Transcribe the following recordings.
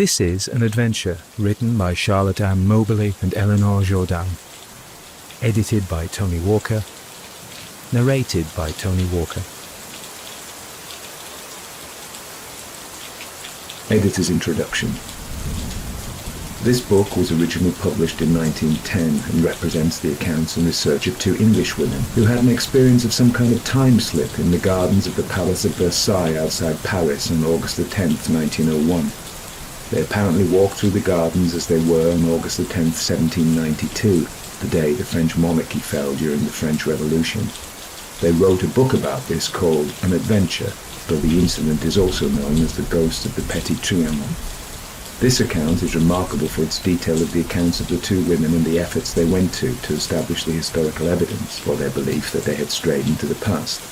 This is an adventure written by Charlotte Ann Moberly and Eleanor Jourdan, edited by Tony Walker, narrated by Tony Walker. Editor's Introduction. This book was originally published in 1910 and represents the accounts and research of two English women who had an experience of some kind of time slip in the gardens of the Palace of Versailles outside Paris on August the 10th, 1901. They apparently walked through the gardens as they were on August the 10th, 1792, the day the French monarchy fell during the French Revolution. They wrote a book about this called An Adventure, though the incident is also known as the Ghost of the Petit Trianon. This account is remarkable for its detail of the accounts of the two women and the efforts they went to establish the historical evidence for their belief that they had strayed into the past.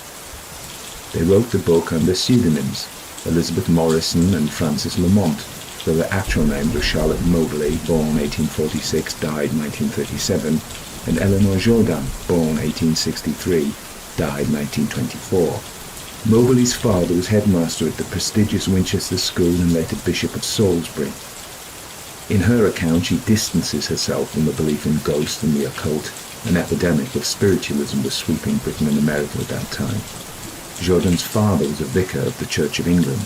They wrote the book under pseudonyms, Elizabeth Morrison and Frances Lamont, though their actual names were Charlotte Moberly, born 1846, died 1937, and Eleanor Jourdan, born 1863, died 1924. Moberly's father was headmaster at the prestigious Winchester School and later Bishop of Salisbury. In her account, she distances herself from the belief in ghosts and the occult. An epidemic of spiritualism was sweeping Britain and America at that time. Jourdan's father was a vicar of the Church of England.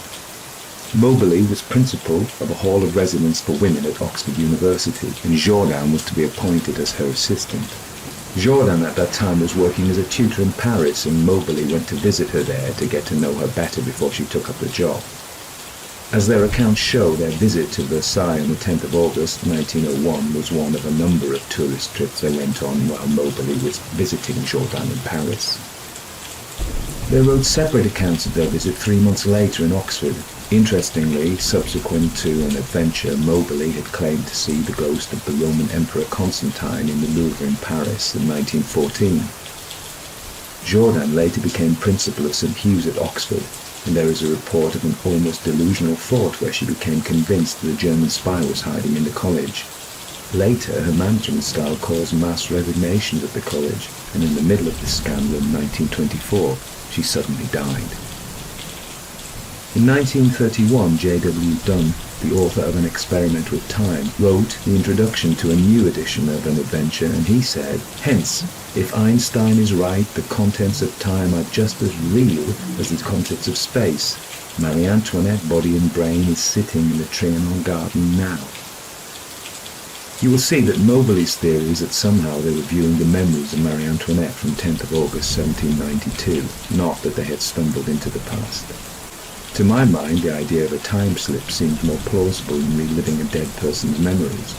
Moberly was principal of a hall of residence for women at Oxford University, and Jourdan was to be appointed as her assistant. Jourdan at that time was working as a tutor in Paris, and Moberly went to visit her there to get to know her better before she took up the job. As their accounts show, their visit to Versailles on the 10th of August 1901 was one of a number of tourist trips they went on while Moberly was visiting Jourdan in Paris. They wrote separate accounts of their visit 3 months later in Oxford. Interestingly, subsequent to An Adventure, Moberly had claimed to see the ghost of the Roman Emperor Constantine in the Louvre in Paris in 1914. Jourdan later became principal of St. Hugh's at Oxford, and there is a report of an almost delusional thought where she became convinced that a German spy was hiding in the college. Later, her management style caused mass resignations at the college, and in the middle of this scandal in 1924, she suddenly died. In 1931, J.W. Dunn, the author of An Experiment with Time, wrote the introduction to a new edition of An Adventure, and he said, "Hence, if Einstein is right, the contents of time are just as real as the contents of space. Marie Antoinette, body and brain, is sitting in the Trianon garden now." You will see that Moberly's theory is that somehow they were viewing the memories of Marie Antoinette from 10th of August 1792, not that they had stumbled into the past. To my mind, the idea of a time slip seems more plausible than reliving a dead person's memories.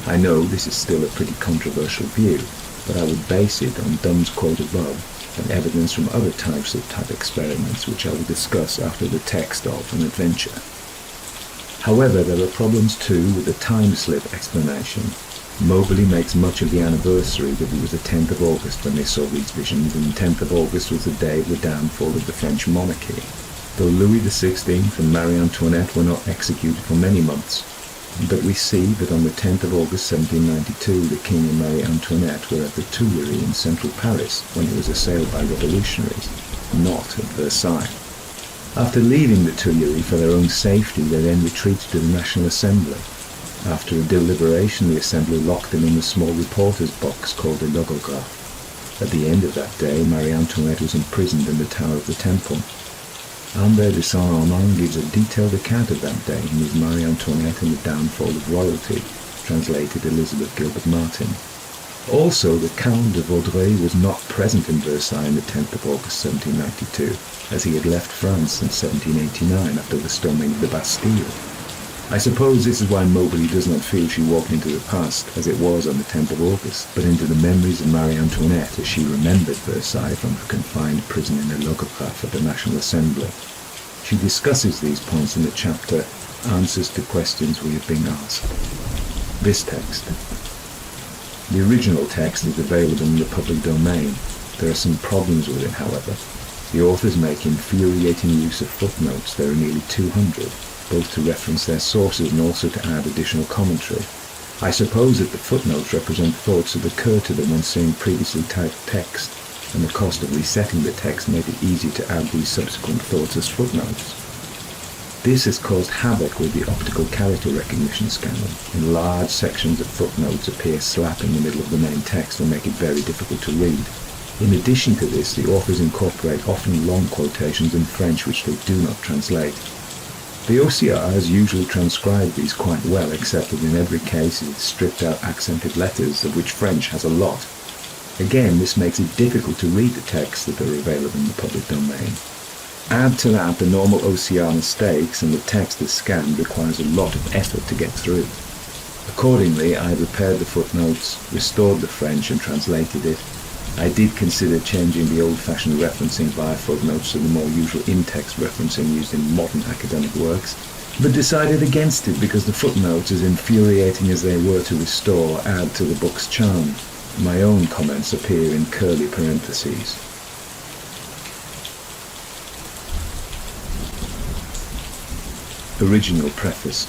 I know this is still a pretty controversial view, but I would base it on Dunn's quote above and evidence from other time slip type experiments, which I will discuss after the text of An Adventure. However, there are problems too with the time slip explanation. Moberly makes much of the anniversary that it was the 10th of August when they saw these visions, and the 10th of August was the day of the downfall of the French monarchy. Though Louis XVI and Marie Antoinette were not executed for many months, but we see that on the 10th of August 1792 the King and Marie Antoinette were at the Tuileries in central Paris when it was assailed by revolutionaries, not at Versailles. After leaving the Tuileries for their own safety, they then retreated to the National Assembly. After a deliberation, the Assembly locked them in a small reporter's box called a logograph. At the end of that day, Marie Antoinette was imprisoned in the Tower of the Temple. Albert de Saint-Armand gives a detailed account of that day in his Marie Antoinette and the Downfall of Royalty, translated Elizabeth Gilbert Martin. Also, the Count de Vaudreuil was not present in Versailles on the 10th of August 1792, as he had left France in 1789 after the storming of the Bastille. I suppose this is why Moberly does not feel she walked into the past, as it was on the 10th of August, but into the memories of Marie Antoinette as she remembered Versailles from her confined prison in a logograph at the National Assembly. She discusses these points in the chapter Answers to Questions We Have Been Asked. This text. The original text is available in the public domain. There are some problems with it, however. The authors make infuriating use of footnotes. There are nearly 200. Both to reference their sources and also to add additional commentary. I suppose that the footnotes represent thoughts that occurred to them when seeing previously typed text, and the cost of resetting the text made it easier to add these subsequent thoughts as footnotes. This has caused havoc with the optical character recognition scanner, and large sections of footnotes appear slap in the middle of the main text and make it very difficult to read. In addition to this, the authors incorporate often long quotations in French which they do not translate. The OCR has usually transcribed these quite well, except that in every case it stripped out accented letters, of which French has a lot. Again, this makes it difficult to read the texts that are available in the public domain. Add to that the normal OCR mistakes, and the text that's scanned requires a lot of effort to get through. Accordingly, I repaired the footnotes, restored the French and translated it. I did consider changing the old-fashioned referencing via footnotes to the more usual in-text referencing used in modern academic works, but decided against it because the footnotes, as infuriating as they were to restore, add to the book's charm. My own comments appear in curly parentheses. Original preface.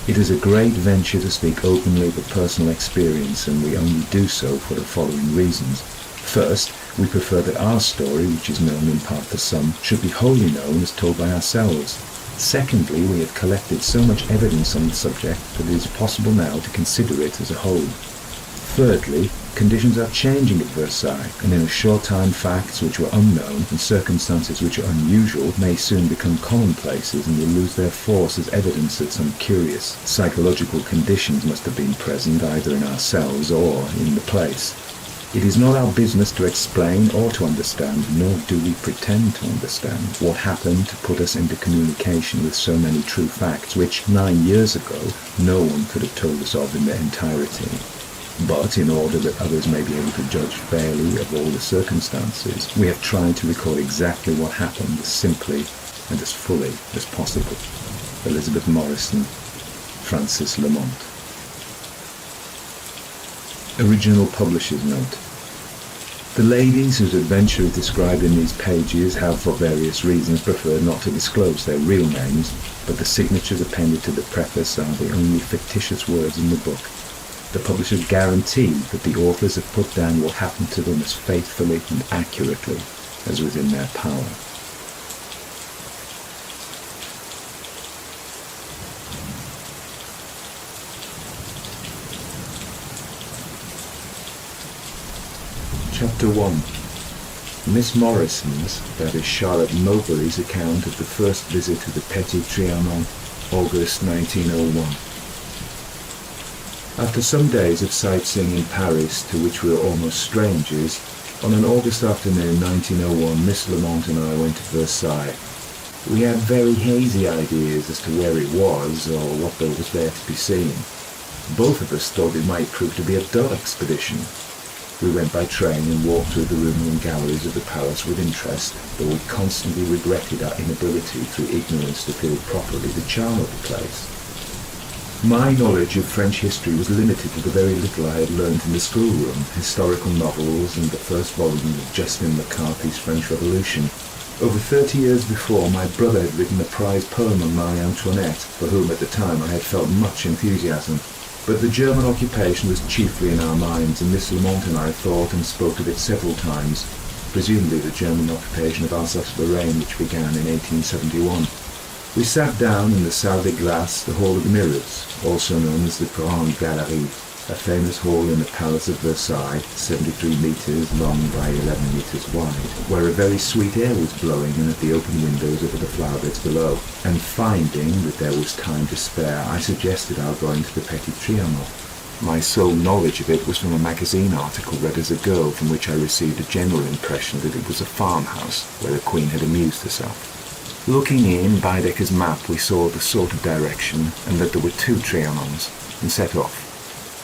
It is a great venture to speak openly of a personal experience, and we only do so for the following reasons. First, we prefer that our story, which is known in part to some, should be wholly known as told by ourselves. Secondly, we have collected so much evidence on the subject that it is possible now to consider it as a whole. Thirdly, conditions are changing at Versailles, and in a short time facts which were unknown and circumstances which are unusual may soon become commonplaces and will lose their force as evidence that some curious psychological conditions must have been present either in ourselves or in the place. It is not our business to explain or to understand, nor do we pretend to understand, what happened to put us into communication with so many true facts which 9 years ago no one could have told us of in their entirety. But in order that others may be able to judge fairly of all the circumstances, we have tried to record exactly what happened as simply and as fully as possible. Elizabeth Morrison, Francis Lamont. Original Publisher's Note. The ladies whose adventure is described in these pages have, for various reasons, preferred not to disclose their real names, but the signatures appended to the preface are the only fictitious words in the book. The publishers guarantee that the authors have put down what happened to them as faithfully and accurately as was in their power. Chapter 1. Miss Morrison's, that is Charlotte Mowbray's, account of the first visit to the Petit Trianon, August 1901. After some days of sightseeing in Paris, to which we were almost strangers, on an August afternoon 1901, Miss Lamont and I went to Versailles. We had very hazy ideas as to where it was, or what there was there to be seen. Both of us thought it might prove to be a dull expedition. We went by train and walked through the rooms and galleries of the palace with interest, though we constantly regretted our inability through ignorance to feel properly the charm of the place. My knowledge of French history was limited to the very little I had learnt in the schoolroom, historical novels and the first volume of Justin McCarthy's French Revolution. Over 30 years before, my brother had written a prize poem on Marie Antoinette, for whom at the time I had felt much enthusiasm. But the German occupation was chiefly in our minds, and Miss Lamont and I thought and spoke of it several times, presumably the German occupation of Alsace-Lorraine, which began in 1871. We sat down in the Salle des Glaces, the Hall of Mirrors, also known as the Grande Galerie, a famous hall in the Palace of Versailles, 73 metres long by 11 metres wide, where a very sweet air was blowing in at the open windows over the flower beds below. And finding that there was time to spare, I suggested our going to the Petit Trianon. My sole knowledge of it was from a magazine article read as a girl, from which I received a general impression that it was a farmhouse where the Queen had amused herself. Looking in Baedeker's map, we saw the sort of direction, and that there were 2 Trianons, and set off.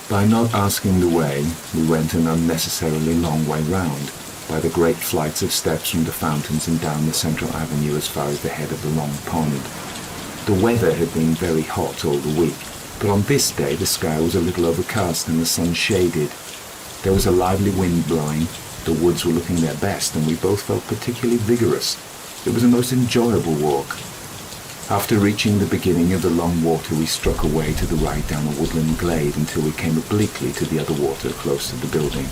By not asking the way, we went an unnecessarily long way round, by the great flights of steps from the fountains and down the central avenue as far as the head of the long pond. The weather had been very hot all the week, but on this day the sky was a little overcast and the sun shaded. There was a lively wind blowing, the woods were looking their best, and we both felt particularly vigorous. It was a most enjoyable walk. After reaching the beginning of the long water, we struck away to the right down a woodland glade until we came obliquely to the other water close to the building,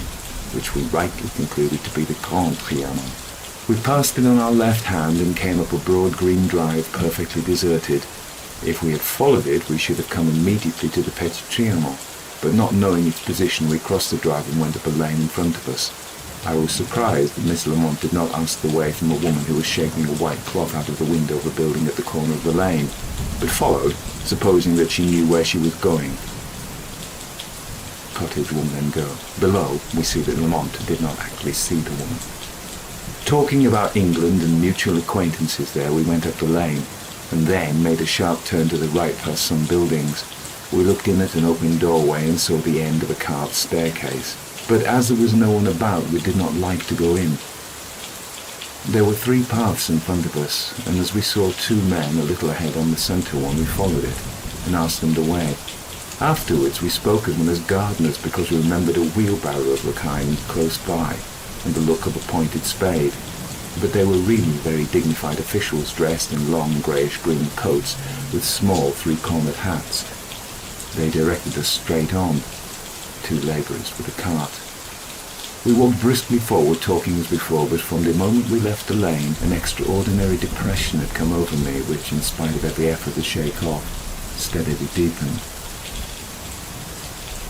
which we rightly concluded to be the Grand Trianon. We passed it on our left hand and came up a broad green drive perfectly deserted. If we had followed it, we should have come immediately to the Petit Trianon, but not knowing its position, we crossed the drive and went up a lane in front of us. I was surprised that Miss Lamont did not ask the way from a woman who was shaking a white cloth out of the window of a building at the corner of the lane, but followed, supposing that she knew where she was going. Cottage woman and girl. Below, we see that Lamont did not actually see the woman. Talking about England and mutual acquaintances there, we went up the lane, and then made a sharp turn to the right past some buildings. We looked in at an open doorway and saw the end of a carved staircase. But as there was no one about, we did not like to go in. There were 3 paths in front of us, and as we saw 2 men a little ahead on the centre one, we followed it, and asked them the way. Afterwards we spoke of them as gardeners because we remembered a wheelbarrow of the kind close by, and the look of a pointed spade. But they were really very dignified officials dressed in long greyish-green coats with small 3-cornered hats. They directed us straight on. 2 labourers with a cart. We walked briskly forward, talking as before, but from the moment we left the lane, an extraordinary depression had come over me, which, in spite of every effort to shake off, steadily deepened.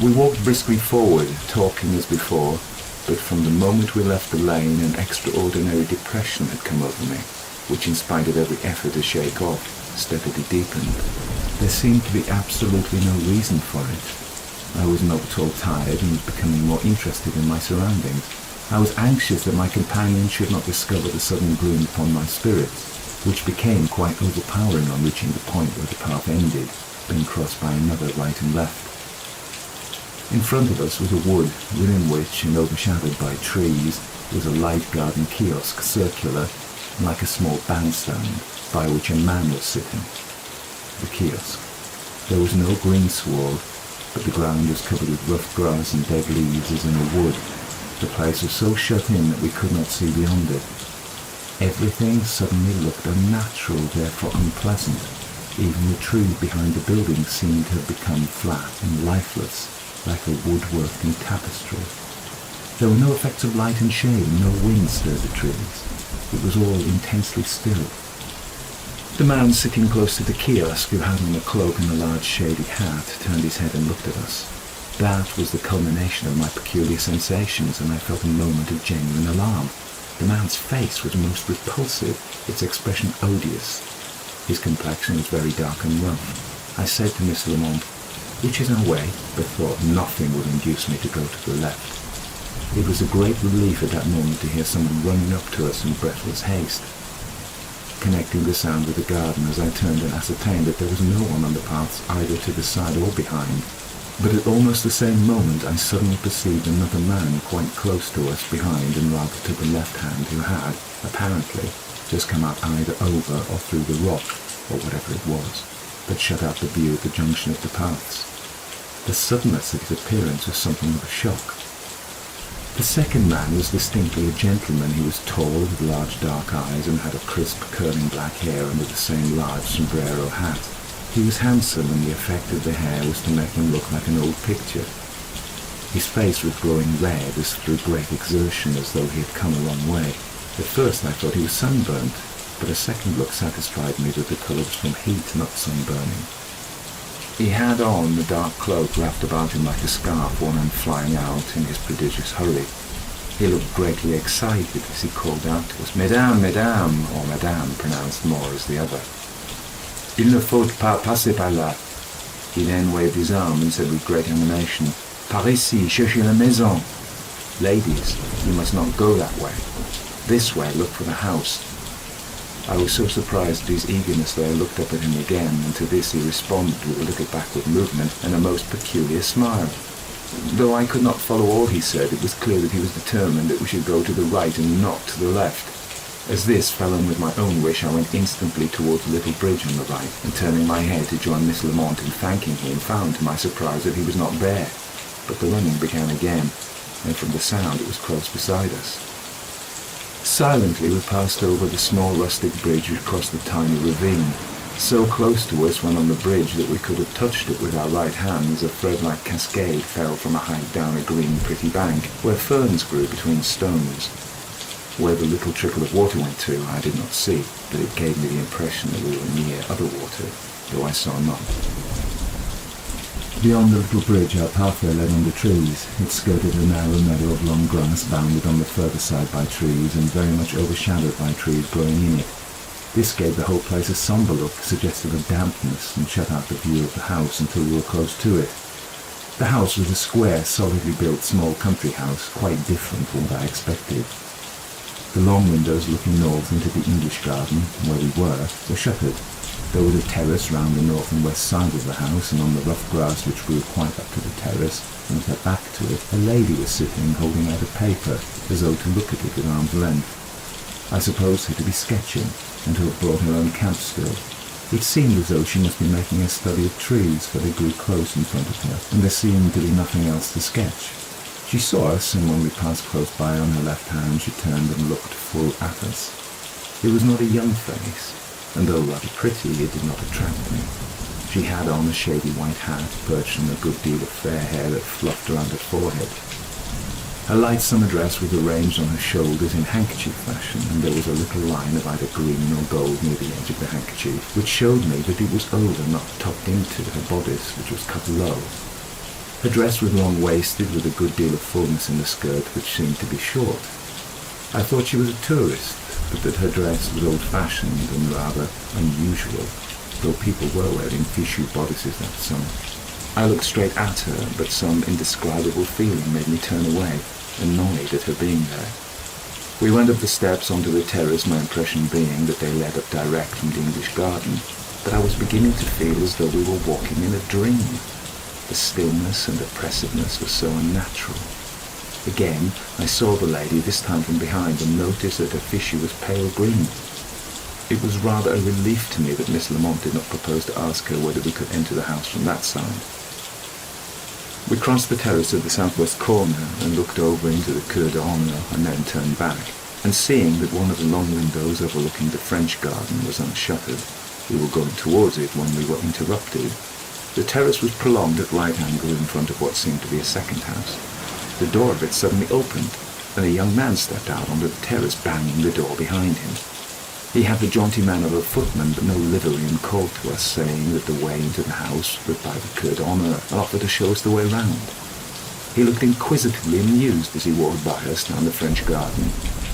We walked briskly forward, talking as before, but from the moment we left the lane, an extraordinary depression had come over me, which, in spite of every effort to shake off, steadily deepened. There seemed to be absolutely no reason for it. I was not at all tired and was becoming more interested in my surroundings. I was anxious that my companion should not discover the sudden gloom upon my spirits, which became quite overpowering on reaching the point where the path ended, being crossed by another right and left. In front of us was a wood, within which, and overshadowed by trees, was a light garden kiosk, circular, like a small bandstand, by which a man was sitting. The kiosk. There was no greensward, but the ground was covered with rough grass and dead leaves as in a wood. The place was so shut in that we could not see beyond it. Everything suddenly looked unnatural, therefore unpleasant. Even the trees behind the building seemed to have become flat and lifeless, like a woodworking tapestry. There were no effects of light and shade, and no wind stirred the trees. It was all intensely still. The man sitting close to the kiosk, who had on a cloak and a large shady hat, turned his head and looked at us. That was the culmination of my peculiar sensations, and I felt a moment of genuine alarm. The man's face was most repulsive, its expression odious. His complexion was very dark and rough. I said to Miss Lamont, "Which is our way?" but thought nothing would induce me to go to the left. It was a great relief at that moment to hear someone running up to us in breathless haste. Connecting the sound with the garden, as I turned and ascertained that there was no one on the paths either to the side or behind. But at almost the same moment I suddenly perceived another man quite close to us behind and rather to the left hand, who had, apparently, just come out either over or through the rock, or whatever it was, that shut out the view at the junction of the paths. The suddenness of his appearance was something of a shock. The second man was distinctly a gentleman. He was tall, with large dark eyes, and had a crisp curling black hair under the same large sombrero hat. He was handsome, and the effect of the hair was to make him look like an old picture. His face was growing red as through great exertion, as though he had come a long way. At first I thought he was sunburnt, but a second look satisfied me that the colour was from heat, not sunburning. He had on a dark cloak wrapped about him like a scarf, one end flying out in his prodigious hurry. He looked greatly excited as he called out to us, "Mesdames, mesdames," or "Madame," pronounced more as the other. "Il ne faut pas passer par là." He then waved his arm and said with great animation, "Par ici, cherchez la maison." "Ladies, you must not go that way. This way, look for the house." I was so surprised at his eagerness that I looked up at him again, and to this he responded with a little backward movement and a most peculiar smile. Though I could not follow all he said, it was clear that he was determined that we should go to the right and not to the left. As this fell in with my own wish, I went instantly towards the little bridge on the right, and turning my head to join Miss Lamont in thanking him, found to my surprise that he was not there. But the running began again, and from the sound it was close beside us. Silently we passed over the small rustic bridge which crossed the tiny ravine, so close to us when on the bridge that we could have touched it with our right hands. A thread-like cascade fell from a height down a green pretty bank, where ferns grew between stones. Where the little trickle of water went to, I did not see, but it gave me the impression that we were near other water, though I saw none. Beyond the little bridge, our pathway led under trees. It skirted a narrow meadow of long grass bounded on the further side by trees and very much overshadowed by trees growing in it. This gave the whole place a sombre look, suggestive of dampness, and shut out the view of the house until we were close to it. The house was a square, solidly built small country house, quite different from what I expected. The long windows looking north into the English garden, where we were shuttered. There was a terrace round the north and west side of the house, and on the rough grass which grew quite up to the terrace, and with her back to it, a lady was sitting holding out a paper, as though to look at it at arm's length. I supposed her to be sketching, and to have brought her own camp stool. It seemed as though she must be making a study of trees, for they grew close in front of her, and there seemed to be nothing else to sketch. She saw us, and when we passed close by on her left hand, she turned and looked full at us. It was not a young face, and though rather pretty, it did not attract me. She had on a shady white hat, perched on a good deal of fair hair that fluffed around her forehead. Her light summer dress was arranged on her shoulders in handkerchief fashion, and there was a little line of either green or gold near the edge of the handkerchief, which showed me that it was over, not tucked into, her bodice, which was cut low. Her dress was long-waisted, with a good deal of fullness in the skirt, which seemed to be short. I thought she was a tourist, but that her dress was old-fashioned and rather unusual, though people were wearing fichu bodices that summer. I looked straight at her, but some indescribable feeling made me turn away, annoyed at her being there. We went up the steps onto the terrace, my impression being that they led up direct from the English garden, but I was beginning to feel as though we were walking in a dream. The stillness and oppressiveness was so unnatural. Again, I saw the lady, this time from behind, and noticed that her fichu was pale green. It was rather a relief to me that Miss Lamont did not propose to ask her whether we could enter the house from that side. We crossed the terrace at the southwest corner and looked over into the cour d'honneur and then turned back, and seeing that one of the long windows overlooking the French garden was unshuttered, we were going towards it when we were interrupted. The terrace was prolonged at right angle in front of what seemed to be a second house. The door of it suddenly opened, and a young man stepped out onto the terrace, banging the door behind him. He had the jaunty manner of a footman, but no livery, and called to us, saying that the way into the house was by the cour d'honneur, and offered to show us the way round. He looked inquisitively amused as he walked by us down the French garden,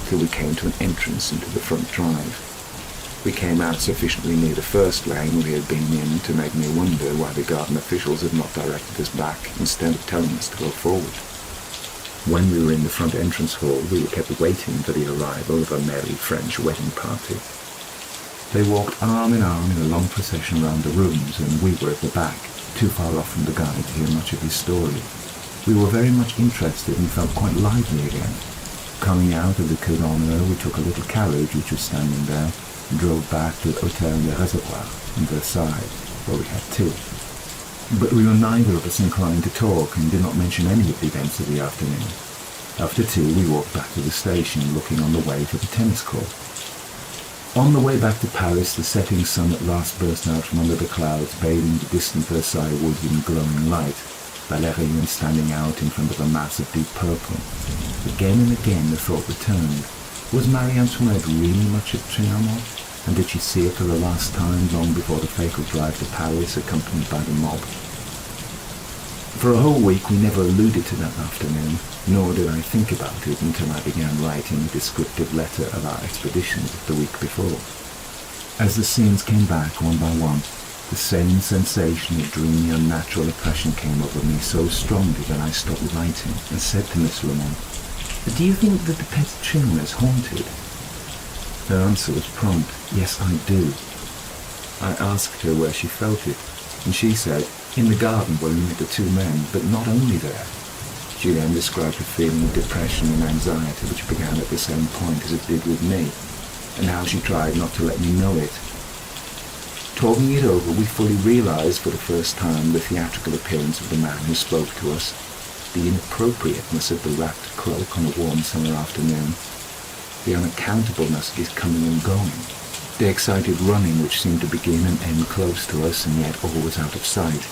till we came to an entrance into the front drive. We came out sufficiently near the first lane we had been in to make me wonder why the garden officials had not directed us back, instead of telling us to go forward. When we were in the front entrance hall, we were kept waiting for the arrival of a merry French wedding party. They walked arm in arm in a long procession round the rooms, and we were at the back, too far off from the guide to hear much of his story. We were very much interested and felt quite lively again. Coming out of the cour d'honneur, we took a little carriage which was standing there, and drove back to the Hôtel Le Réservoir in Versailles, where we had tea. But we were neither of us inclined to talk, and did not mention any of the events of the afternoon. After tea, we walked back to the station, looking on the way to the tennis court. On the way back to Paris, the setting sun at last burst out from under the clouds, bathing the distant Versailles woods in glowing light, Valérian standing out in front of a mass of deep purple. Again and again the thought returned. Was Marie Antoinette really much at Trianon? And did she see it for the last time long before the fatal drive to Paris, accompanied by the mob? For a whole week we never alluded to that afternoon, nor did I think about it until I began writing a descriptive letter of our expeditions of the week before. As the scenes came back one by one, the same sensation of dreamy unnatural oppression came over me so strongly that I stopped writing and said to Miss Lamont, "Do you think that the Petit Trianon is haunted?" Her answer was prompt, "Yes, I do." I asked her where she felt it, and she said, "In the garden where we met the two men, but not only there." She then described a feeling of depression and anxiety which began at the same point as it did with me, and how she tried not to let me know it. Talking it over, we fully realized for the first time the theatrical appearance of the man who spoke to us, the inappropriateness of the wrapped cloak on a warm summer afternoon, the unaccountableness of his coming and going, the excited running which seemed to begin and end close to us and yet always out of sight,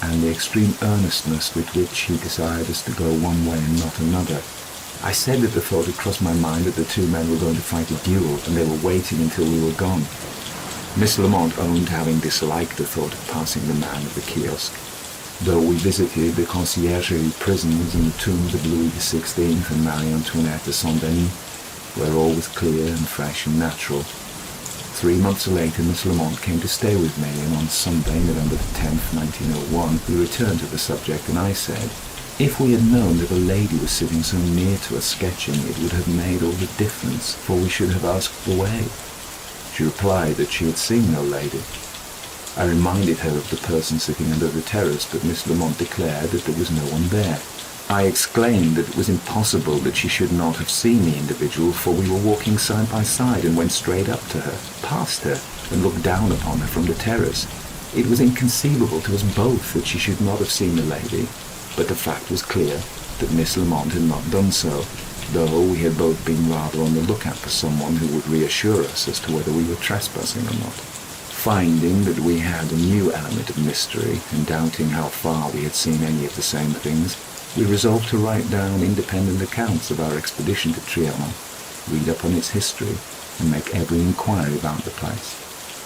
and the extreme earnestness with which he desired us to go one way and not another, I said that the thought had crossed my mind that the two men were going to fight a duel, and they were waiting until we were gone. Miss Lamont owned having disliked the thought of passing the man at the kiosk. Though we visited the conciergerie prisons and the tombs of Louis XVI and Marie Antoinette de Saint-Denis, where all was clear and fresh and natural. 3 months later, Miss Lamont came to stay with me, and on Sunday, November the 10th, 1901, we returned to the subject, and I said, if we had known that a lady was sitting so near to us sketching, it would have made all the difference, for we should have asked the way. She replied that she had seen no lady. I reminded her of the person sitting under the terrace, but Miss Lamont declared that there was no one there. I exclaimed that it was impossible that she should not have seen the individual, for we were walking side by side and went straight up to her, past her, and looked down upon her from the terrace. It was inconceivable to us both that she should not have seen the lady, but the fact was clear that Miss Lamont had not done so, though we had both been rather on the lookout for someone who would reassure us as to whether we were trespassing or not. Finding that we had a new element of mystery, and doubting how far we had seen any of the same things, we resolved to write down independent accounts of our expedition to Trianon, read up on its history, and make every inquiry about the place.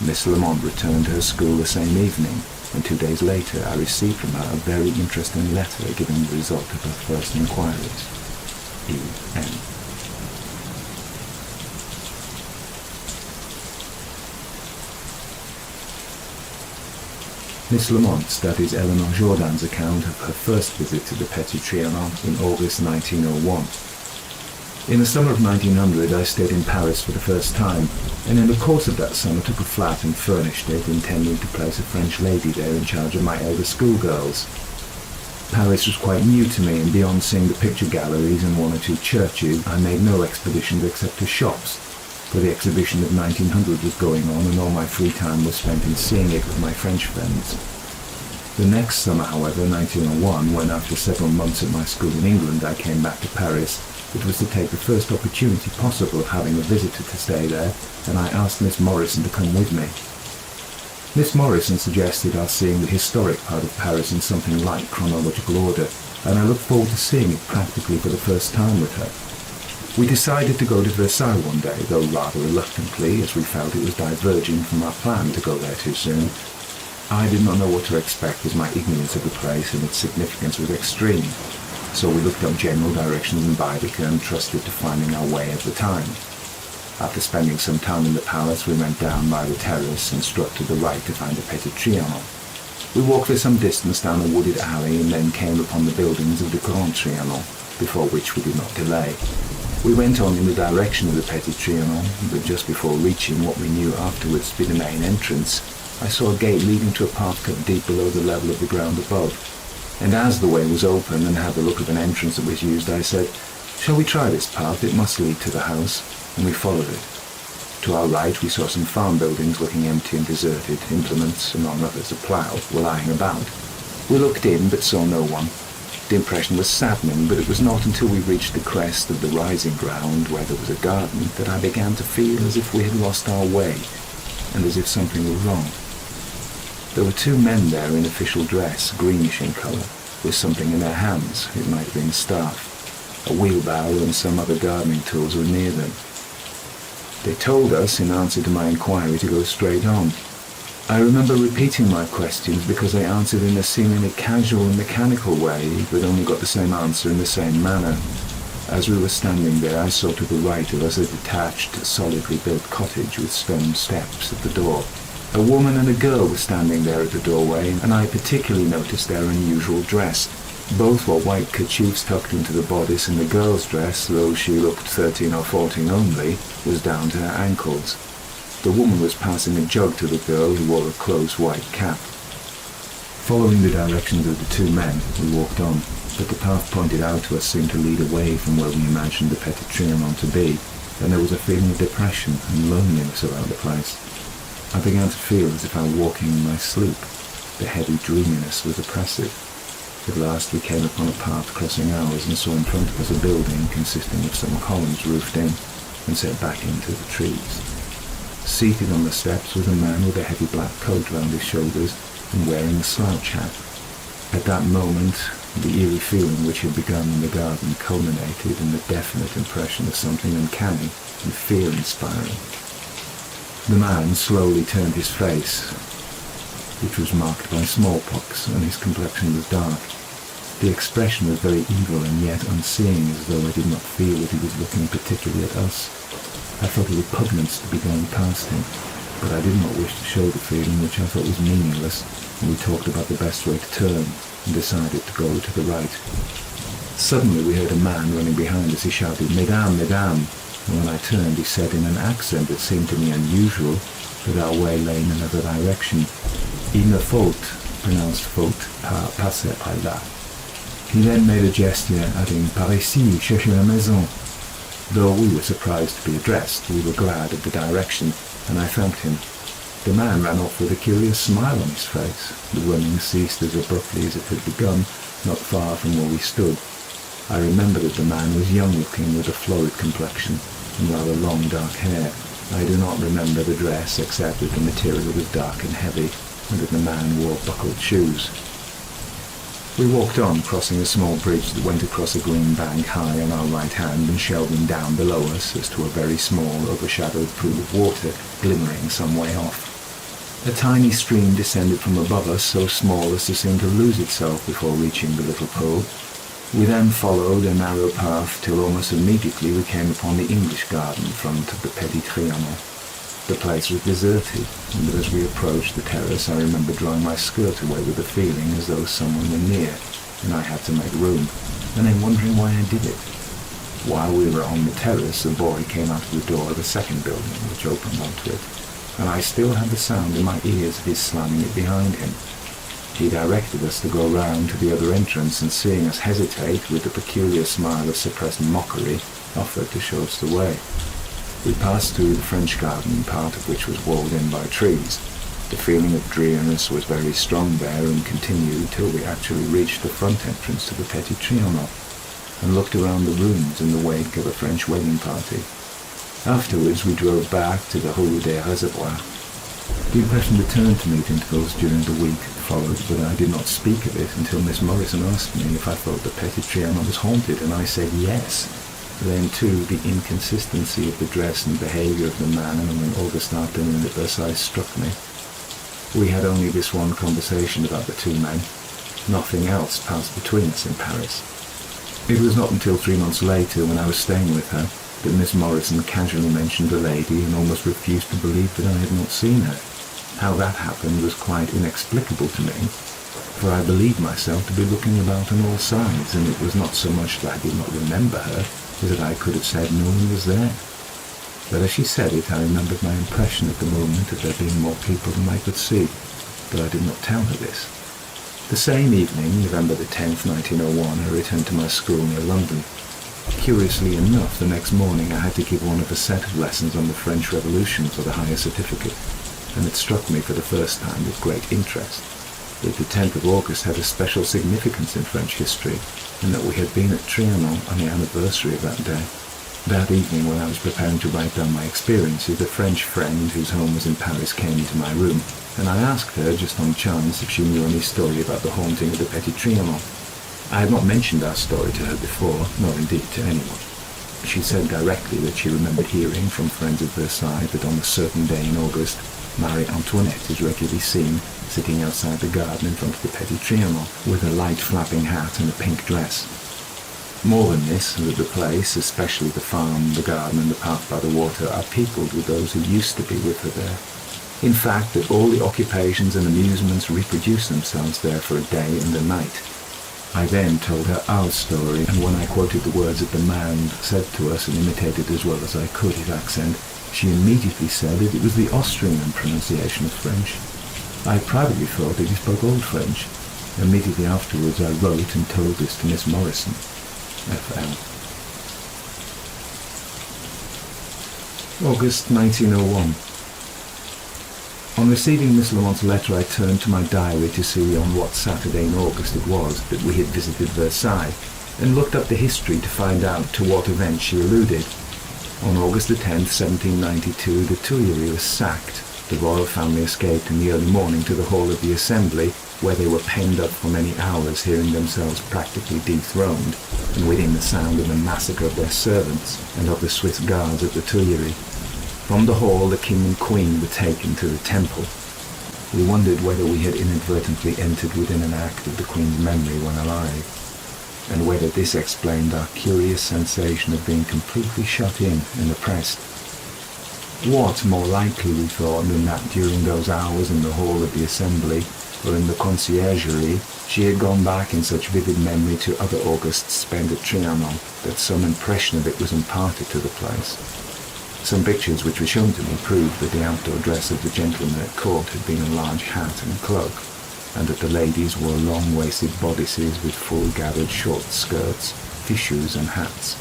Miss Lamont returned to her school the same evening, and 2 days later I received from her a very interesting letter giving the result of her first inquiries. E.N. Miss Lamont studies Eleanor Jourdain's account of her first visit to the Petit Trianon in August 1901. In the summer of 1900 I stayed in Paris for the first time, and in the course of that summer took a flat and furnished it, intending to place a French lady there in charge of my elder schoolgirls. Paris was quite new to me, and beyond seeing the picture galleries and 1 or 2 churches, I made no expeditions except to shops, for the exhibition of 1900 was going on, and all my free time was spent in seeing it with my French friends. The next summer, however, 1901, when after several months at my school in England I came back to Paris, it was to take the first opportunity possible of having a visitor to stay there, and I asked Miss Morrison to come with me. Miss Morrison suggested our seeing the historic part of Paris in something like chronological order, and I looked forward to seeing it practically for the first time with her. We decided to go to Versailles one day, though rather reluctantly, as we felt it was diverging from our plan to go there too soon. I did not know what to expect, as my ignorance of the place and its significance was extreme, so we looked up general directions in Baedeker and trusted to finding our way at the time. After spending some time in the palace, we went down by the terrace and struck to the right to find the Petit Trianon. We walked for some distance down a wooded alley and then came upon the buildings of the Grand Trianon, before which we did not delay. We went on in the direction of the Petit Trianon, but just before reaching what we knew afterwards to be the main entrance, I saw a gate leading to a path cut deep below the level of the ground above. And as the way was open and had the look of an entrance that was used, I said, "Shall we try this path? It must lead to the house." And we followed it. To our right we saw some farm buildings looking empty and deserted. Implements, among others a plough, were lying about. We looked in but saw no one. The impression was saddening, but it was not until we reached the crest of the rising ground, where there was a garden, that I began to feel as if we had lost our way, and as if something were wrong. There were 2 men there in official dress, greenish in colour, with something in their hands. It might have been a staff. A wheelbarrow and some other gardening tools were near them. They told us, in answer to my inquiry, to go straight on. I remember repeating my questions because they answered in a seemingly casual and mechanical way, but only got the same answer in the same manner. As we were standing there, I saw to the right of us a detached, solidly built cottage with stone steps at the door. A woman and a girl were standing there at the doorway, and I particularly noticed their unusual dress. Both wore white kerchiefs tucked into the bodice, and the girl's dress, though she looked 13 or 14 only, was down to her ankles. The woman was passing a jug to the girl, who wore a close white cap. Following the directions of the 2 men, we walked on, but the path pointed out to us seemed to lead away from where we imagined the Petit Trianon to be, and there was a feeling of depression and loneliness about the place. I began to feel as if I were walking in my sleep. The heavy dreaminess was oppressive. At last we came upon a path crossing ours and saw in front of us a building consisting of some columns roofed in and set back into the trees. Seated on the steps was a man with a heavy black coat round his shoulders and wearing a slouch hat. At that moment The eerie feeling which had begun in the garden culminated in the definite impression of something uncanny and fear-inspiring. The man slowly turned his face, which was marked by smallpox, and his complexion was dark. The expression was very evil and yet unseeing, as though I did not feel that he was looking particularly at us. I felt a repugnance to be going past him, but I did not wish to show the feeling, which I thought was meaningless, and we talked about the best way to turn, and decided to go to the right. Suddenly we heard a man running behind us. He shouted, "Mesdames, mesdames," and when I turned he said in an accent that seemed to me unusual that our way lay in another direction. "Il ne faut," pronounced faute, pas passer par là. He then made a gesture, adding, "Par ici, cherchez la maison." Though we were surprised to be addressed, we were glad of the direction, and I thanked him. The man ran off with a curious smile on his face. The running ceased as abruptly as it had begun, not far from where we stood. I remember that the man was young-looking with a florid complexion and rather long dark hair. I do not remember the dress except that the material was dark and heavy, and that the man wore buckled shoes. We walked on, crossing a small bridge that went across a green bank high on our right hand and shelving down below us as to a very small, overshadowed pool of water glimmering some way off. A tiny stream descended from above us, so small as to seem to lose itself before reaching the little pool. We then followed a narrow path till almost immediately we came upon the English garden in front of the Petit Trianon. The place was deserted, but as we approached the terrace I remember drawing my skirt away with a feeling as though someone were near, and I had to make room, and then wondering why I did it. While we were on the terrace, a boy came out of the door of the second building, which opened onto it, and I still had the sound in my ears of his slamming it behind him. He directed us to go round to the other entrance, and seeing us hesitate, with a peculiar smile of suppressed mockery, offered to show us the way. We passed through the French garden, part of which was walled in by trees. The feeling of dreariness was very strong there, and continued till we actually reached the front entrance to the Petit Trianon, and looked around the rooms in the wake of a French wedding party. Afterwards we drove back to the Rue des Reservoirs. The impression returned to me at intervals during the week that followed, but I did not speak of it until Miss Morrison asked me if I thought the Petit Trianon was haunted, and I said yes. Then, too, the inconsistency of the dress and behaviour of the man on an August afternoon at Versailles struck me. We had only this one conversation about the two men. Nothing else passed between us in Paris. It was not until 3 months later, when I was staying with her, that Miss Morrison casually mentioned the lady and almost refused to believe that I had not seen her. How that happened was quite inexplicable to me, for I believed myself to be looking about on all sides, and it was not so much that I did not remember her, as that I could have said no one was there. But as she said it, I remembered my impression at the moment of there being more people than I could see, but I did not tell her this. The same evening, November the 10th, 1901, I returned to my school near London. Curiously enough, the next morning I had to give one of a set of lessons on the French Revolution for the higher certificate, and it struck me for the first time with great interest that the 10th of August had a special significance in French history, and that we had been at Trianon on the anniversary of that day. That evening, when I was preparing to write down my experiences, a French friend whose home was in Paris came into my room, and I asked her, just on chance, if she knew any story about the haunting of the Petit Trianon. I had not mentioned our story to her before, nor indeed to anyone. She said directly that she remembered hearing from friends at Versailles that on a certain day in August, Marie Antoinette is regularly seen sitting outside the garden in front of the Petit Trianon with a light flapping hat and a pink dress. More than this, that the place, especially the farm, the garden and the path by the water, are peopled with those who used to be with her there. In fact, that all the occupations and amusements reproduce themselves there for a day and a night. I then told her our story, and when I quoted the words that the man said to us and imitated as well as I could his accent, she immediately said that it was the Austrian pronunciation of French. I privately thought that he spoke Old French. Immediately afterwards I wrote and told this to Miss Morrison. F.L. August 1901. On receiving Miss Lamont's letter, I turned to my diary to see on what Saturday in August it was that we had visited Versailles, and looked up the history to find out to what event she alluded. On August the 10th, 1792, the Tuileries was sacked. The royal family escaped in the early morning to the hall of the Assembly, where they were penned up for many hours, hearing themselves practically dethroned, and within the sound of the massacre of their servants and of the Swiss guards at the Tuileries. From the hall, the king and queen were taken to the temple. We wondered whether we had inadvertently entered within an act of the queen's memory when alive, and whether this explained our curious sensation of being completely shut in and oppressed. What more likely, we thought, than that during those hours in the hall of the assembly or in the conciergerie, she had gone back in such vivid memory to other Augusts spent at Trianon that some impression of it was imparted to the place. Some pictures which were shown to me proved that the outdoor dress of the gentlemen at court had been a large hat and cloak, and that the ladies wore long-waisted bodices with full-gathered short skirts, fichus and hats.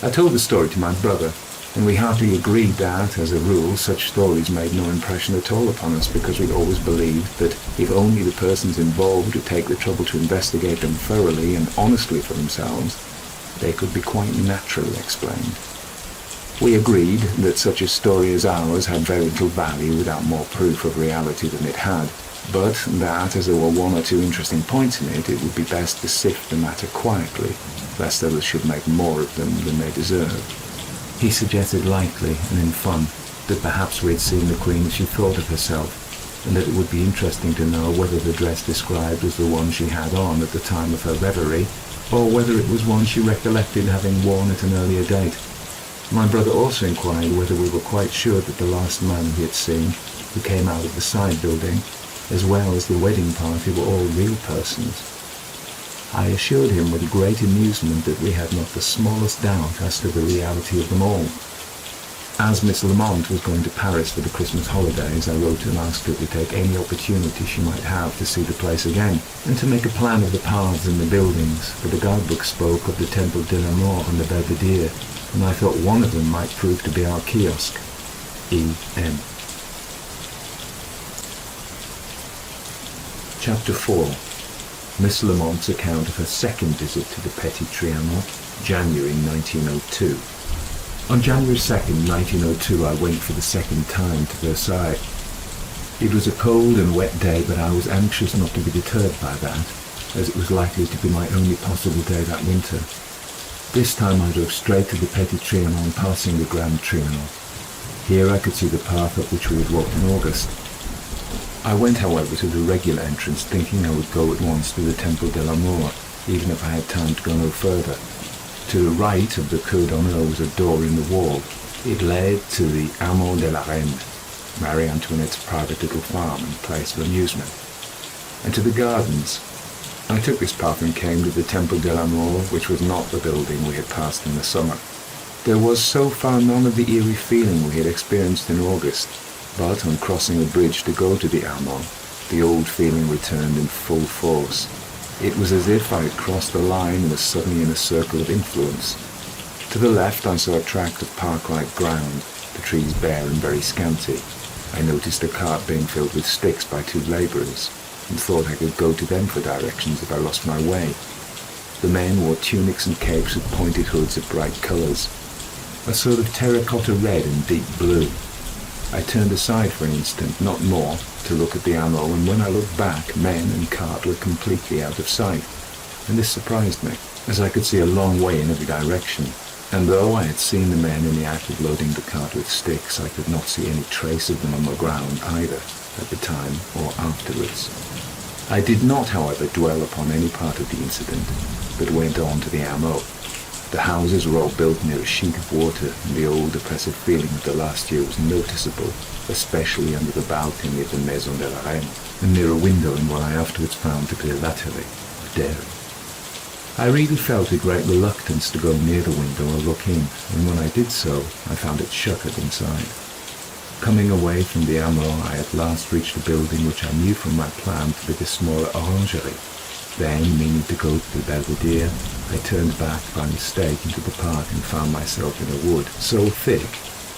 I told the story to my brother, and we heartily agreed that, as a rule, such stories made no impression at all upon us, because we always believed that if only the persons involved would take the trouble to investigate them thoroughly and honestly for themselves, they could be quite naturally explained. We agreed that such a story as ours had very little value without more proof of reality than it had, but that, as there were one or two interesting points in it, it would be best to sift the matter quietly, lest others should make more of them than they deserved. He suggested lightly and in fun that perhaps we had seen the queen as she thought of herself, and that it would be interesting to know whether the dress described was the one she had on at the time of her reverie, or whether it was one she recollected having worn at an earlier date. My brother also inquired whether we were quite sure that the last man he had seen, who came out of the side building, as well as the wedding party, were all real persons. I assured him with great amusement that we had not the smallest doubt as to the reality of them all. As Miss Lamont was going to Paris for the Christmas holidays, I wrote and asked her to take any opportunity she might have to see the place again, and to make a plan of the paths and the buildings, for the guidebook spoke of the Temple de la Mort and the Belvedere, and I thought one of them might prove to be our kiosk. E.M. Chapter 4. Miss Lamont's account of her second visit to the Petit Trianon, January 1902. On January 2nd, 1902, I went for the second time to Versailles. It was a cold and wet day, but I was anxious not to be deterred by that, as it was likely to be my only possible day that winter. This time I drove straight to the Petit Trianon, passing the Grand Trianon. Here I could see the path up which we had walked in August. I went, however, to the regular entrance, thinking I would go at once to the Temple de la Mort, even if I had time to go no further. To the right of the Cour d'Honneur was a door in the wall. It led to the Hameau de la Reine, Marie Antoinette's private little farm and place of amusement, and to the gardens. I took this path and came to the Temple de la Mort, which was not the building we had passed in the summer. There was so far none of the eerie feeling we had experienced in August, but on crossing a bridge to go to the Hameau, the old feeling returned in full force. It was as if I had crossed the line and was suddenly in a circle of influence. To the left I saw a tract of park-like ground, the trees bare and very scanty. I noticed a cart being filled with sticks by two labourers, and thought I could go to them for directions if I lost my way. The men wore tunics and capes with pointed hoods of bright colours, a sort of terracotta red and deep blue. I turned aside for an instant, not more, to look at the Hameau, and when I looked back, men and cart were completely out of sight, and this surprised me, as I could see a long way in every direction, and though I had seen the men in the act of loading the cart with sticks, I could not see any trace of them on the ground either, at the time or afterwards. I did not, however, dwell upon any part of the incident, but went on to the Hameau. The houses were all built near a sheet of water, and the old oppressive feeling of the last year was noticeable, especially under the balcony of the Maison de la Reine, and near a window in what I afterwards found to be a laterie, or dairy. I really felt a great reluctance to go near the window or look in, and when I did so, I found it shuttered inside. Coming away from the Hameau, I at last reached a building which I knew from my plan to be the smaller orangerie. Then, meaning to go to the Belvedere, I turned back by mistake into the park and found myself in a wood so thick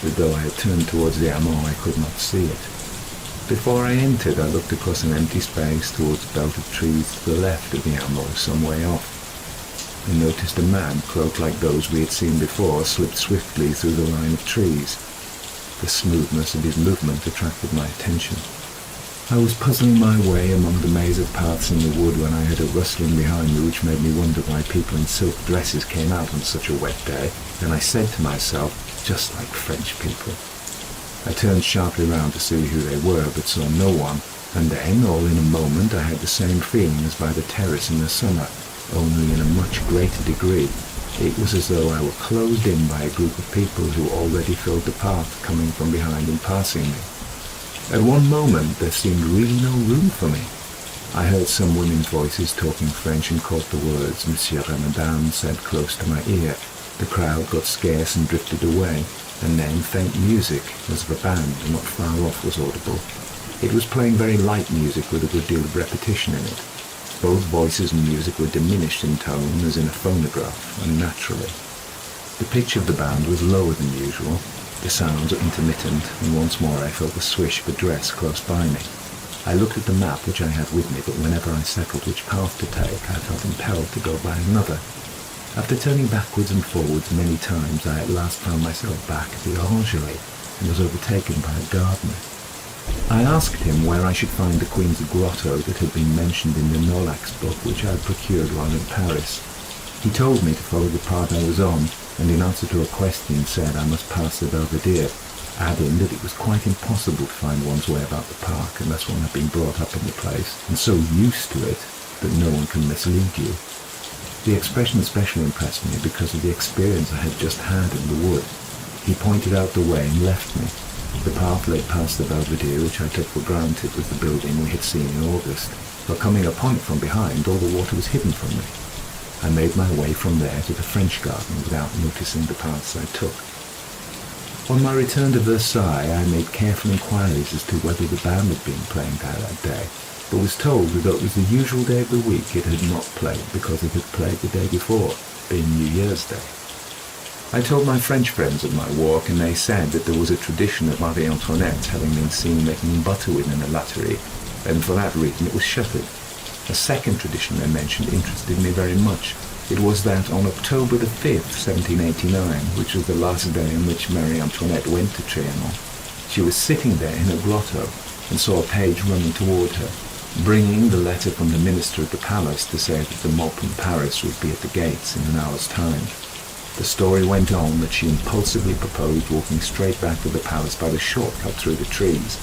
that though I had turned towards the Hameau, I could not see it. Before I entered, I looked across an empty space towards a belt of trees to the left of the Hameau, some way off, and noticed a man, cloaked like those we had seen before, slip swiftly through the line of trees. The smoothness of his movement attracted my attention. I was puzzling my way among the maze of paths in the wood when I heard a rustling behind me which made me wonder why people in silk dresses came out on such a wet day, and I said to myself, just like French people. I turned sharply round to see who they were, but saw no one, and then, all in a moment, I had the same feeling as by the terrace in the summer, only in a much greater degree. It was as though I were closed in by a group of people who already filled the path, coming from behind and passing me. At one moment there seemed really no room for me. I heard some women's voices talking French and caught the words Monsieur and Madame said close to my ear. The crowd got scarce and drifted away, and then faint music, as of a band not far off, was audible. It was playing very light music with a good deal of repetition in it. Both voices and music were diminished in tone as in a phonograph, unnaturally. The pitch of the band was lower than usual. The sounds were intermittent, and once more I felt the swish of a dress close by me. I looked at the map which I had with me, but whenever I settled which path to take, I felt impelled to go by another. After turning backwards and forwards many times, I at last found myself back at the orangerie, and was overtaken by a gardener. I asked him where I should find the Queen's Grotto that had been mentioned in the Nolac's book, which I had procured while in Paris. He told me to follow the path I was on, and in answer to a question said I must pass the Belvedere, adding that it was quite impossible to find one's way about the park unless one had been brought up in the place, and so used to it that no one can mislead you. The expression especially impressed me because of the experience I had just had in the wood. He pointed out the way and left me. The path led past the Belvedere, which I took for granted was the building we had seen in August, but coming upon it from behind, all the water was hidden from me. I made my way from there to the French garden without noticing the paths I took. On my return to Versailles, I made careful inquiries as to whether the band had been playing there that day, but was told that though it was the usual day of the week, it had not played because it had played the day before, being New Year's Day. I told my French friends of my walk, and they said that there was a tradition of Marie Antoinette having been seen making butter within a lattery, and for that reason it was shuttered. A second tradition they mentioned interested me very much. It was that on October the 5th, 1789, which was the last day on which Marie Antoinette went to Trianon, she was sitting there in a grotto and saw a page running toward her, bringing the letter from the minister of the palace to say that the mob from Paris would be at the gates in an hour's time. The story went on that she impulsively proposed walking straight back to the palace by the shortcut through the trees.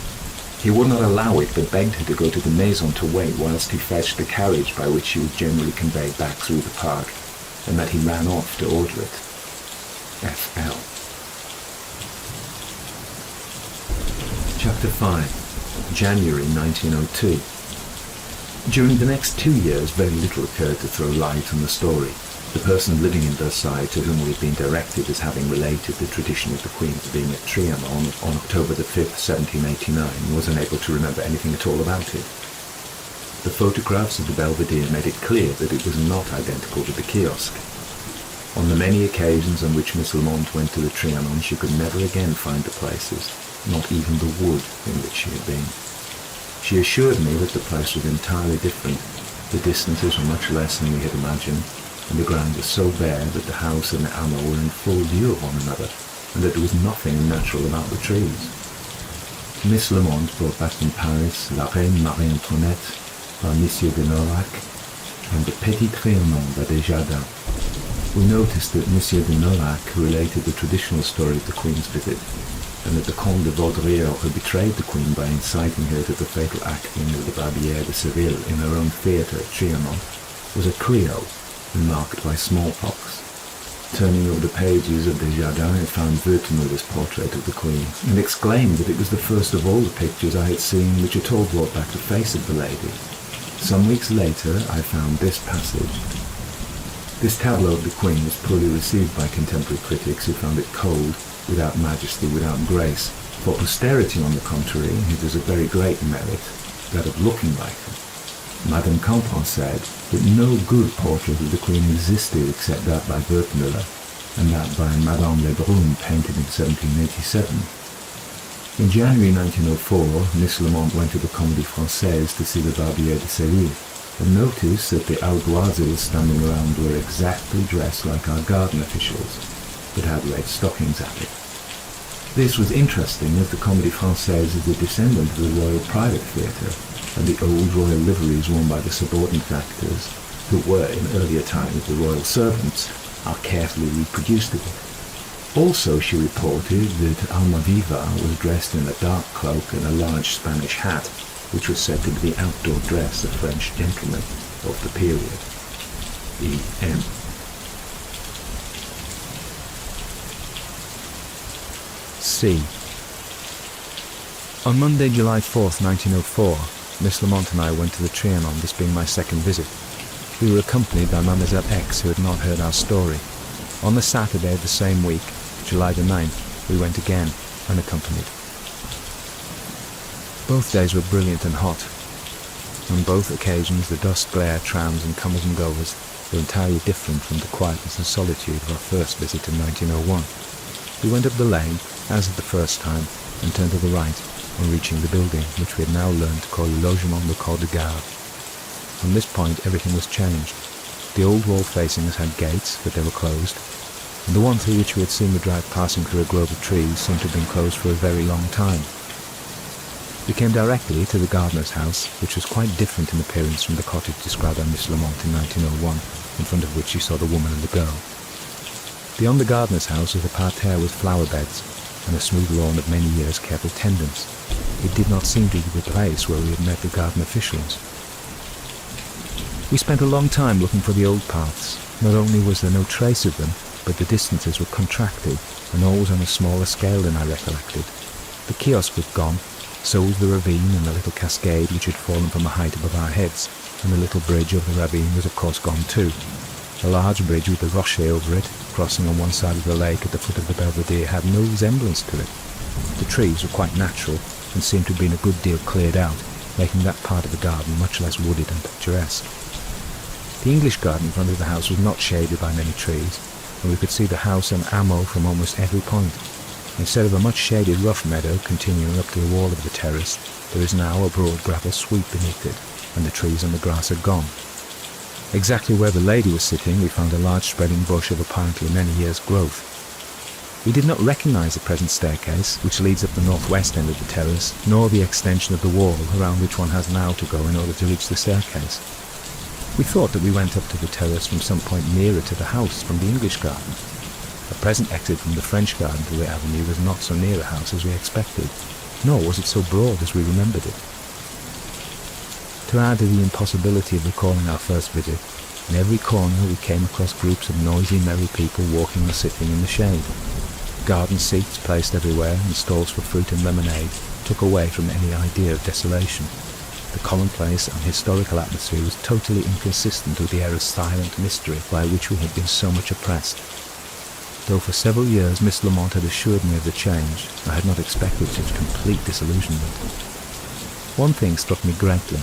He would not allow it, but begged her to go to the maison to wait whilst he fetched the carriage by which she was generally conveyed back through the park, and that he ran off to order it. F.L. Chapter 5. January 1902. During the next 2 years, very little occurred to throw light on the story. The person living in Versailles to whom we had been directed as having related the tradition of the Queen's being at Trianon on October the 5th, 1789, was unable to remember anything at all about it. The photographs of the Belvedere made it clear that it was not identical to the kiosk. On the many occasions on which Miss Lamont went to the Trianon, she could never again find the places, not even the wood in which she had been. She assured me that the place was entirely different. The distances were much less than we had imagined, and the ground was so bare that the house and the hameau were in full view of one another, and that there was nothing unnatural about the trees. Miss Lamont brought back from Paris La Reine Marie Antoinette by Monsieur de Nolac and the Petit Trianon by Desjardins. We noticed that Monsieur de Nolac related the traditional story of the Queen's visit, and that the Comte de Vaudreuil had betrayed the Queen by inciting her to the fatal acting of the Barbière de Seville in her own theatre at Trianon, was a Creole, and marked by smallpox. Turning over the pages of Desjardins, I found Wertmüller's portrait of the Queen, and exclaimed that it was the first of all the pictures I had seen which at all brought back the face of the lady. Some weeks later, I found this passage. This tableau of the Queen was poorly received by contemporary critics who found it cold, without majesty, without grace. For posterity, on the contrary, it is a very great merit, that of looking like her. Madame Campan said that no good portrait of the Queen existed except that by Wertmüller, and that by Madame Lebrun, painted in 1787. In January 1904, Miss Lamont went to the Comédie Française to see the Barbière de Seville, and noticed that the alguazils standing around were exactly dressed like our garden officials, but had red stockings at it. This was interesting as the Comédie Française is a descendant of the Royal Private Theatre, and the old royal liveries worn by the subordinate actors, who were in earlier times the royal servants, are carefully reproduced of it. Also, she reported that Almaviva was dressed in a dark cloak and a large Spanish hat, which was said to be the outdoor dress of French gentlemen of the period. E.M. C. On Monday, July 4th, 1904, Miss Lamont and I went to the Trianon, this being my second visit. We were accompanied by Mademoiselle X, who had not heard our story. On the Saturday of the same week, July the 9th, we went again, unaccompanied. Both days were brilliant and hot. On both occasions, the dust glare, trams and comers and goers were entirely different from the quietness and solitude of our first visit in 1901. We went up the lane, as at the first time, and turned to the right, on reaching the building, which we had now learned to call Le Logement de Corps de Garde. From this point, everything was changed. The old wall facing us had gates, but they were closed, and the one through which we had seen the drive passing through a grove of trees seemed to have been closed for a very long time. We came directly to the gardener's house, which was quite different in appearance from the cottage described by Miss Lamont in 1901, in front of which she saw the woman and the girl. Beyond the gardener's house was a parterre with flower beds, and a smooth lawn of many years' careful tendance. It did not seem to be the place where we had met the garden officials. We spent a long time looking for the old paths. Not only was there no trace of them, but the distances were contracted, and always on a smaller scale than I recollected. The kiosk was gone, so was the ravine and the little cascade which had fallen from a height above our heads, and the little bridge over the ravine was of course gone too. A large bridge with a rocher over it, crossing on one side of the lake at the foot of the Belvedere, had no resemblance to it. The trees were quite natural, and seemed to have been a good deal cleared out, making that part of the garden much less wooded and picturesque. The English garden in front of the house was not shaded by many trees, and we could see the house and Amo from almost every point. Instead of a much shaded rough meadow continuing up to the wall of the terrace, there is now a broad gravel sweep beneath it, and the trees and the grass are gone. Exactly where the lady was sitting, we found a large spreading bush of apparently many years' growth. We did not recognise the present staircase, which leads up the northwest end of the terrace, nor the extension of the wall around which one has now to go in order to reach the staircase. We thought that we went up to the terrace from some point nearer to the house from the English garden. The present exit from the French garden to the avenue was not so near the house as we expected, nor was it so broad as we remembered it. To add to the impossibility of recalling our first visit, in every corner we came across groups of noisy, merry people walking or sitting in the shade. Garden seats placed everywhere and stalls for fruit and lemonade took away from any idea of desolation. The commonplace and historical atmosphere was totally inconsistent with the air of silent mystery by which we had been so much oppressed. Though for several years Miss Lamont had assured me of the change, I had not expected such complete disillusionment. One thing struck me greatly.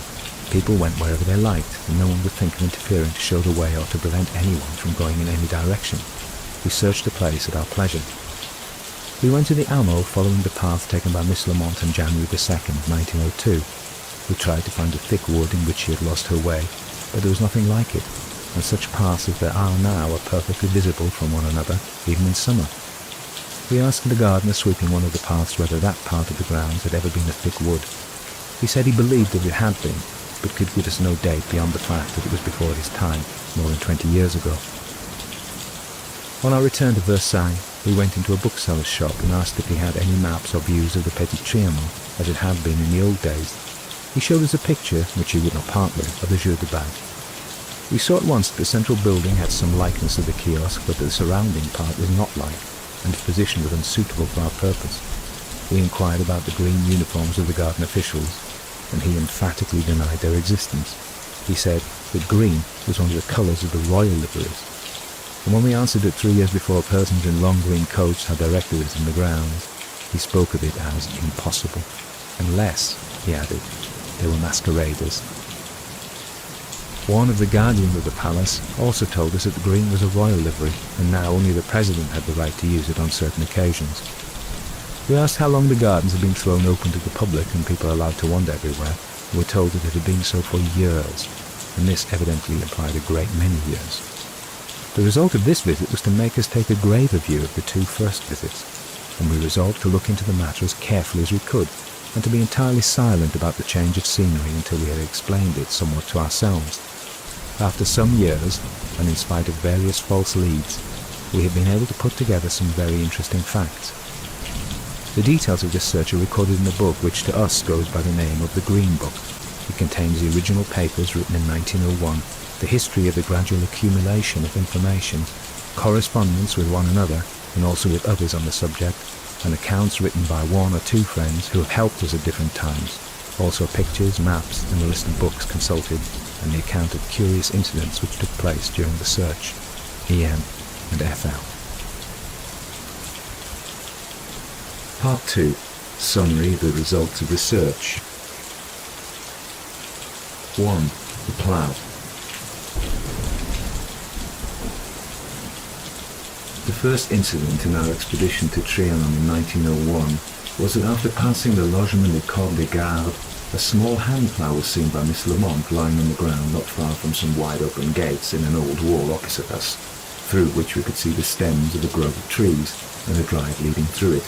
People went wherever they liked, and no one would think of interfering to show the way or to prevent anyone from going in any direction. We searched the place at our pleasure. We went to the Amo following the path taken by Miss Lamont on January the 2nd, 1902. We tried to find a thick wood in which she had lost her way, but there was nothing like it, and such paths as there are now are perfectly visible from one another, even in summer. We asked the gardener sweeping one of the paths whether that part of the grounds had ever been a thick wood. He said he believed that it had been, but could give us no date beyond the fact that it was before his time, more than 20 years ago. On our return to Versailles, we went into a bookseller's shop and asked if he had any maps or views of the Petit Trianon, as it had been in the old days. He showed us a picture, which he would not part with, of the Jeu de Bague. We saw at once that the central building had some likeness to the kiosk, but that the surrounding part was not like, and its position was unsuitable for our purpose. We inquired about the green uniforms of the garden officials, and he emphatically denied their existence. He said that green was one of the colours of the royal liveries. And when we answered that 3 years before persons in long green coats had directed us in the grounds, he spoke of it as impossible, unless, he added, they were masqueraders. One of the guardians of the palace also told us that the green was a royal livery, and now only the president had the right to use it on certain occasions. We asked how long the gardens had been thrown open to the public and people allowed to wander everywhere, and were told that it had been so for years, and this evidently implied a great many years. The result of this visit was to make us take a graver view of the two first visits. and we resolved to look into the matter as carefully as we could, and to be entirely silent about the change of scenery until we had explained it somewhat to ourselves. After some years, and in spite of various false leads, we have been able to put together some very interesting facts. The details of this search are recorded in a book which to us goes by the name of the Green Book. It contains the original papers written in 1901, the history of the gradual accumulation of information, correspondence with one another and also with others on the subject, and accounts written by one or two friends who have helped us at different times, also pictures, maps and a list of books consulted, and the account of curious incidents which took place during the search, EM and FL. Part 2. Summary of the results of research. 1. The plough. The first incident in our expedition to Trianon in 1901 was that after passing the Logement des Corps des Gardes, a small hand plough was seen by Miss Lamont lying on the ground not far from some wide open gates in an old wall opposite us, through which we could see the stems of a grove of trees and a drive leading through it.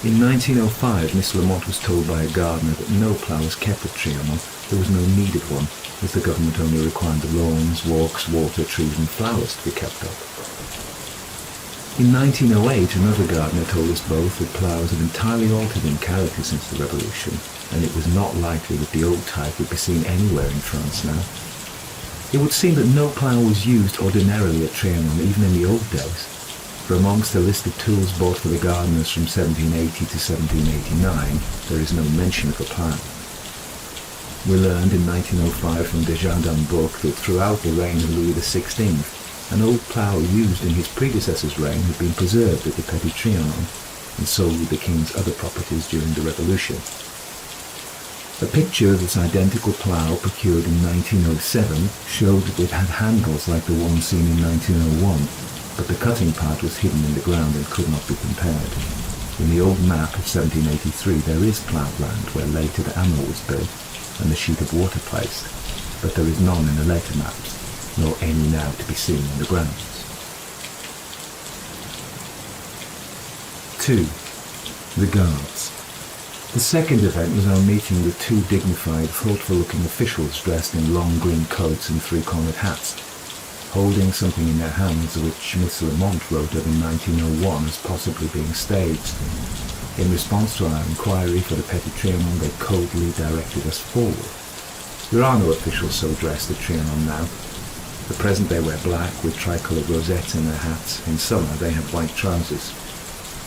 In 1905, Miss Lamont was told by a gardener that no plough was kept at Trianon. There was no need of one, as the government only required the lawns, walks, water, trees and flowers to be kept up. In 1908, another gardener told us both that ploughs had entirely altered in character since the Revolution, and it was not likely that the old type would be seen anywhere in France now. It would seem that no plough was used ordinarily at Trianon even in the old days, for amongst the list of tools bought for the gardeners from 1780 to 1789, there is no mention of a plough. We learned in 1905 from Desjardins' book that throughout the reign of Louis XVI, an old plough used in his predecessor's reign had been preserved at the Petit Trianon, and so with the king's other properties during the Revolution. A picture of this identical plough procured in 1907 showed that it had handles like the one seen in 1901, but the cutting part was hidden in the ground and could not be compared. In the old map of 1783 there is ploughed land where later the Ammer was built and the sheet of water placed, but there is none in the later maps, nor any now to be seen in the grounds. 2. The Guards. The second event was our meeting with two dignified, thoughtful-looking officials dressed in long green coats and three-cornered hats, holding something in their hands which Miss Lamont wrote of in 1901 as possibly being staged. In response to our inquiry for the Petit Trianon, they coldly directed us forward. There are no officials so dressed at Trianon now. At present they wear black with tricolored rosettes in their hats. In summer they have white trousers.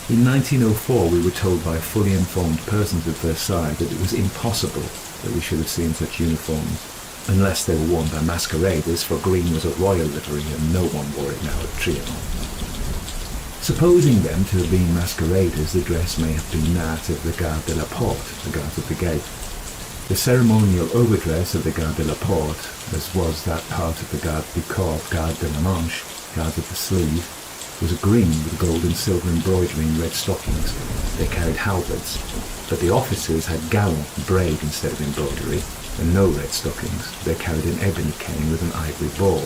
In 1904 we were told by fully informed persons at Versailles that it was impossible that we should have seen such uniforms, unless they were worn by masqueraders, for green was a royal livery and no one wore it now at Trianon. Supposing them to have been masqueraders, the dress may have been that of the Garde de la Porte, the guards of the gate. The ceremonial overdress of the Garde de la Porte, as was that part of the Garde du Corps, Garde de la Manche, Guards of the Sleeve, was green with gold and silver embroidery and red stockings. They carried halberds, but the officers had galon, braid instead of embroidery, and no red stockings. They carried an ebony cane with an ivory ball.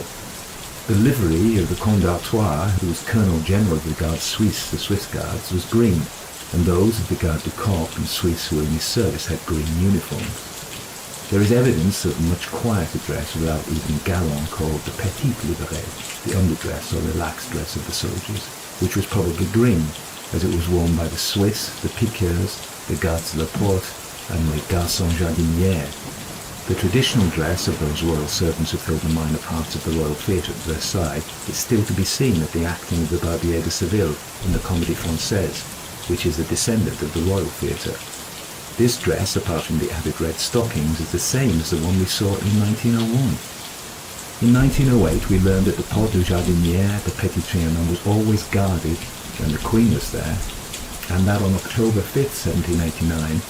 The livery of the Comte d'Artois, who was Colonel General of the Garde Suisse, the Swiss Guards, was green, and those of the Garde du Corps and Swiss who were in his service had green uniforms. There is evidence of much quieter dress without even galon called the petite livrée, the underdress or relaxed dress of the soldiers, which was probably green, as it was worn by the Swiss, the piqueurs, the Gardes de la Porte, and les garçons jardinières. The traditional dress of those royal servants who filled the minor parts of the royal theatre at Versailles is still to be seen at the acting of the Barbier de Seville in the Comédie Française, which is a descendant of the royal theatre. This dress, apart from the added red stockings, is the same as the one we saw in 1901. In 1908 we learned that the Porte du Jardinière, the Petit Trianon, was always guarded when the Queen was there, and that on October 5th, 1789,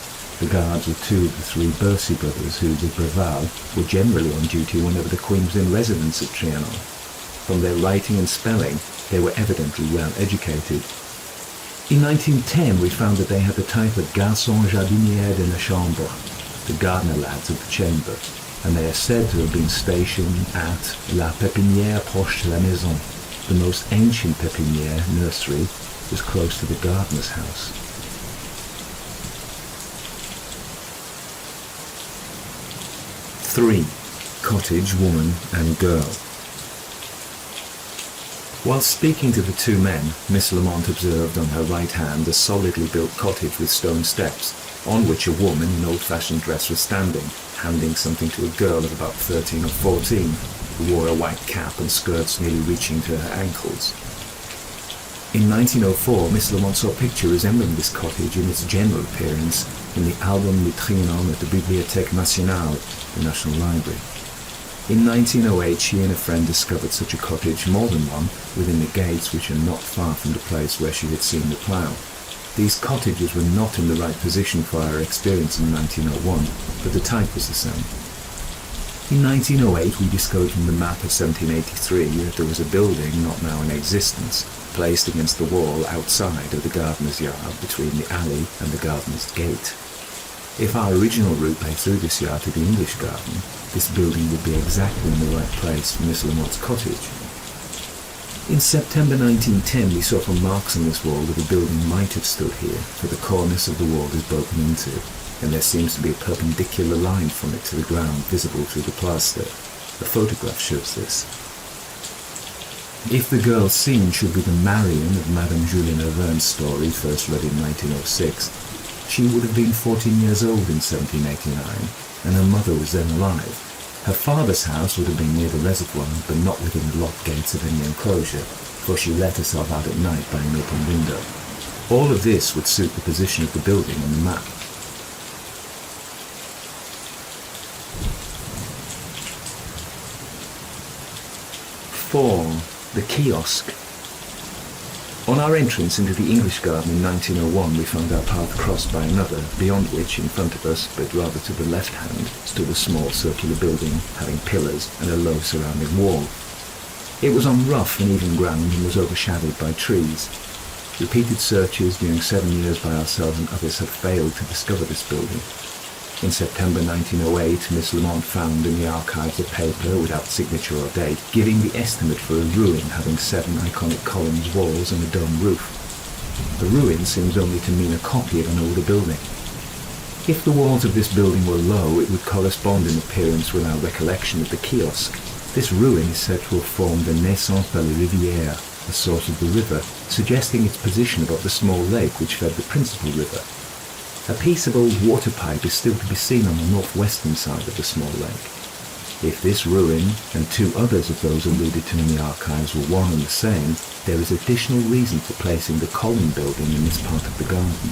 the guards were two of the three Bercy brothers who, with Breval, were generally on duty whenever the Queen was in residence at Trianon. From their writing and spelling, they were evidently well educated. In 1910 we found that they had the title of Garçons Jardinières de la Chambre, the gardener lads of the chamber, and they are said to have been stationed at La Pépinière proche de la maison, the most ancient pépinière nursery was close to the gardener's house. Three, cottage, woman and girl. While speaking to the two men, Miss Lamont observed on her right hand a solidly built cottage with stone steps, on which a woman in old-fashioned dress was standing, handing something to a girl of about 13 or 14, who wore a white cap and skirts nearly reaching to her ankles. In 1904, Miss Lamont saw a picture resembling this cottage in its general appearance in the Album Vitrinon at the Bibliothèque Nationale, the National Library. In 1908, she and a friend discovered such a cottage, more than one, within the gates which are not far from the place where she had seen the plough. These cottages were not in the right position for our experience in 1901, but the type was the same. In 1908, we discovered from the map of 1783 that there was a building, not now in existence, placed against the wall outside of the gardener's yard between the alley and the gardener's gate. If our original route lay through this yard to the English garden, this building would be exactly in the right place for Miss Lamont's cottage. In September 1910, we saw from marks on this wall that the building might have stood here, for the cornice of the wall is broken into, and there seems to be a perpendicular line from it to the ground visible through the plaster. A photograph shows this. If the girl seen should be the Marion of Madame Julian Auvergne's story, first read in 1906, she would have been 14 years old in 1789, and her mother was then alive. Her father's house would have been near the reservoir, but not within the locked gates of any enclosure, for she let herself out at night by an open window. All of this would suit the position of the building on the map. 4. The kiosk. On our entrance into the English garden in 1901, we found our path crossed by another, beyond which, in front of us, but rather to the left hand, stood a small circular building, having pillars and a low surrounding wall. It was on rough and even ground and was overshadowed by trees. Repeated searches during 7 years by ourselves and others have failed to discover this building. In September 1908, Miss Lamont found in the archives a paper without signature or date, giving the estimate for a ruin having 7 iconic columns, walls and a dome roof. A ruin seems only to mean a copy of an older building. If the walls of this building were low, it would correspond in appearance with our recollection of the kiosk. This ruin is said to have formed the Naissance par la Rivière, the source of the river, suggesting its position above the small lake which fed the principal river. A piece of old water pipe is still to be seen on the northwestern side of the small lake. If this ruin and 2 others of those alluded to in the archives were one and the same, there is additional reason for placing the column building in this part of the garden.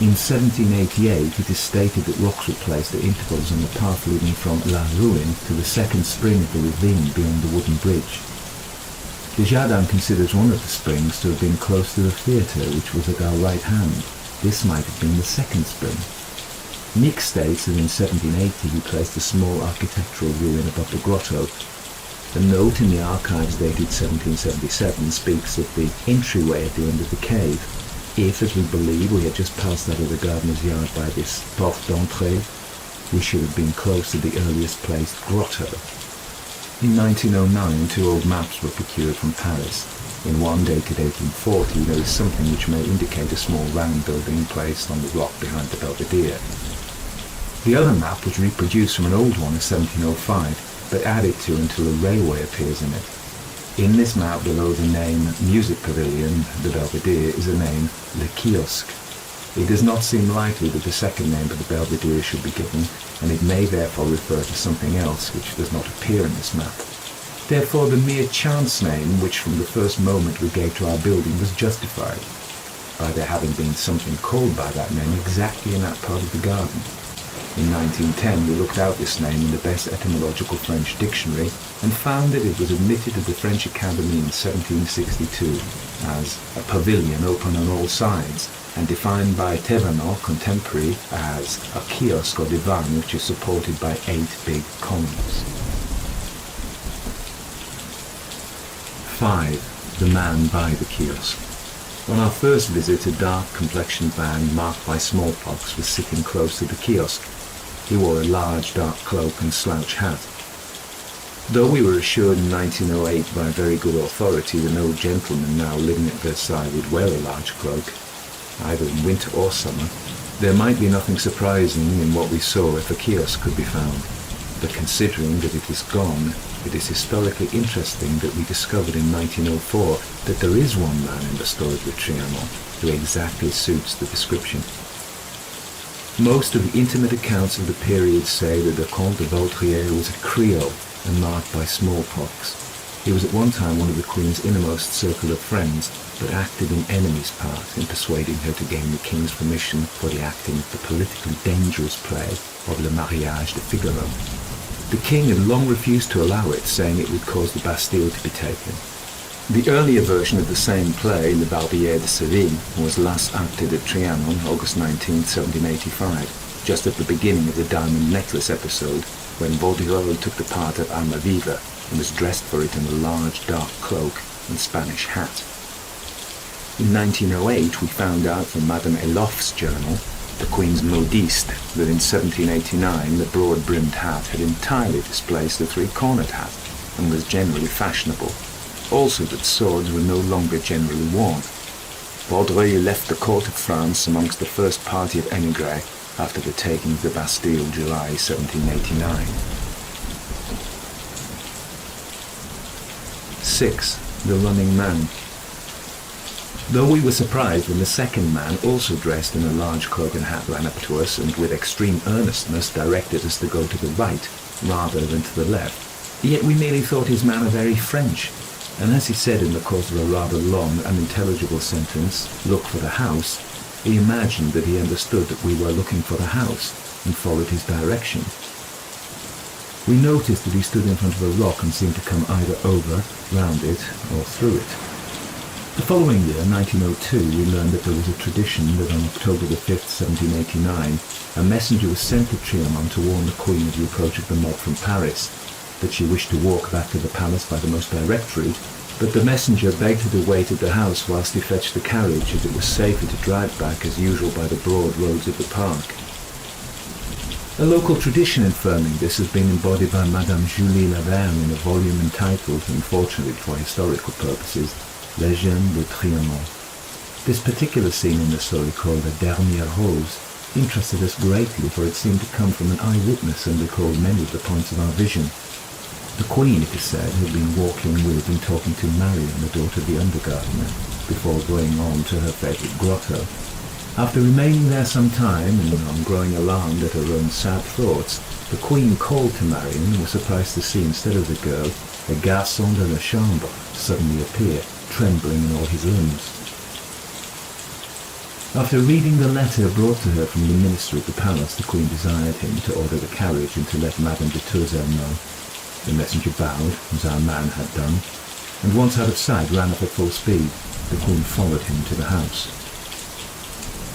In 1788, it is stated that rocks were placed at intervals on the path leading from La Ruine to the second spring of the ravine beyond the wooden bridge. Desjardins considers one of the springs to have been close to the theatre, which was at our right hand. This might have been the second spring. Nick states that in 1780 he placed a small architectural ruin above the grotto. A note in the archives dated 1777 speaks of the entryway at the end of the cave. If, as we believe, we had just passed out of the gardener's yard by this porte d'entrée, we should have been close to the earliest placed grotto. In 1909, 2 old maps were procured from Paris. In one dated 1840, there is something which may indicate a small round building placed on the rock behind the Belvedere. The other map was reproduced from an old one of 1705, but added to until a railway appears in it. In this map, below the name Music Pavilion, the Belvedere, is the name Le Kiosque. It does not seem likely that the second name for the Belvedere should be given, and it may therefore refer to something else which does not appear in this map. Therefore, the mere chance name, which from the first moment we gave to our building, was justified by there having been something called by that name exactly in that part of the garden. In 1910, we looked out this name in the best etymological French dictionary and found that it was admitted to the French Academy in 1762 as a pavilion open on all sides, and defined by Thévenot, contemporary, as a kiosque or divan which is supported by 8 big columns. 5. The man by the kiosk. On our first visit, a dark-complexioned man marked by smallpox was sitting close to the kiosk. He wore a large dark cloak and slouch hat. Though we were assured in 1908 by very good authority that no gentleman now living at Versailles would wear a large cloak, either in winter or summer, there might be nothing surprising in what we saw if a kiosk could be found. But considering that it is gone, it is historically interesting that we discovered in 1904 that there is one man in the stores de Trianon who exactly suits the description. Most of the intimate accounts of the period say that the Comte de Vaudreuil was a Creole and marked by smallpox. He was at one time one of the Queen's innermost circle of friends, but acted in enemy's part in persuading her to gain the King's permission for the acting of the politically dangerous play of Le Mariage de Figaro. The King had long refused to allow it, saying it would cause the Bastille to be taken. The earlier version of the same play, Le Barbier de Séville, was last acted at Trianon, August 19, 1785, just at the beginning of the diamond necklace episode, when Vaudreuil took the part of Almaviva and was dressed for it in a large dark cloak and Spanish hat. In 1908 we found out from Madame Eloff's journal, the Queen's modiste, that in 1789 the broad-brimmed hat had entirely displaced the three-cornered hat and was generally fashionable. Also that swords were no longer generally worn. Vaudreuil left the court of France amongst the first party of émigrés after the taking of the Bastille July 1789. 6. The Running Man. Though we were surprised when the second man, also dressed in a large cloak and hat, ran up to us and with extreme earnestness directed us to go to the right rather than to the left, yet we merely thought his manner very French, and as he said in the course of a rather long, unintelligible sentence, "Look for the house," he imagined that he understood that we were looking for the house and followed his direction. We noticed that he stood in front of a rock and seemed to come either over, round it, or through it. The following year, 1902, we learned that there was a tradition that on October the 5th, 1789, a messenger was sent to Trianon to warn the Queen of the approach of the mob from Paris, that she wished to walk back to the palace by the most direct route, but the messenger begged her to wait at the house whilst he fetched the carriage, as it was safer to drive back as usual by the broad roads of the park. A local tradition affirming this has been embodied by Madame Julie Laverne in a volume entitled, unfortunately for historical purposes, Legende de Trianon. This particular scene in the story, called the Dernière Rose, interested us greatly, for it seemed to come from an eyewitness and recalled many of the points of our vision. The Queen, it is said, had been walking with and talking to Marion, the daughter of the undergardener, before going on to her favourite grotto. After remaining there some time, and on growing alarmed at her own sad thoughts, the Queen called to Marion and was surprised to see, instead of the girl, a garçon de la chambre suddenly appear, trembling in all his limbs. After reading the letter brought to her from the minister at the palace, the Queen desired him to order the carriage and to let Madame de Tourzel know. The messenger bowed, as our man had done, and once out of sight ran up at full speed. The Queen followed him to the house.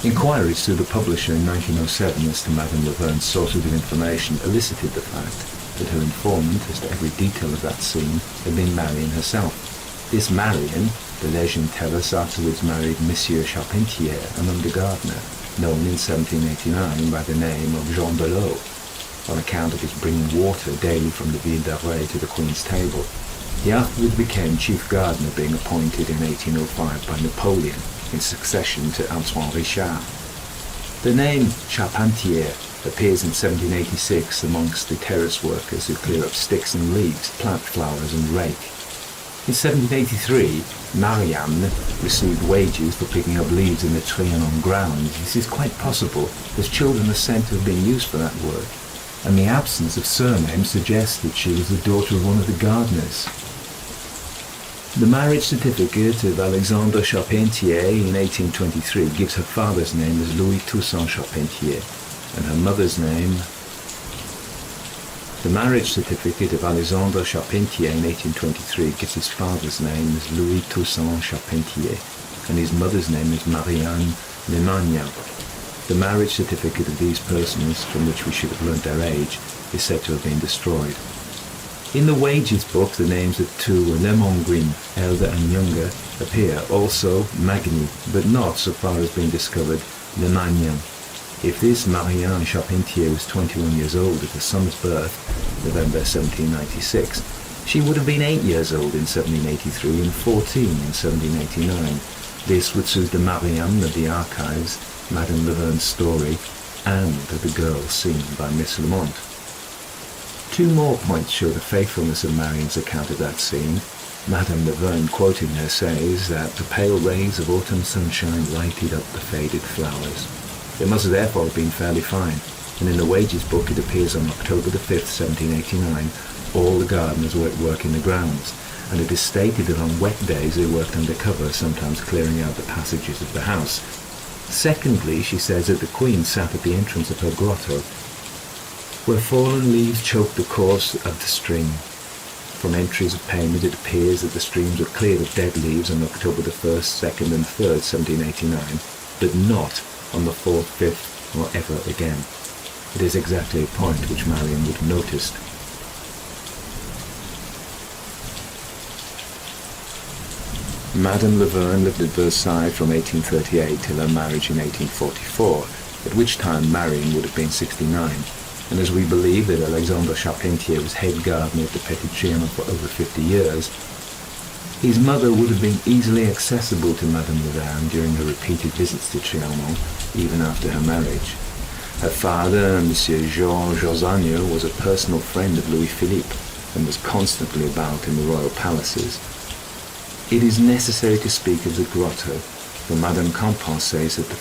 Inquiries through the publisher in 1907 as to Madame Laverne's sources of information elicited the fact that her informant as to every detail of that scene had been Marion herself. This Marion, the legend tells us, afterwards married Monsieur Charpentier, an undergardener, known in 1789 by the name of Jean Belot, on account of his bringing water daily from the Ville d'Array to the Queen's table. He afterwards became chief gardener, being appointed in 1805 by Napoleon in succession to Antoine Richard. The name Charpentier appears in 1786 amongst the terrace workers who clear up sticks and leaves, plant flowers and rake. In 1783, Marianne received wages for picking up leaves in the Trianon grounds. This is quite possible, as children are said to have been used for that work, and the absence of surname suggests that she was the daughter of one of the gardeners. The marriage certificate of Alexandre Charpentier in 1823 gives her father's name as Louis Toussaint Charpentier, and her mother's name. The marriage certificate of Alexandre Charpentier in 1823 gives his father's name as Louis Toussaint Charpentier, and his mother's name is Marianne Lemagnan. The marriage certificate of these persons, from which we should have learnt their age, is said to have been destroyed. In the wages book, the names of two Lemongrin, elder and younger, appear, also Magny, but not, so far as being discovered, Lemagnan. If this Marianne Charpentier was 21 years old at her son's birth, November 1796, She would have been 8 years old in 1783 and 14 in 1789. This would suit the Marianne of the archives, Madame Lavern's story, and the girl seen by Miss Lamont. Two more points show the faithfulness of Marian's account of that scene. Madame Laverne, quoting her, says that the pale rays of autumn sunshine lighted up the faded flowers. It must therefore have been fairly fine, and in the wages book it appears on October the 5th, 1789, all the gardeners were at work in the grounds, and it is stated that on wet days they worked under cover, sometimes clearing out the passages of the house. Secondly, she says that the Queen sat at the entrance of her grotto, where fallen leaves choked the course of the stream. From entries of payment it appears that the streams were cleared of dead leaves on October the 1st, 2nd and 3rd, 1789, but not on the 4th, 5th, or ever again. It is exactly a point which Marian would have noticed. Madame Laverne lived at Versailles from 1838 till her marriage in 1844, at which time Marian would have been 69, and as we believe that Alexandre Charpentier was head gardener at the Petit Trianon for over 50 years, his mother would have been easily accessible to Madame Laverne during her repeated visits to Trianon, even after her marriage. Her father, Monsieur Georges Orsagno, was a personal friend of Louis Philippe and was constantly about in the royal palaces. It is necessary to speak of the grotto, for Madame Campan says that the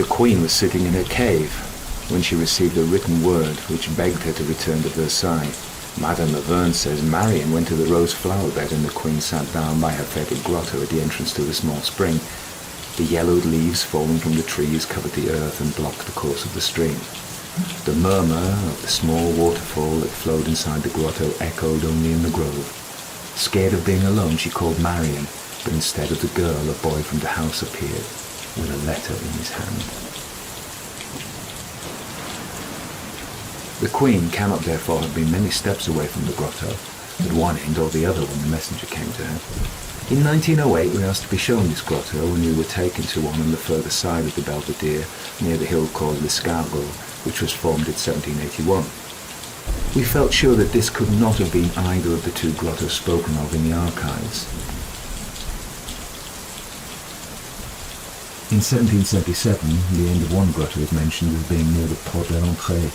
Queen was sitting in her cave when she received a written word which begged her to return to Versailles. Madame Laverne says Marian went to the rose flower bed and the Queen sat down by her favourite grotto at the entrance to the small spring. The yellowed leaves falling from the trees covered the earth and blocked the course of the stream. The murmur of the small waterfall that flowed inside the grotto echoed only in the grove. Scared of being alone, she called Marian, but instead of the girl, a boy from the house appeared, with a letter in his hand. The Queen cannot therefore have been many steps away from the grotto, at one end or the other when the messenger came to her. In 1908 we asked to be shown this grotto, and we were taken to one on the further side of the Belvedere, near the hill called l'Escargot, which was formed in 1781. We felt sure that this could not have been either of the two grottos spoken of in the archives. In 1777, the end of one grotto is mentioned as being near the Porte de l'Entrée,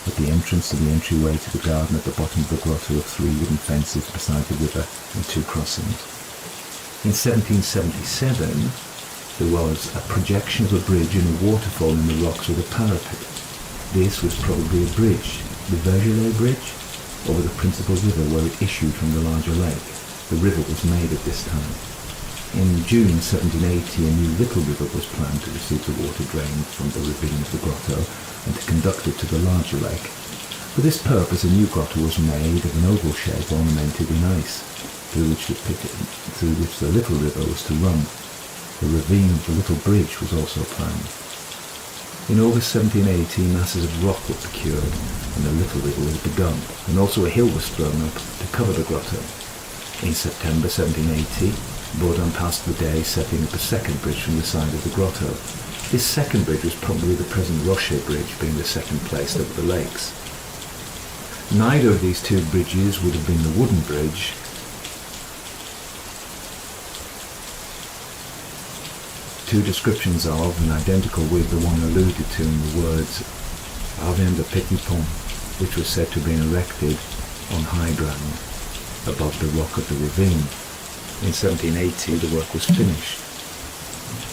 at the entrance to the entryway to the garden at the bottom of the grotto of 3 wooden fences beside the river and 2 crossings. In 1777, there was a projection of a bridge and a waterfall in the rocks with a parapet. This was probably a bridge, the Vergelet Bridge, over the principal river where it issued from the larger lake. The river was made at this time. In June 1780, a new little river was planned to receive the water drained from the ravine of the grotto and to conduct it to the larger lake. For this purpose, a new grotto was made of an oval shape ornamented in ice, through which the little river was to run. The ravine of the little bridge was also planned. In August 1780, masses of rock were procured, and the little river was begun, and also a hill was thrown up to cover the grotto. In September 1780, Baudin passed the day setting up a second bridge from the side of the grotto. This second bridge was probably the present Rocher Bridge, being the second placed over the lakes. Neither of these two bridges would have been the wooden bridge, two descriptions of and identical with the one alluded to in the words Ravin de Petit Pont, which was said to have been erected on high ground above the rock of the ravine. In 1780 the work was finished.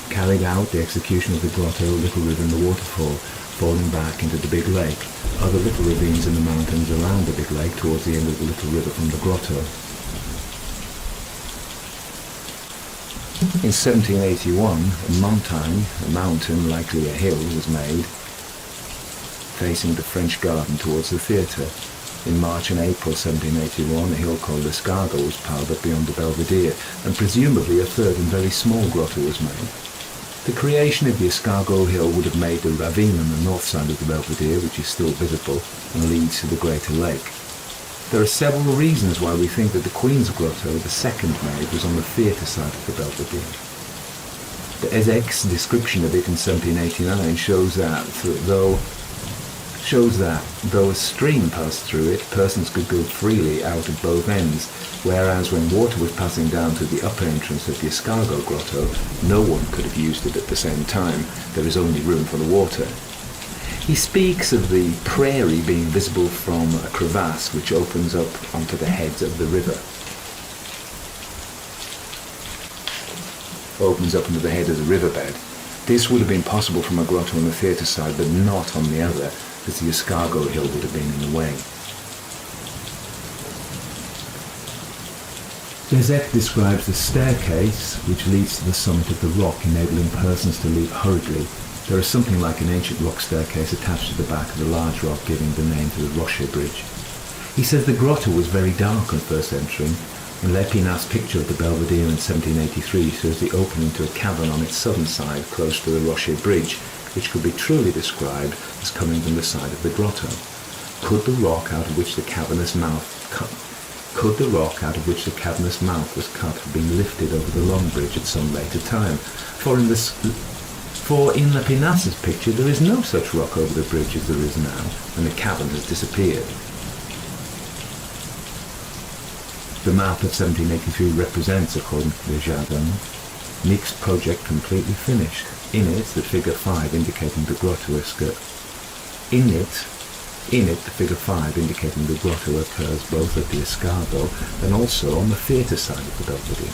Carried out the execution of the grotto, little river and the waterfall, falling back into the big lake, other little ravines in the mountains around the big lake towards the end of the little river from the grotto. In 1781, a mountain, likely a hill, was made, facing the French garden towards the theatre. In March and April 1781, a hill called l'Escargot was piled up beyond the Belvedere, and presumably a third and very small grotto was made. The creation of the Escargot hill would have made the ravine on the north side of the Belvedere, which is still visible, and leads to the greater lake. There are several reasons why we think that the Queen's Grotto, the second made, was on the theatre side of the Belvedere. The Ezek's description of it in 1789 shows that though a stream passed through it, persons could go freely out of both ends, whereas when water was passing down through the upper entrance of the Escargot Grotto, no one could have used it at the same time. There is only room for the water. He speaks of the prairie being visible from a crevasse which opens up onto the heads of the river. Opens up into the head of the riverbed. This would have been possible from a grotto on the theatre side, but not on the other, as the Escargot hill would have been in the way. Bezek describes the staircase which leads to the summit of the rock, enabling persons to leap hurriedly. There is something like an ancient rock staircase attached to the back of the large rock, giving the name to the Rocher Bridge. He says the grotto was very dark on first entering, and Lépinas's picture of the Belvedere in 1783 shows the opening to a cavern on its southern side close to the Rocher Bridge, which could be truly described as coming from the side of the grotto. Could the rock out of which the cavernous mouth was cut have been lifted over the long bridge at some later time? For in Lépinas's picture there is no such rock over the bridge as there is now, and the cavern has disappeared. The map of 1783 represents, according to Le Jardin, Nick's project completely finished. In it, the figure 5 indicating the grotto the figure 5 indicating the grotto occurs both at the Escargot and also on the theatre side of the Belvedere.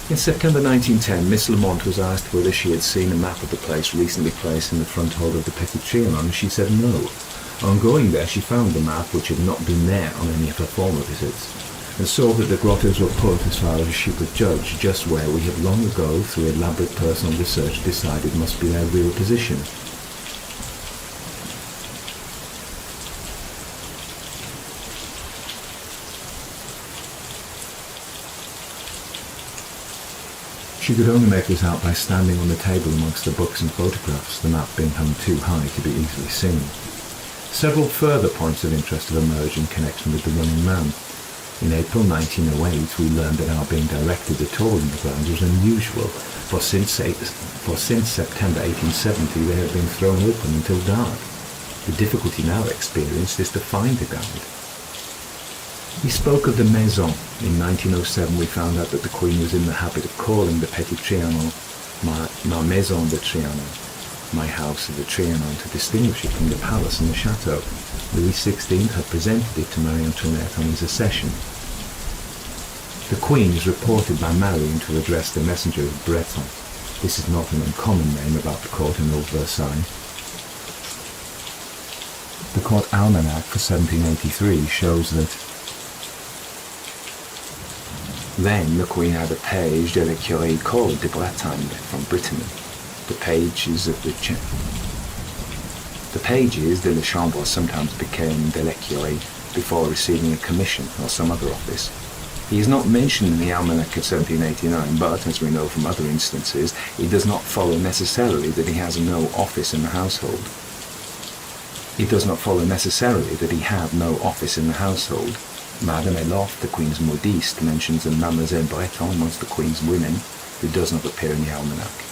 In September 1910, Miss Lamont was asked whether she had seen a map of the place recently placed in the front hall of the Petit Trianon, and she said no. On going there, she found the map, which had not been there on any of her former visits, and saw that the grottos were put as far as she could judge, just where we had long ago, through elaborate personal research, decided must be their real position. She could only make this out by standing on the table amongst the books and photographs, the map being hung too high to be easily seen. Several further points of interest have emerged in connection with the running man. In April 1908, we learned that our being directed at all in the grounds was unusual, for since September 1870 they had been thrown open until dark. The difficulty now experienced is to find the guide. He spoke of the maison. In 1907 we found out that the Queen was in the habit of calling the Petit Trianon ma maison de Trianon, my house of the Trianon, to distinguish it from the palace and the chateau. Louis XVI had presented it to Marie Antoinette on his accession. The Queen is reported by Marion to address the messenger of Breton. This is not an uncommon name about the court in Old Versailles. The court almanac for 1783 shows that then the Queen had a page de l'écurie called de Bretagne from Brittany. The pages de la Chambre sometimes became de l'écurie before receiving a commission or some other office. He is not mentioned in the Almanac of 1789, but, as we know from other instances, it does not follow necessarily that he has no office in the household. It does not follow necessarily that he have no office in the household. Madame Eloff, the Queen's modiste, mentions a Mademoiselle Breton amongst the Queen's women, who does not appear in the Almanac.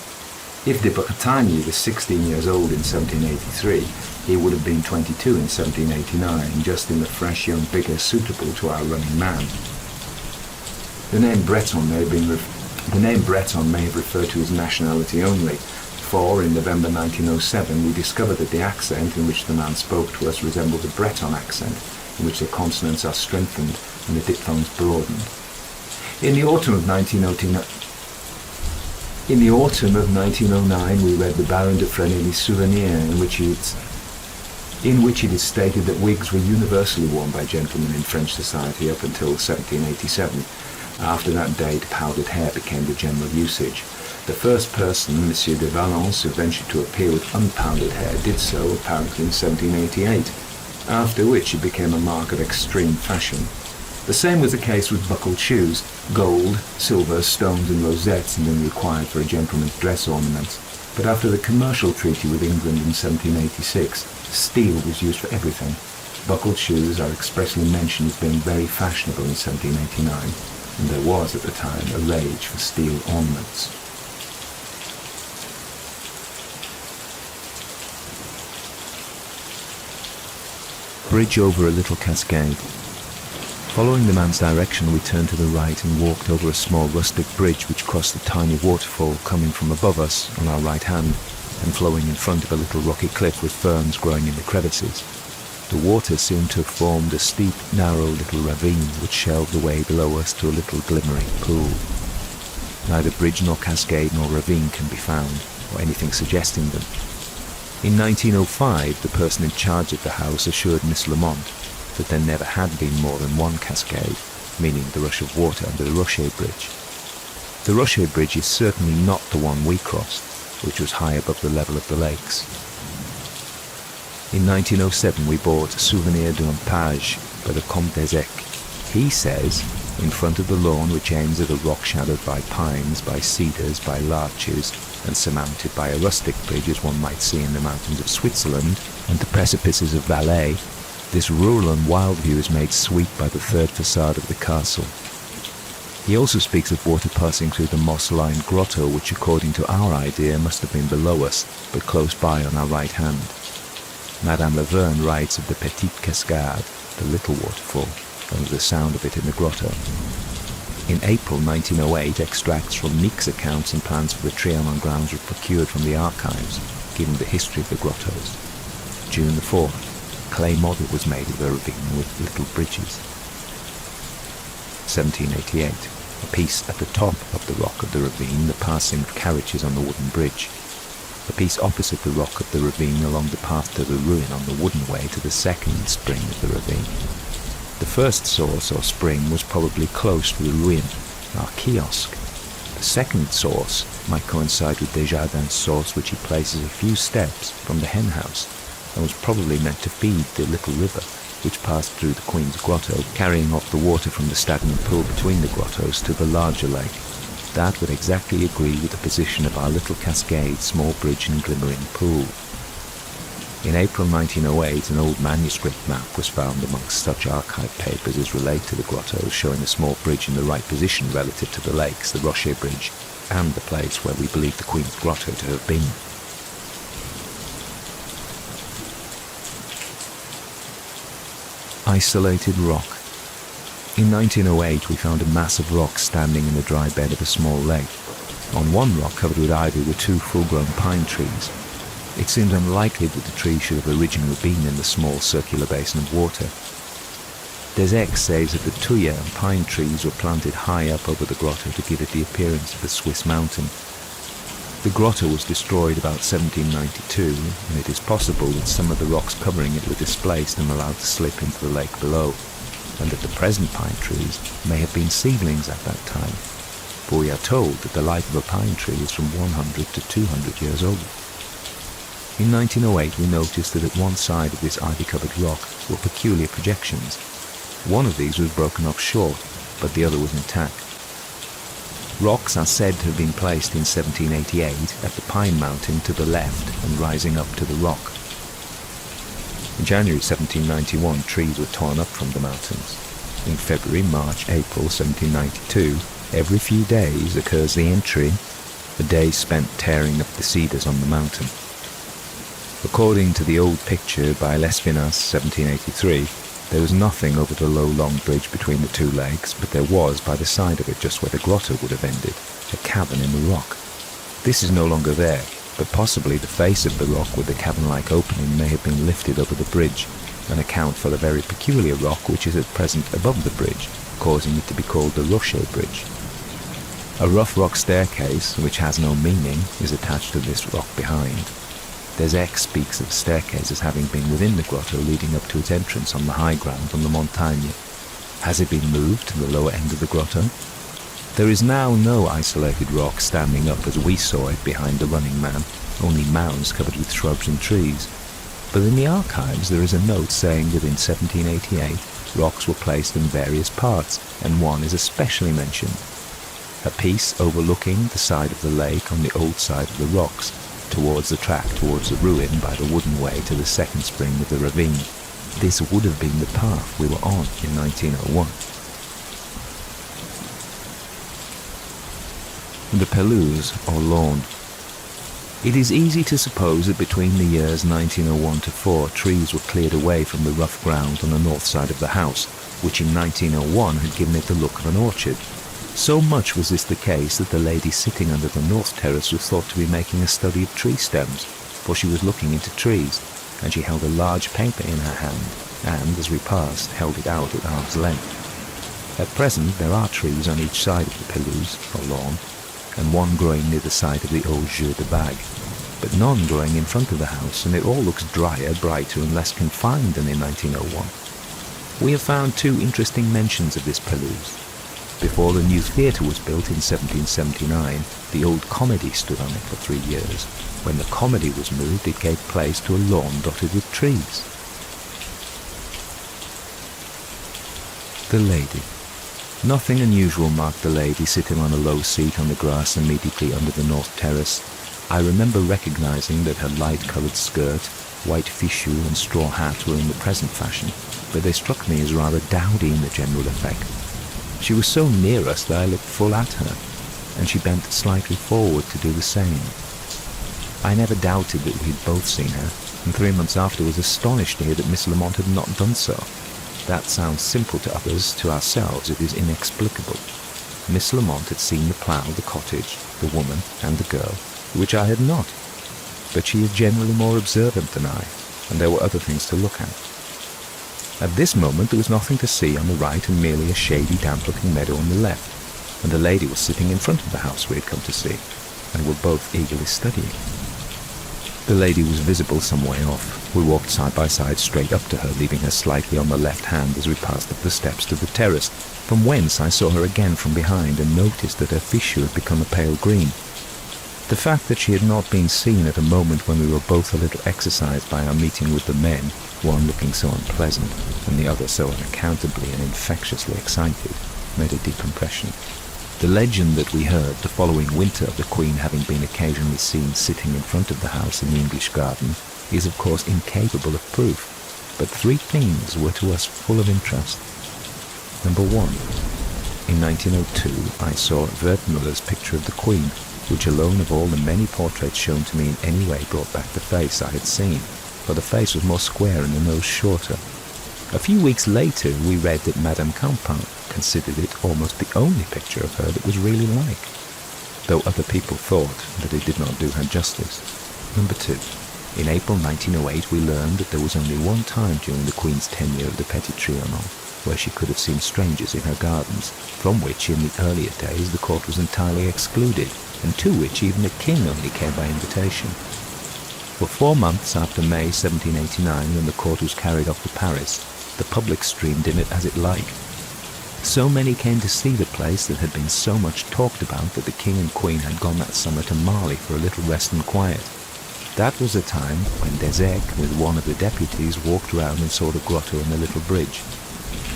If de Bretagne was 16 years old in 1783, he would have been 22 in 1789, just in the fresh young vigour suitable to our running man. The name Breton may have referred to his nationality only, for in November 1907 we discovered that the accent in which the man spoke to us resembled the Breton accent, in which the consonants are strengthened and the diphthongs broadened. In the autumn of 1909 we read the Baron de Fresnel's Souvenir, in which it is stated that wigs were universally worn by gentlemen in French society up until 1787. After that date, powdered hair became the general usage. The first person, Monsieur de Valence, who ventured to appear with unpowdered hair, did so apparently in 1788, after which it became a mark of extreme fashion. The same was the case with buckled shoes. Gold, silver, stones and rosettes had been required for a gentleman's dress ornaments, but after the commercial treaty with England in 1786, steel was used for everything. Buckled shoes are expressly mentioned as being very fashionable in 1789. and there was at the time a rage for steel ornaments. Bridge over a little cascade. Following the man's direction, we turned to the right and walked over a small rustic bridge which crossed a tiny waterfall coming from above us on our right hand and flowing in front of a little rocky cliff with ferns growing in the crevices. The water seemed to have formed a steep, narrow little ravine which shelved away below us to a little glimmering pool. Neither bridge nor cascade nor ravine can be found, or anything suggesting them. In 1905, the person in charge of the house assured Miss Lamont that there never had been more than one cascade, meaning the rush of water under the Rocher Bridge. The Rocher Bridge is certainly not the one we crossed, which was high above the level of the lakes. In 1907, we bought Souvenir d'un Page by the Comte des Ecs. He says, in front of the lawn which ends at a rock shadowed by pines, by cedars, by larches, and surmounted by a rustic bridge as one might see in the mountains of Switzerland and the precipices of Valais, this rural and wild view is made sweet by the third facade of the castle. He also speaks of water passing through the moss-lined grotto which, according to our idea, must have been below us, but close by on our right hand. Madame Laverne writes of the Petite Cascade, the little waterfall, and of the sound of it in the grotto. In April 1908, extracts from Nick's accounts and plans for the Trianon grounds were procured from the archives, giving the history of the grottos. June the 4th, a clay model was made of the ravine with little bridges. 1788, a piece at the top of the rock of the ravine, the passing of carriages on the wooden bridge. A piece opposite the rock of the ravine along the path to the ruin on the wooden way to the second spring of the ravine. The first source or spring was probably close to the ruin, our kiosk. The second source might coincide with Desjardins' source, which he places a few steps from the hen house, and was probably meant to feed the little river which passed through the Queen's Grotto, carrying off the water from the stagnant pool between the grottos to the larger lake. That would exactly agree with the position of our little cascade, small bridge and glimmering pool. In April 1908, an old manuscript map was found amongst such archive papers as relate to the grottos, showing a small bridge in the right position relative to the lakes, the Rocher Bridge, and the place where we believe the Queen's Grotto to have been. Isolated rock. In 1908, we found a mass of rock standing in the dry bed of a small lake. On one rock covered with ivy were two full-grown pine trees. It seems unlikely that the tree should have originally been in the small circular basin of water. Des Ecs says that the tuya and pine trees were planted high up over the grotto to give it the appearance of a Swiss mountain. The grotto was destroyed about 1792, and it is possible that some of the rocks covering it were displaced and allowed to slip into the lake below, and that the present pine trees may have been seedlings at that time, for we are told that the life of a pine tree is from 100 to 200 years old. In 1908, we noticed that at one side of this ivy-covered rock were peculiar projections. One of these was broken off short, but the other was intact. Rocks are said to have been placed in 1788 at the Pine Mountain to the left and rising up to the rock. In January 1791, trees were torn up from the mountains. In February, March, April 1792, every few days occurs the entry, a day spent tearing up the cedars on the mountain. According to the old picture by Lespinasse, 1783, there was nothing over the low long bridge between the two lakes, but there was, by the side of it, just where the grotto would have ended, a cavern in the rock. This is no longer there, but possibly the face of the rock with the cavern-like opening may have been lifted over the bridge, an account for the very peculiar rock which is at present above the bridge, causing it to be called the Rocher Bridge. A rough rock staircase, which has no meaning, is attached to this rock behind. Des Ecs speaks of the staircase as having been within the grotto leading up to its entrance on the high ground on the Montagne. Has it been moved to the lower end of the grotto? There is now no isolated rock standing up as we saw it behind the running man, only mounds covered with shrubs and trees. But in the archives there is a note saying that in 1788 rocks were placed in various parts, and one is especially mentioned. A piece overlooking the side of the lake on the old side of the rocks, towards the track towards the ruin by the wooden way to the second spring of the ravine. This would have been the path we were on in 1901. the pelouse, or lawn. It is easy to suppose that between the years 1901 to 4, trees were cleared away from the rough ground on the north side of the house, which in 1901 had given it the look of an orchard. So much was this the case that the lady sitting under the north terrace was thought to be making a study of tree stems, for she was looking into trees, and she held a large paper in her hand, and, as we passed, held it out at arm's length. At present there are trees on each side of the pelouse, or lawn, and one growing near the side of the old jeu de bague, but none growing in front of the house, and it all looks drier, brighter, and less confined than in 1901. We have found 2 interesting mentions of this pelouse. Before the new theatre was built in 1779, the old Comedy stood on it for 3 years. When the Comedy was moved, it gave place to a lawn dotted with trees. The lady. Nothing unusual marked the lady sitting on a low seat on the grass immediately under the north terrace. I remember recognizing that her light-coloured skirt, white fichu and straw hat were in the present fashion, but they struck me as rather dowdy in the general effect. She was so near us that I looked full at her, and she bent slightly forward to do the same. I never doubted that we had both seen her, and 3 months after was astonished to hear that Miss Lamont had not done so. That sounds simple to others, to ourselves it is inexplicable. Miss Lamont had seen the plough, the cottage, the woman, and the girl, which I had not. But she is generally more observant than I, and there were other things to look at. At this moment there was nothing to see on the right and merely a shady, damp-looking meadow on the left, and the lady was sitting in front of the house we had come to see, and were both eagerly studying. The lady was visible some way off. We walked side by side straight up to her, leaving her slightly on the left hand as we passed up the steps to the terrace, from whence I saw her again from behind and noticed that her fichu had become a pale green. The fact that she had not been seen at a moment when we were both a little exercised by our meeting with the men, one looking so unpleasant and the other so unaccountably and infectiously excited, made a deep impression. The legend that we heard the following winter of the Queen having been occasionally seen sitting in front of the house in the English garden is of course incapable of proof, but 3 things were to us full of interest. Number 1. In 1902 I saw Wertmüller's picture of the Queen, which alone of all the many portraits shown to me in any way brought back the face I had seen, for the face was more square and the nose shorter. A few weeks later we read that Madame Campan considered it almost the only picture of her that was really like, though other people thought that it did not do her justice. Number 2. In April 1908 we learned that there was only one time during the Queen's tenure of the Petit Trianon where she could have seen strangers in her gardens, from which in the earlier days the court was entirely excluded, and to which even the king only came by invitation. For 4 months after May 1789, when the court was carried off to Paris, the public streamed in it as it liked. So many came to see the place that had been so much talked about that the king and queen had gone that summer to Mali for a little rest and quiet. That was the time when Desèque, with one of the deputies, walked round and saw the grotto and the little bridge.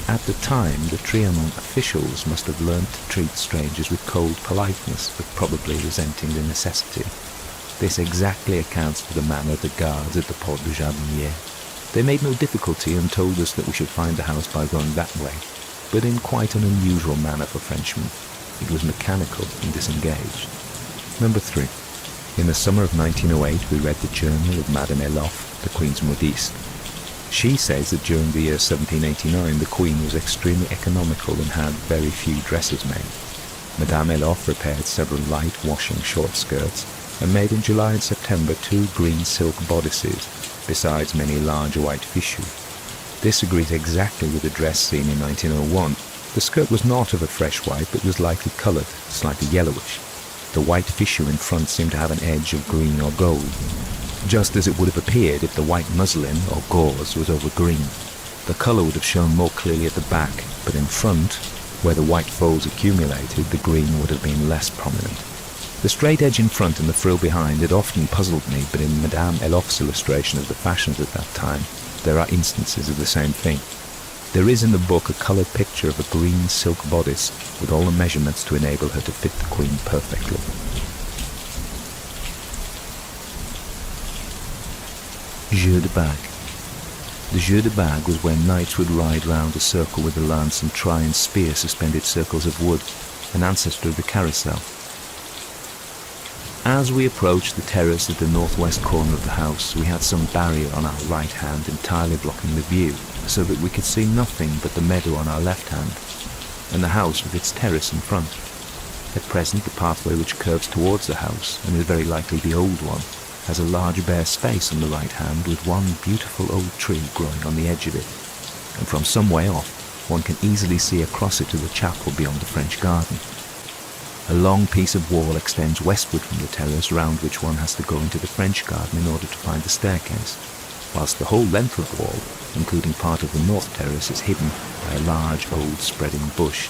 At the time, the Trianon officials must have learnt to treat strangers with cold politeness, but probably resenting the necessity. This exactly accounts for the manner of the guards at the Porte du Jardinier. They made no difficulty and told us that we should find the house by going that way, but in quite an unusual manner for Frenchmen. It was mechanical and disengaged. Number 3. In the summer of 1908 we read the journal of Madame Eloff, the Queen's modiste. She says that during the year 1789 the Queen was extremely economical and had very few dresses made. Madame Eloff repaired several light washing short skirts and made in July and September 2 green silk bodices, besides many large white fichu. This agreed exactly with the dress seen in 1901. The skirt was not of a fresh white, but was lightly coloured, slightly yellowish. The white fichu in front seemed to have an edge of green or gold, just as it would have appeared if the white muslin or gauze was over green. The colour would have shown more clearly at the back, but in front, where the white folds accumulated, the green would have been less prominent. The straight edge in front and the frill behind had often puzzled me, but in Madame Eloff's illustration of the fashions at that time, there are instances of the same thing. There is in the book a coloured picture of a green silk bodice with all the measurements to enable her to fit the Queen perfectly. Jeu de bague. The jeu de bague was when knights would ride round a circle with a lance and try and spear suspended circles of wood, an ancestor of the carousel. As we approached the terrace at the northwest corner of the house, we had some barrier on our right hand entirely blocking the view, so that we could see nothing but the meadow on our left hand, and the house with its terrace in front. At present, the pathway which curves towards the house, and is very likely the old one, has a large bare space on the right hand with one beautiful old tree growing on the edge of it, and from some way off, one can easily see across it to the chapel beyond the French garden. A long piece of wall extends westward from the terrace, round which one has to go into the French garden in order to find the staircase, whilst the whole length of the wall, including part of the north terrace, is hidden by a large old spreading bush,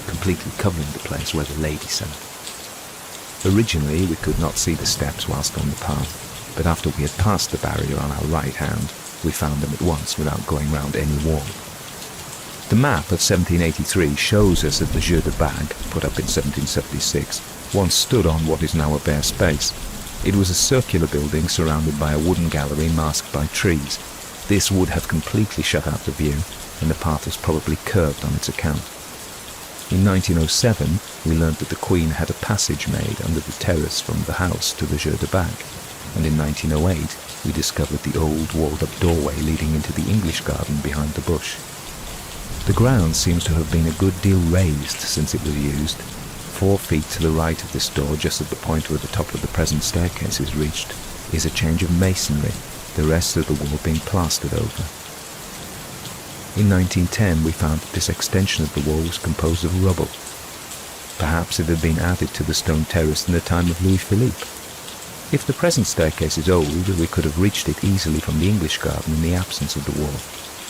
completely covering the place where the lady sat. Originally we could not see the steps whilst on the path, but after we had passed the barrier on our right hand, we found them at once without going round any wall. The map of 1783 shows us that the Jeu de Bague, put up in 1776, once stood on what is now a bare space. It was a circular building surrounded by a wooden gallery masked by trees. This would have completely shut out the view, and the path was probably curved on its account. In 1907, we learnt that the Queen had a passage made under the terrace from the house to the Jeu de Bague, and in 1908 we discovered the old walled-up doorway leading into the English garden behind the bush. The ground seems to have been a good deal raised since it was used. 4 feet to the right of this door, just at the point where the top of the present staircase is reached, is a change of masonry, the rest of the wall being plastered over. In 1910 we found that this extension of the wall was composed of rubble. Perhaps it had been added to the stone terrace in the time of Louis Philippe. If the present staircase is old, we could have reached it easily from the English garden in the absence of the wall.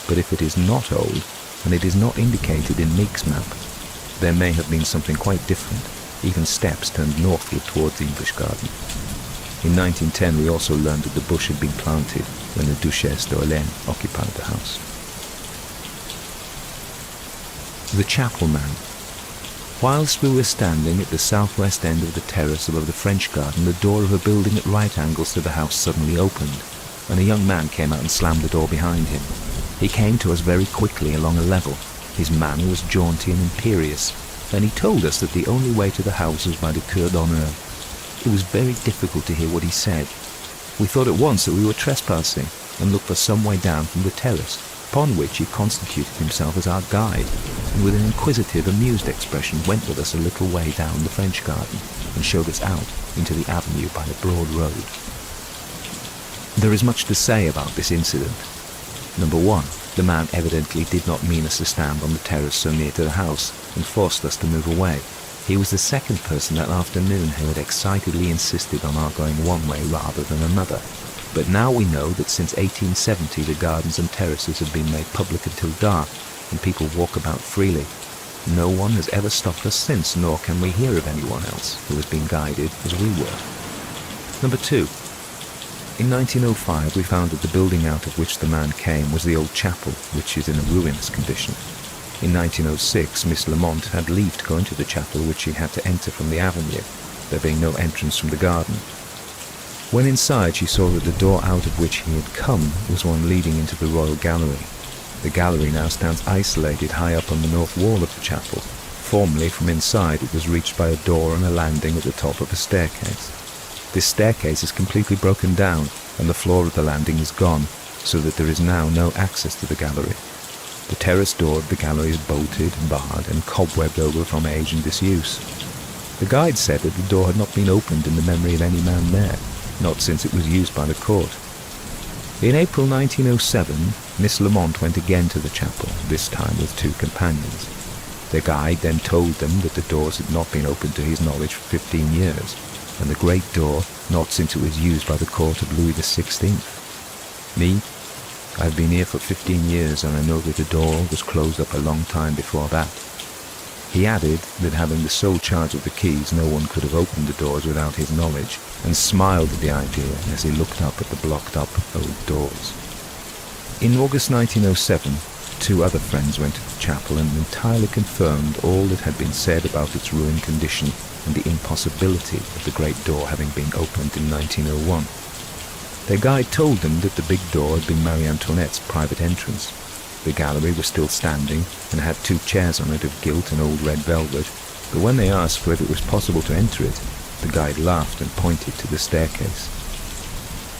But if it is not old, and it is not indicated in Meek's map, there may have been something quite different, even steps turned northward towards the English garden. In 1910 we also learned that the bush had been planted when the Duchesse d'Orléans occupied the house. The Chapel Man. Whilst we were standing at the southwest end of the terrace above the French garden, the door of a building at right angles to the house suddenly opened, and a young man came out and slammed the door behind him. He came to us very quickly along a level. His manner was jaunty and imperious, and he told us that the only way to the house was by the Cour d'Honneur. It was very difficult to hear what he said. We thought at once that we were trespassing, and looked for some way down from the terrace, upon which he constituted himself as our guide, and with an inquisitive, amused expression went with us a little way down the French garden, and showed us out into the avenue by the broad road. There is much to say about this incident. Number 1, the man evidently did not mean us to stand on the terrace so near to the house, and forced us to move away. He was the second person that afternoon who had excitedly insisted on our going one way rather than another. But now we know that since 1870 the gardens and terraces have been made public until dark, and people walk about freely. No one has ever stopped us since, nor can we hear of anyone else who has been guided as we were. Number 2. In 1905 we found that the building out of which the man came was the old chapel, which is in a ruinous condition. In 1906 Miss Lamont had leave to go into the chapel, which she had to enter from the avenue, there being no entrance from the garden. When inside she saw that the door out of which he had come was one leading into the royal gallery. The gallery now stands isolated high up on the north wall of the chapel. Formerly from inside it was reached by a door and a landing at the top of a staircase. This staircase is completely broken down, and the floor of the landing is gone, so that there is now no access to the gallery. The terrace door of the gallery is bolted, barred, and cobwebbed over from age and disuse. The guide said that the door had not been opened in the memory of any man there, not since it was used by the court. In April 1907, Miss Lamont went again to the chapel, this time with 2 companions. The guide then told them that the doors had not been opened to his knowledge for 15 years, and the great door not since it was used by the court of Louis XVI. Me, I have been here for 15 years, and I know that the door was closed up a long time before that. He added that having the sole charge of the keys, no one could have opened the doors without his knowledge, and smiled at the idea as he looked up at the blocked-up old doors. In August 1907, 2 other friends went to the chapel and entirely confirmed all that had been said about its ruined condition and the impossibility of the great door having been opened in 1901. Their guide told them that the big door had been Marie Antoinette's private entrance. The gallery was still standing and had 2 chairs on it of gilt and old red velvet, but when they asked whether it was possible to enter it, The guide laughed and pointed to the staircase.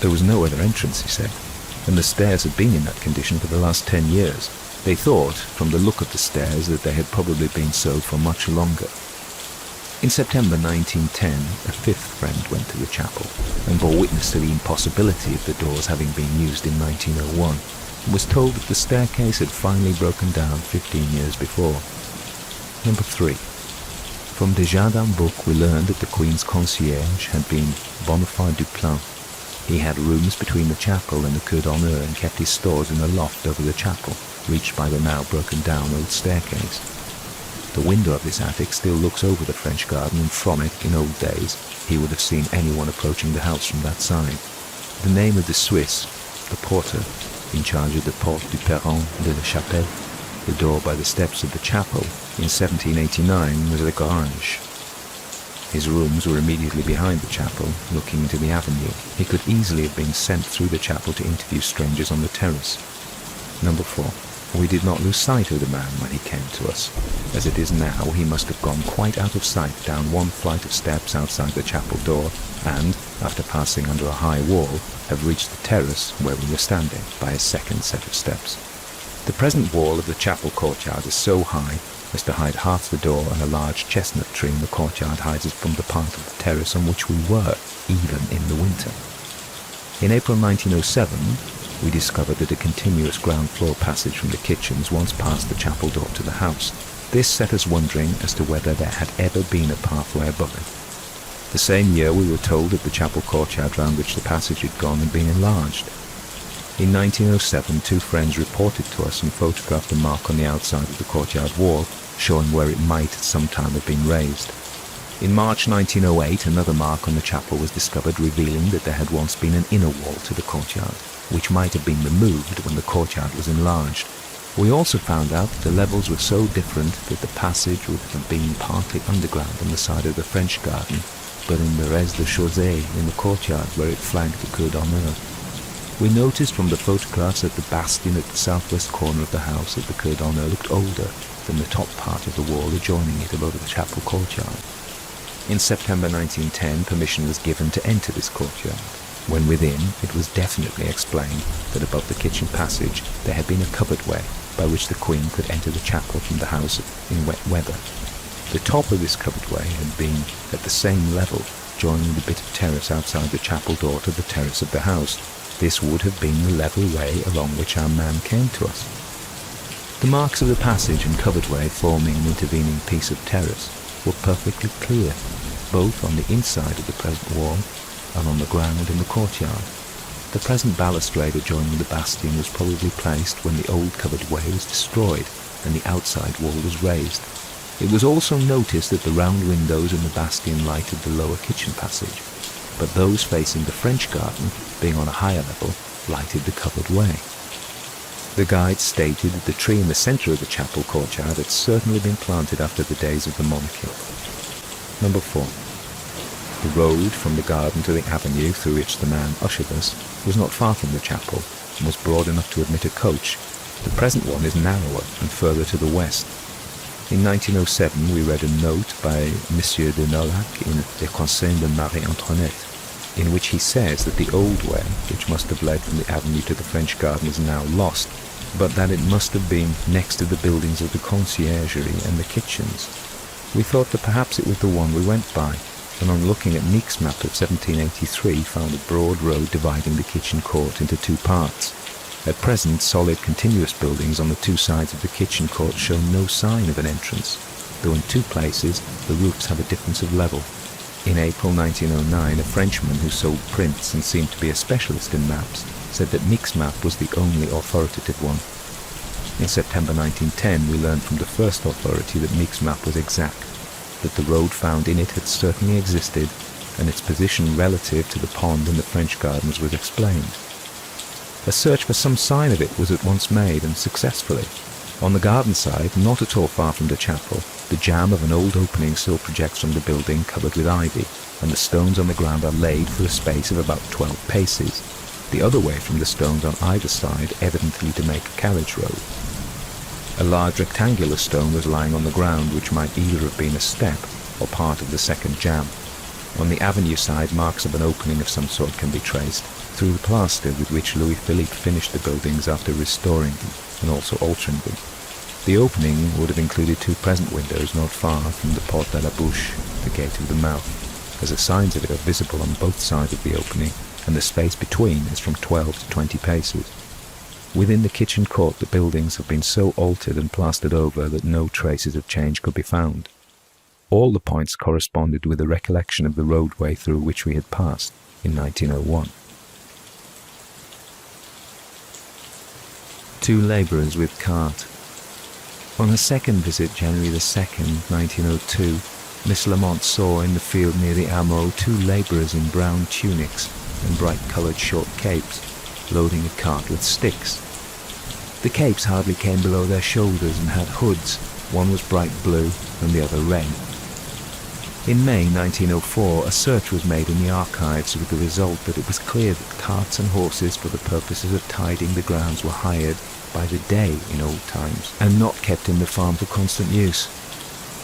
There was no other entrance, he said, and the stairs had been in that condition for the last 10 years. They thought, from the look of the stairs, that they had probably been so for much longer. In September 1910, a fifth friend went to the chapel and bore witness to the impossibility of the doors having been used in 1901, and was told that the staircase had finally broken down 15 years before. Number 3. From Desjardins' book we learned that the Queen's concierge had been Bonifay Duplan. He had rooms between the chapel and the Cour d'Honneur and kept his stores in a loft over the chapel, reached by the now broken down old staircase. The window of this attic still looks over the French garden, and from it, in old days, he would have seen anyone approaching the house from that side. The name of the Swiss, the porter, in charge of the Porte du Perron de la Chapelle, the door by the steps of the chapel, in 1789 was Lagrange. His rooms were immediately behind the chapel, looking into the avenue. He could easily have been sent through the chapel to interview strangers on the terrace. Number 4. We did not lose sight of the man when he came to us. As it is now, he must have gone quite out of sight down one flight of steps outside the chapel door, and, after passing under a high wall, have reached the terrace where we were standing by a second set of steps. The present wall of the chapel courtyard is so high as to hide half the door, and a large chestnut tree in the courtyard hides us from the part of the terrace on which we were, even in the winter. In April 1907, we discovered that a continuous ground floor passage from the kitchens once passed the chapel door to the house. This set us wondering as to whether there had ever been a pathway above it. The same year we were told that the chapel courtyard round which the passage had gone had been enlarged. In 1907, 2 friends reported to us and photographed a mark on the outside of the courtyard wall, showing where it might at some time have been raised. In March 1908, another mark on the chapel was discovered, revealing that there had once been an inner wall to the courtyard, which might have been removed when the courtyard was enlarged. We also found out that the levels were so different that the passage would have been partly underground on the side of the French garden, but in the rez-de-chaussée in the courtyard where it flanked the Cour d'Honneur. We noticed from the photographs that the bastion at the southwest corner of the house at the Cour d'Honneur looked older than the top part of the wall adjoining it above the chapel courtyard. In September 1910, permission was given to enter this courtyard. When within, it was definitely explained that above the kitchen passage there had been a cupboard way by which the Queen could enter the chapel from the house in wet weather. The top of this cupboard way had been at the same level, joining the bit of terrace outside the chapel door to the terrace of the house. This would have been the level way along which our man came to us. The marks of the passage and cupboard way forming an intervening piece of terrace were perfectly clear, both on the inside of the present wall and on the ground in the courtyard. The present balustrade adjoining the bastion was probably placed when the old cupboard way was destroyed and the outside wall was raised. It was also noticed that the round windows in the bastion lighted the lower kitchen passage, but those facing the French garden, being on a higher level, lighted the cupboard way. The guide stated that the tree in the centre of the chapel courtyard had certainly been planted after the days of the monarchy. Number 4. The road from the garden to the avenue through which the man ushered us was not far from the chapel and was broad enough to admit a coach. The present one is narrower and further to the west. In 1907 we read a note by Monsieur de Nolac in Le Conseil de Marie-Antoinette, in which he says that the old way, which must have led from the avenue to the French garden, is now lost, but that it must have been next to the buildings of the conciergerie and the kitchens. We thought that perhaps it was the one we went by, and on looking at Meek's map of 1783 found a broad road dividing the kitchen court into 2 parts. At present, solid continuous buildings on the 2 sides of the kitchen court show no sign of an entrance, though in 2 places the roofs have a difference of level. In April 1909, a Frenchman who sold prints and seemed to be a specialist in maps said that Meek's map was the only authoritative one. In September 1910, we learned from the first authority that Meek's map was exact, that the road found in it had certainly existed, and its position relative to the pond and the French gardens was explained. A search for some sign of it was at once made, and successfully. On the garden side, not at all far from the chapel, the jamb of an old opening still projects from the building covered with ivy, and the stones on the ground are laid for a space of about 12 paces, the other way from the stones on either side evidently to make a carriage road. A large rectangular stone was lying on the ground, which might either have been a step or part of the second jamb. On the avenue side, marks of an opening of some sort can be traced through the plaster with which Louis-Philippe finished the buildings after restoring them and also altering them. The opening would have included two present windows not far from the Porte de la Bouche, the gate of the mouth, as the signs of it are visible on both sides of the opening, and the space between is from 12 to 20 paces. Within the kitchen court, the buildings have been so altered and plastered over that no traces of change could be found. All the points corresponded with a recollection of the roadway through which we had passed in 1901. Two labourers with cart. On her second visit, January the 2nd, 1902, Miss Lamont saw in the field near the Hameau two labourers in brown tunics and bright-coloured short capes, loading a cart with sticks. The capes hardly came below their shoulders and had hoods. One was bright blue and the other red. In May 1904, a search was made in the archives with the result that it was clear that carts and horses for the purposes of tidying the grounds were hired by the day in old times, and not kept in the farm for constant use.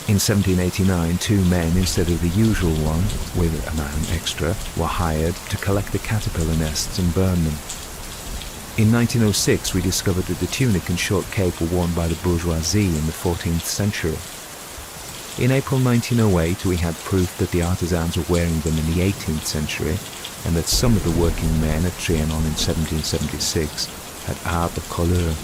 In 1789, two men instead of the usual one, with a man extra, were hired to collect the caterpillar nests and burn them. In 1906, we discovered that the tunic and short cape were worn by the bourgeoisie in the 14th century. In April 1908, we had proof that the artisans were wearing them in the 18th century, and that some of the working men at Trianon in 1776 had art de couleur.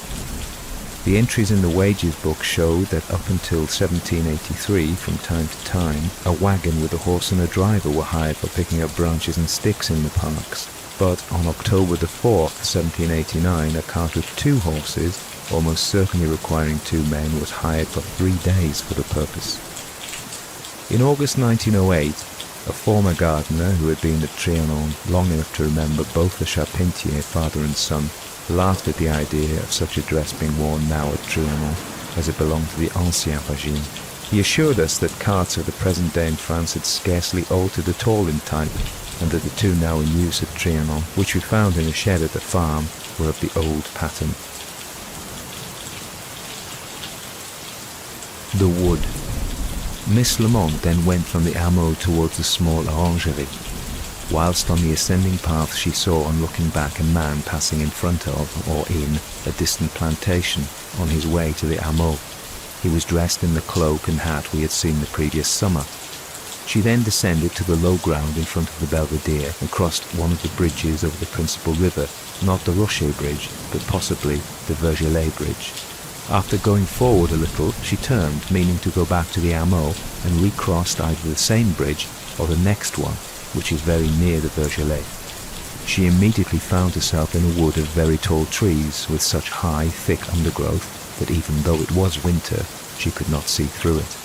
The entries in the wages book showed that up until 1783, from time to time, a wagon with a horse and a driver were hired for picking up branches and sticks in the parks. But on October the 4th, 1789, a cart with two horses, almost certainly requiring two men, was hired for 3 days for the purpose. In August 1908, a former gardener who had been at Trianon long enough to remember both the Charpentier, father and son, laughed at the idea of such a dress being worn now at Trianon, as it belonged to the Ancien Régime. He assured us that carts of the present day in France had scarcely altered at all in type, and that the two now in use at Trianon, which we found in a shed at the farm, were of the old pattern. The wood. Miss Lamont then went from the Hameau towards the small orangerie. Whilst on the ascending path, she saw on looking back a man passing in front of, or in, a distant plantation, on his way to the Hameau. He was dressed in the cloak and hat we had seen the previous summer. She then descended to the low ground in front of the Belvedere and crossed one of the bridges over the principal river, not the Rocher Bridge, but possibly the Vergelet Bridge. After going forward a little, she turned, meaning to go back to the Hameau, and recrossed either the same bridge or the next one, which is very near the Vergelet. She immediately found herself in a wood of very tall trees with such high, thick undergrowth that even though it was winter, she could not see through it.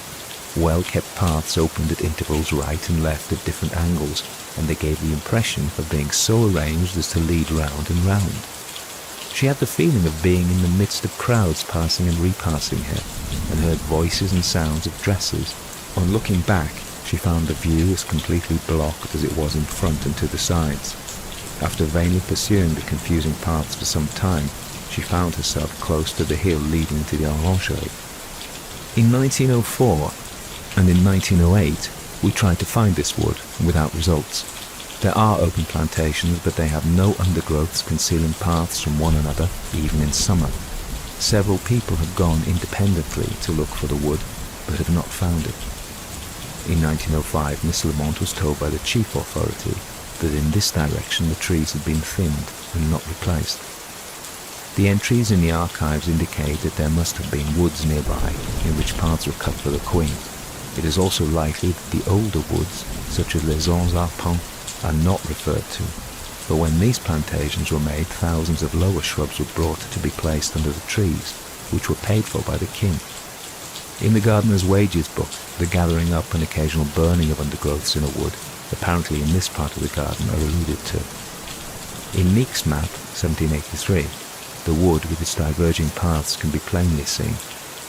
Well-kept paths opened at intervals right and left at different angles, and they gave the impression of being so arranged as to lead round and round. She had the feeling of being in the midst of crowds passing and repassing her, and heard voices and sounds of dresses. On looking back, she found the view as completely blocked as it was in front and to the sides. After vainly pursuing the confusing paths for some time, she found herself close to the hill leading to the orangerie. In 1904 and in 1908, we tried to find this wood, without results. There are open plantations, but they have no undergrowths concealing paths from one another, even in summer. Several people have gone independently to look for the wood, but have not found it. In 1905, Miss Lamont was told by the chief authority that in this direction the trees had been thinned and not replaced. The entries in the archives indicate that there must have been woods nearby in which paths were cut for the queen. It is also likely that the older woods, such as les Onze Arpents, are not referred to, but when these plantations were made, thousands of lower shrubs were brought to be placed under the trees, which were paid for by the king. In the gardener's wages book, the gathering up and occasional burning of undergrowths in a wood, apparently in this part of the garden, are alluded to. In Meek's map, 1783, the wood with its diverging paths can be plainly seen.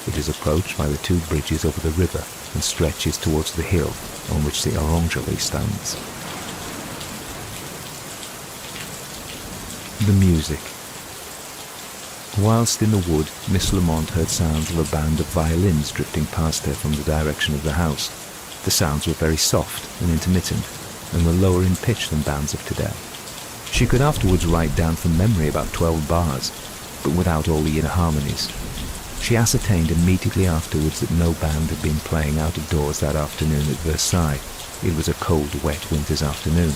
It is approached by the two bridges over the river and stretches towards the hill on which the orangerie stands. The music. Whilst in the wood, Miss Lamont heard sounds of a band of violins drifting past her from the direction of the house. The sounds were very soft and intermittent, and were lower in pitch than bands of today. She could afterwards write down from memory about 12 bars, but without all the inner harmonies. She ascertained immediately afterwards that no band had been playing out of doors that afternoon at Versailles. It was a cold, wet winter's afternoon.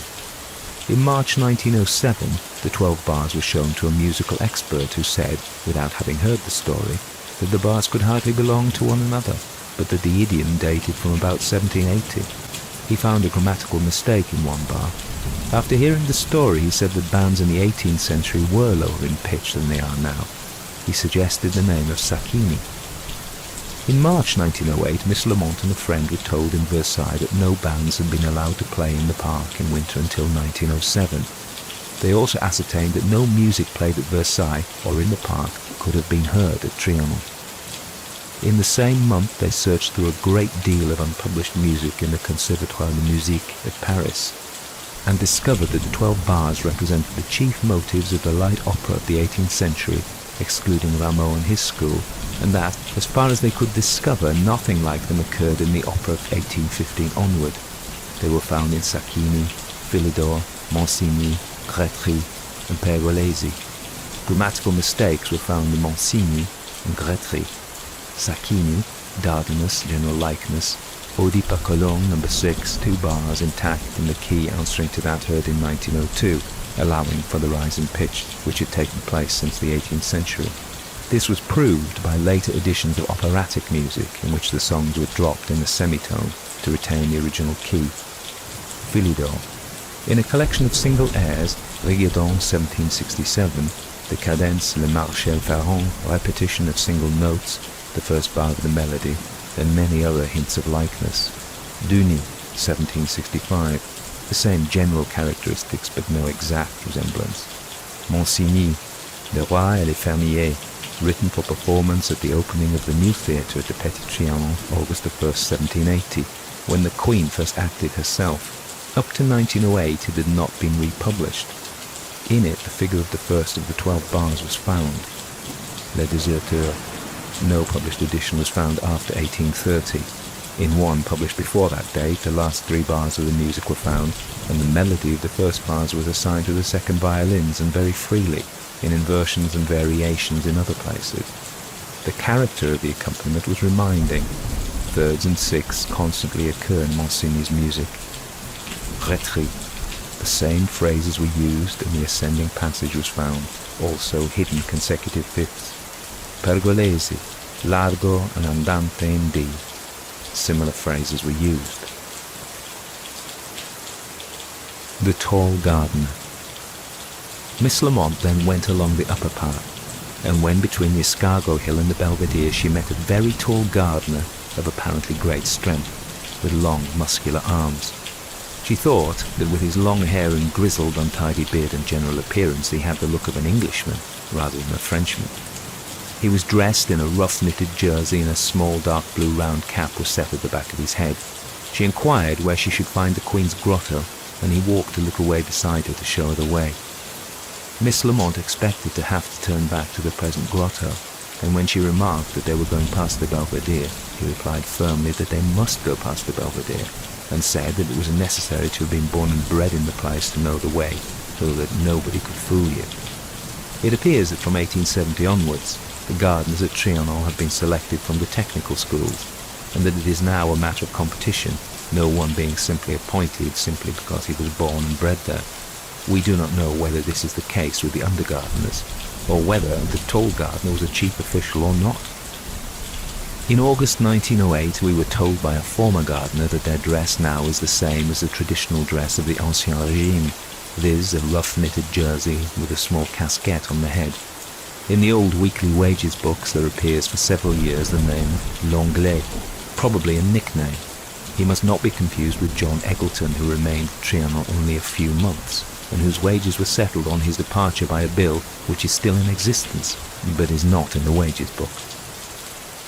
In March 1907, the 12 bars were shown to a musical expert who said, without having heard the story, that the bars could hardly belong to one another, but that the idiom dated from about 1780. He found a grammatical mistake in one bar. After hearing the story, he said that bands in the 18th century were lower in pitch than they are now. He suggested the name of Sacchini. In March 1908, Miss Lamont and a friend were told in Versailles that no bands had been allowed to play in the park in winter until 1907. They also ascertained that no music played at Versailles or in the park could have been heard at Trianon. In the same month, they searched through a great deal of unpublished music in the Conservatoire de Musique at Paris, and discovered that the 12 bars represented the chief motives of the light opera of the 18th century, excluding Rameau and his school, and that, as far as they could discover, nothing like them occurred in the opera of 1815 onward. They were found in Sacchini, Philidor, Monsigny, Grétry, and Pergolesi. Grammatical mistakes were found in Monsigny and Grétry. Sacchini, Dardanus, general likeness. Oedipa Cologne, number 6, 2 bars intact in the key answering to that heard in 1902, allowing for the rise in pitch which had taken place since the 18th century. This was proved by later editions of operatic music in which the songs were dropped in a semitone to retain the original key. Philidor. In a collection of single airs, Rigaudon 1767, the cadence Le Marchel Ferrand, repetition of single notes, the first bar of the melody, and many other hints of likeness. Duny 1765, the same general characteristics but no exact resemblance. Monsigny, Le Roi et les Fermiers, written for performance at the opening of the new theatre at the Petit Trianon, August 1st, 1780, when the Queen first acted herself. Up to 1908 it had not been republished. In it the figure of the first of the 12 bars was found. Les Déserteurs. No published edition was found after 1830. In one published before that date, the last 3 bars of the music were found, and the melody of the first bars was assigned to the second violins, and very freely, in inversions and variations in other places. The character of the accompaniment was reminding. Thirds and sixths constantly occur in Monsigny's music. Grétry. The same phrases were used, and the ascending passage was found, also hidden consecutive fifths. Pergolesi, largo and andante in D. Similar phrases were used. The Tall Gardener. Miss Lamont then went along the upper path, and when between the Escargot Hill and the Belvedere she met a very tall gardener of apparently great strength, with long muscular arms. She thought that with his long hair and grizzled untidy beard and general appearance he had the look of an Englishman rather than a Frenchman. He was dressed in a rough-knitted jersey, and a small dark blue round cap was set at the back of his head. She inquired where she should find the Queen's grotto, and he walked a little way beside her to show her the way. Miss Lamont expected to have to turn back to the present grotto, and when she remarked that they were going past the Belvedere, he replied firmly that they must go past the Belvedere, and said that it was necessary to have been born and bred in the place to know the way, so that nobody could fool you. It appears that from 1870 onwards, the gardeners at Trianon have been selected from the technical schools, and that it is now a matter of competition, no one being simply appointed simply because he was born and bred there. We do not know whether this is the case with the under-gardeners, or whether the tall gardener was a chief official or not. In August 1908 we were told by a former gardener that their dress now is the same as the traditional dress of the Ancien Régime, viz. A rough-knitted jersey with a small casquette on the head. In the old weekly wages books there appears for several years the name L'Anglais, probably a nickname. He must not be confused with John Eggleton, who remained at Trianon only a few months, and whose wages were settled on his departure by a bill which is still in existence, but is not in the wages book.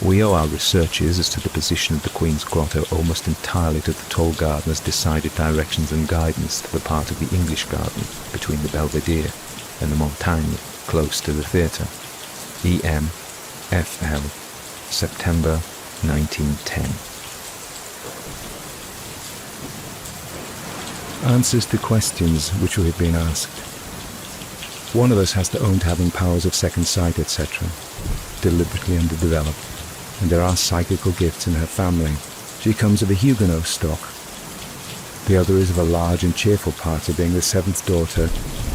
We owe our researches as to the position of the Queen's Grotto almost entirely to the tall gardener's decided directions and guidance to the part of the English garden between the Belvedere and the Montagne, close to the theatre. E.M. F.L. September 1910. Answers to questions which we have been asked. One of us has to own to having powers of second sight, etc., deliberately underdeveloped, and there are psychical gifts in her family. She comes of a Huguenot stock. The other is of a large and cheerful party, being the seventh daughter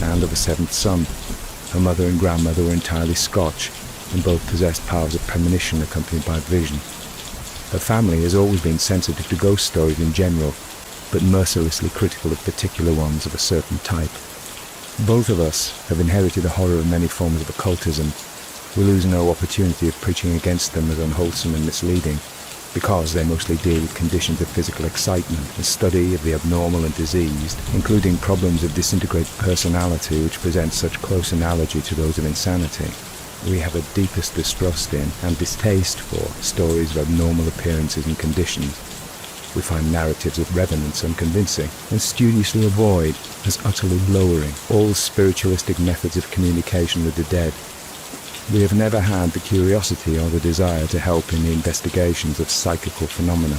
and of a seventh son. Her mother and grandmother were entirely Scotch, and both possessed powers of premonition accompanied by vision. Her family has always been sensitive to ghost stories in general, but mercilessly critical of particular ones of a certain type. Both of us have inherited a horror of many forms of occultism. We lose no opportunity of preaching against them as unwholesome and misleading, because they mostly deal with conditions of physical excitement, a study of the abnormal and diseased, including problems of disintegrated personality which present such close analogy to those of insanity. We have a deepest distrust in and distaste for stories of abnormal appearances and conditions. We find narratives of revenants unconvincing, and studiously avoid, as utterly lowering, all spiritualistic methods of communication with the dead. We have never had the curiosity or the desire to help in the investigations of psychical phenomena.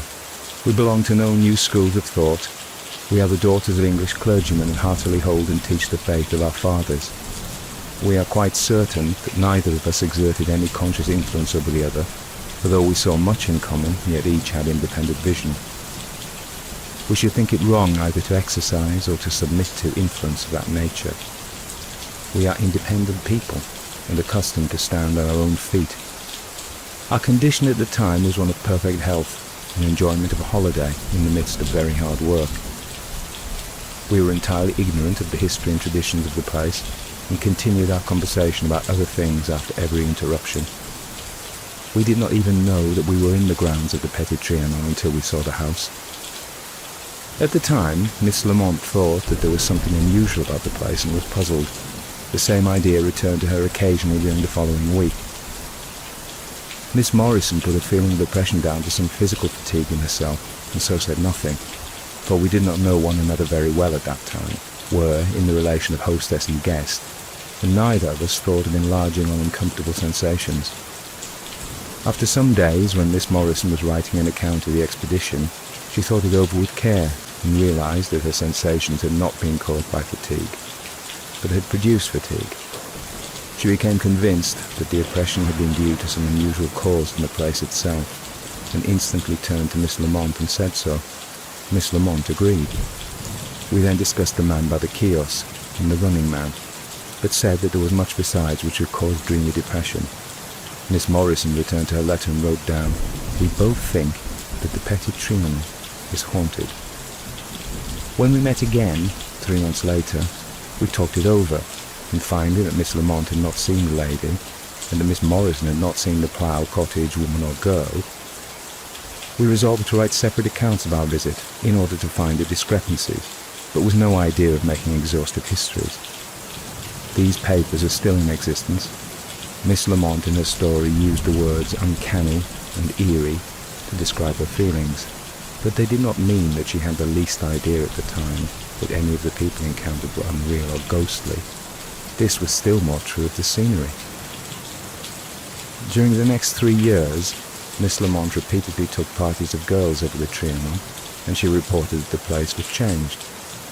We belong to no new schools of thought. We are the daughters of English clergymen and heartily hold and teach the faith of our fathers. We are quite certain that neither of us exerted any conscious influence over the other, for though we saw much in common, yet each had independent vision. We should think it wrong either to exercise or to submit to influence of that nature. We are independent people, and accustomed to stand on our own feet. Our condition at the time was one of perfect health and enjoyment of a holiday in the midst of very hard work. We were entirely ignorant of the history and traditions of the place, and continued our conversation about other things after every interruption. We did not even know that we were in the grounds of the Petit Trianon until we saw the house. At the time, Miss Lamont thought that there was something unusual about the place and was puzzled. The same idea returned to her occasionally during the following week. Miss Morrison put a feeling of depression down to some physical fatigue in herself, and so said nothing, for we did not know one another very well at that time, were in the relation of hostess and guest, and neither of us thought of enlarging on uncomfortable sensations. After some days, when Miss Morrison was writing an account of the expedition, she thought it over with care, and realized that her sensations had not been caused by fatigue, but had produced fatigue. She became convinced that the oppression had been due to some unusual cause in the place itself, and instantly turned to Miss Lamont and said so. Miss Lamont agreed. We then discussed the man by the kiosk and the running man, but said that there was much besides which would cause dreamy depression. Miss Morrison returned to her letter and wrote down, "We both think that the Petit Trianon is haunted." When we met again, 3 months later, we talked it over, and finding that Miss Lamont had not seen the lady, and that Miss Morrison had not seen the plough, cottage, woman or girl, we resolved to write separate accounts of our visit in order to find the discrepancies, but with no idea of making exhaustive histories. These papers are still in existence. Miss Lamont in her story used the words uncanny and eerie to describe her feelings, but they did not mean that she had the least idea at the time that any of the people encountered were unreal or ghostly. This was still more true of the scenery. During the next 3 years, Miss Lamont repeatedly took parties of girls over the Trianon, and she reported that the place was changed,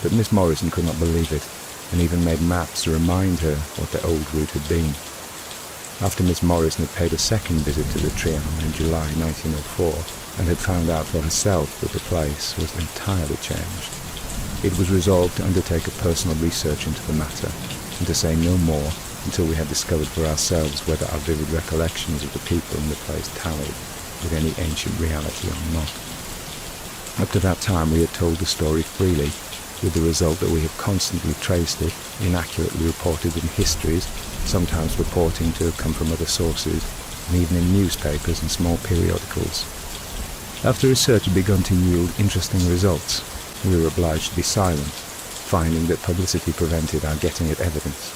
but Miss Morrison could not believe it, and even made maps to remind her what the old route had been. After Miss Morrison had paid a second visit to the Trianon in July 1904, and had found out for herself that the place was entirely changed, it was resolved to undertake a personal research into the matter, and to say no more until we had discovered for ourselves whether our vivid recollections of the people in the place tallied with any ancient reality or not. Up to that time we had told the story freely, with the result that we have constantly traced it, inaccurately reported in histories, sometimes purporting to have come from other sources, and even in newspapers and small periodicals. After research had begun to yield interesting results, we were obliged to be silent, finding that publicity prevented our getting at evidence.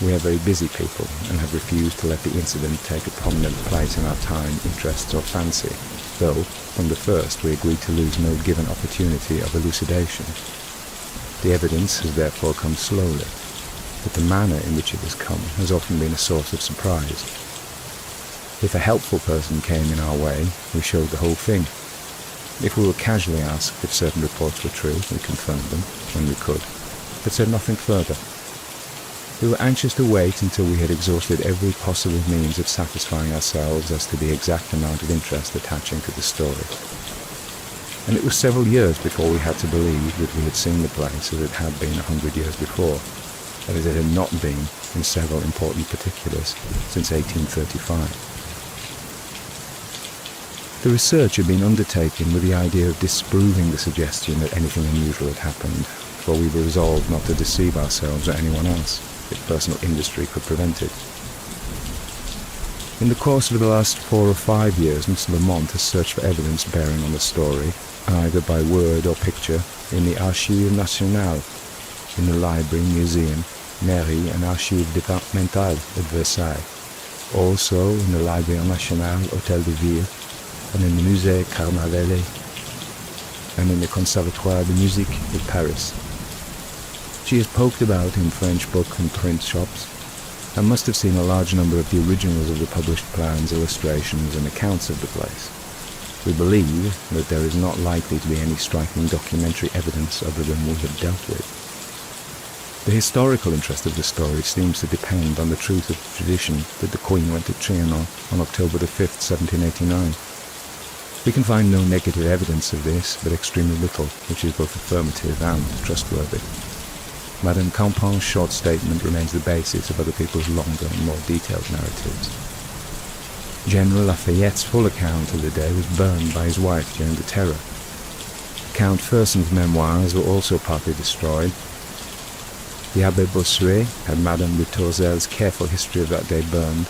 We are very busy people, and have refused to let the incident take a prominent place in our time, interests or fancy, though, from the first, we agreed to lose no given opportunity of elucidation. The evidence has therefore come slowly, but the manner in which it has come has often been a source of surprise. If a helpful person came in our way, we showed the whole thing. If we were casually asked if certain reports were true, we confirmed them when we could, but said nothing further. We were anxious to wait until we had exhausted every possible means of satisfying ourselves as to the exact amount of interest attaching to the story. And it was several years before we had to believe that we had seen the place as it had been 100 years before, and as it had not been in several important particulars since 1835. The research had been undertaken with the idea of disproving the suggestion that anything unusual had happened, for we were resolved not to deceive ourselves or anyone else, if personal industry could prevent it. In the course of the last 4 or 5 years, Mr. Lamont has searched for evidence bearing on the story, either by word or picture, in the Archives Nationales, in the Library, Museum, Mairie and Archives Départementales at Versailles, also in the Library National, Hôtel de Ville, and in the Musée Carnavalet, and in the Conservatoire de Musique at Paris. She has poked about in French book and print shops, and must have seen a large number of the originals of the published plans, illustrations, and accounts of the place. We believe that there is not likely to be any striking documentary evidence other than we have dealt with. The historical interest of the story seems to depend on the truth of the tradition that the Queen went to Trianon on October the 5th, 1789. We can find no negative evidence of this, but extremely little, which is both affirmative and trustworthy. Madame Campion's short statement remains the basis of other people's longer and more detailed narratives. General Lafayette's full account of the day was burned by his wife during the Terror. Count Fersen's memoirs were also partly destroyed. The Abbé Bossuet had Madame de Tourzel's careful history of that day burned,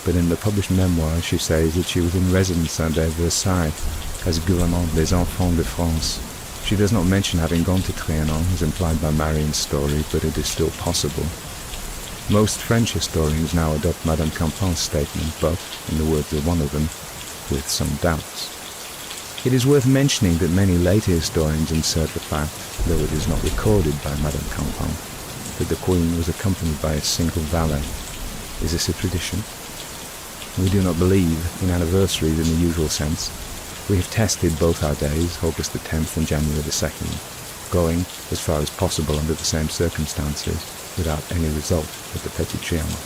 but in the published memoir she says that she was in residence at Versailles as gouvernante des enfants de France. She does not mention having gone to Trianon, as implied by Marian's story, but it is still possible. Most French historians now adopt Madame Campion's statement, but, in the words of one of them, with some doubts. It is worth mentioning that many later historians insert the fact, though it is not recorded by Madame Campion, that the Queen was accompanied by a single valet. Is this a tradition? We do not believe in anniversaries in the usual sense. We have tested both our days, August the 10th and January the 2nd, going, as far as possible under the same circumstances, without any result at the Petit Trianon.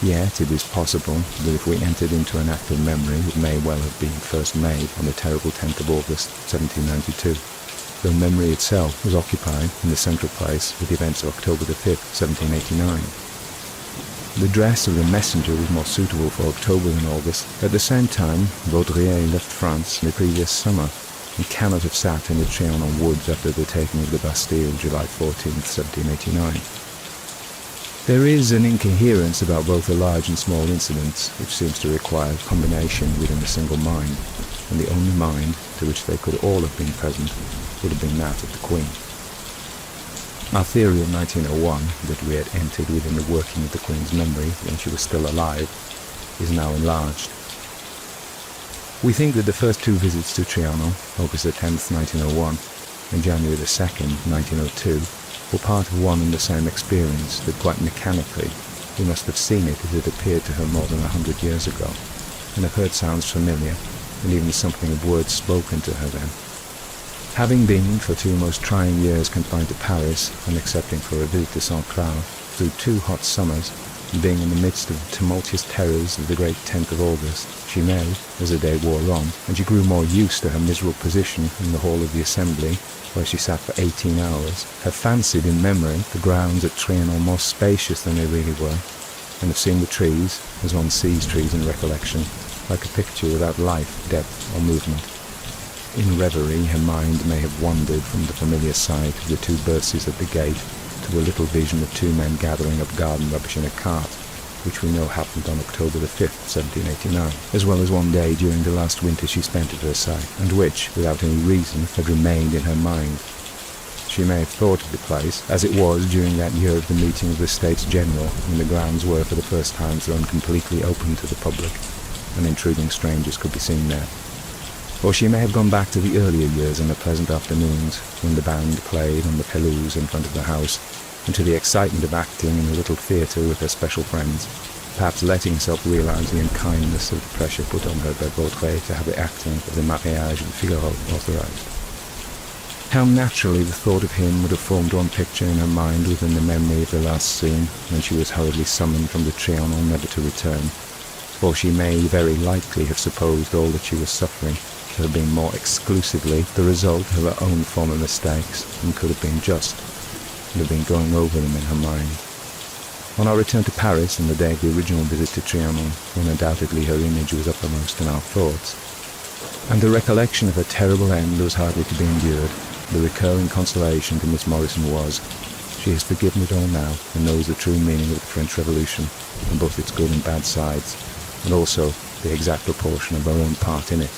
Yet it is possible that if we entered into an act of memory, it may well have been first made on the terrible 10th of August 1792, though memory itself was occupied in the central place with the events of October the 5th, 1789. The dress of the messenger was more suitable for October than August. At the same time, Baudrier left France the previous summer and cannot have sat in the Trianon woods after the taking of the Bastille July 14, 1789. There is an incoherence about both the large and small incidents, which seems to require combination within a single mind, and the only mind to which they could all have been present would have been that of the Queen. Our theory of 1901, that we had entered within the working of the Queen's memory when she was still alive, is now enlarged. We think that the first two visits to Trianon, August the 10th, 1901, and January the 2nd, 1902, were part of one and the same experience, that quite mechanically we must have seen it as it appeared to her more than 100 years ago, and have heard sounds familiar, and even something of words spoken to her then. Having been, for 2 most trying years, confined to Paris, and excepting for a visit to St. Cloud, through 2 hot summers, and being in the midst of the tumultuous terrors of the great 10th of August, she may, as the day wore on, and she grew more used to her miserable position in the hall of the Assembly, where she sat for 18 hours, have fancied in memory the grounds at Trianon more spacious than they really were, and have seen the trees, as one sees trees in recollection, like a picture without life, depth, or movement. In reverie, her mind may have wandered from the familiar sight of the 2 Burses at the gate to a little vision of 2 men gathering up garden rubbish in a cart, which we know happened on October the 5th, 1789, as well as one day during the last winter she spent at Versailles, and which, without any reason, had remained in her mind. She may have thought of the place as it was during that year of the meeting of the States General, when the grounds were for the first time thrown completely open to the public, and intruding strangers could be seen there. Or she may have gone back to the earlier years and the pleasant afternoons, when the band played on the pelouse in front of the house, and to the excitement of acting in a little theatre with her special friends, perhaps letting herself realise the unkindness of the pressure put on her by Baudelaire to have the acting of the mariage of Figaro authorised. How naturally the thought of him would have formed one picture in her mind within the memory of the last scene, when she was hurriedly summoned from the Trianon never to return, for she may very likely have supposed all that she was suffering to have been more exclusively the result of her own former mistakes, and could have been just, and have been going over them in her mind. On our return to Paris, on the day of the original visit to Trianon, when undoubtedly her image was uppermost in our thoughts, and the recollection of her terrible end was hardly to be endured, the recurring consolation to Miss Morrison was, she has forgiven it all now, and knows the true meaning of the French Revolution, on both its good and bad sides, and also the exact proportion of her own part in it.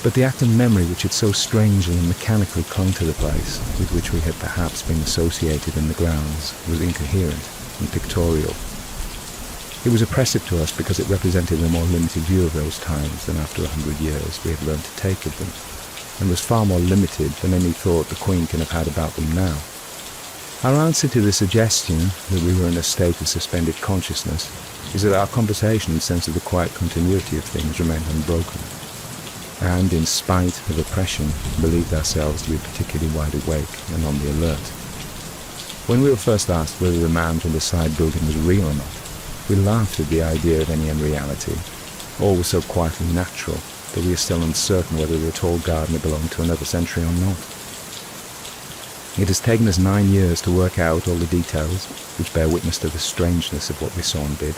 But the act of memory which had so strangely and mechanically clung to the place, with which we had perhaps been associated in the grounds, was incoherent and pictorial. It was oppressive to us because it represented a more limited view of those times than after 100 years we had learned to take of them, and was far more limited than any thought the Queen can have had about them now. Our answer to the suggestion that we were in a state of suspended consciousness is that our conversation and sense of the quiet continuity of things remained unbroken, and, in spite of oppression, believed ourselves to be particularly wide awake and on the alert. When we were first asked whether the man from the side building was real or not, we laughed at the idea of any unreality. All was so quietly natural that we are still uncertain whether the tall gardener belonged to another century or not. It has taken us 9 years to work out all the details which bear witness to the strangeness of what we saw and did,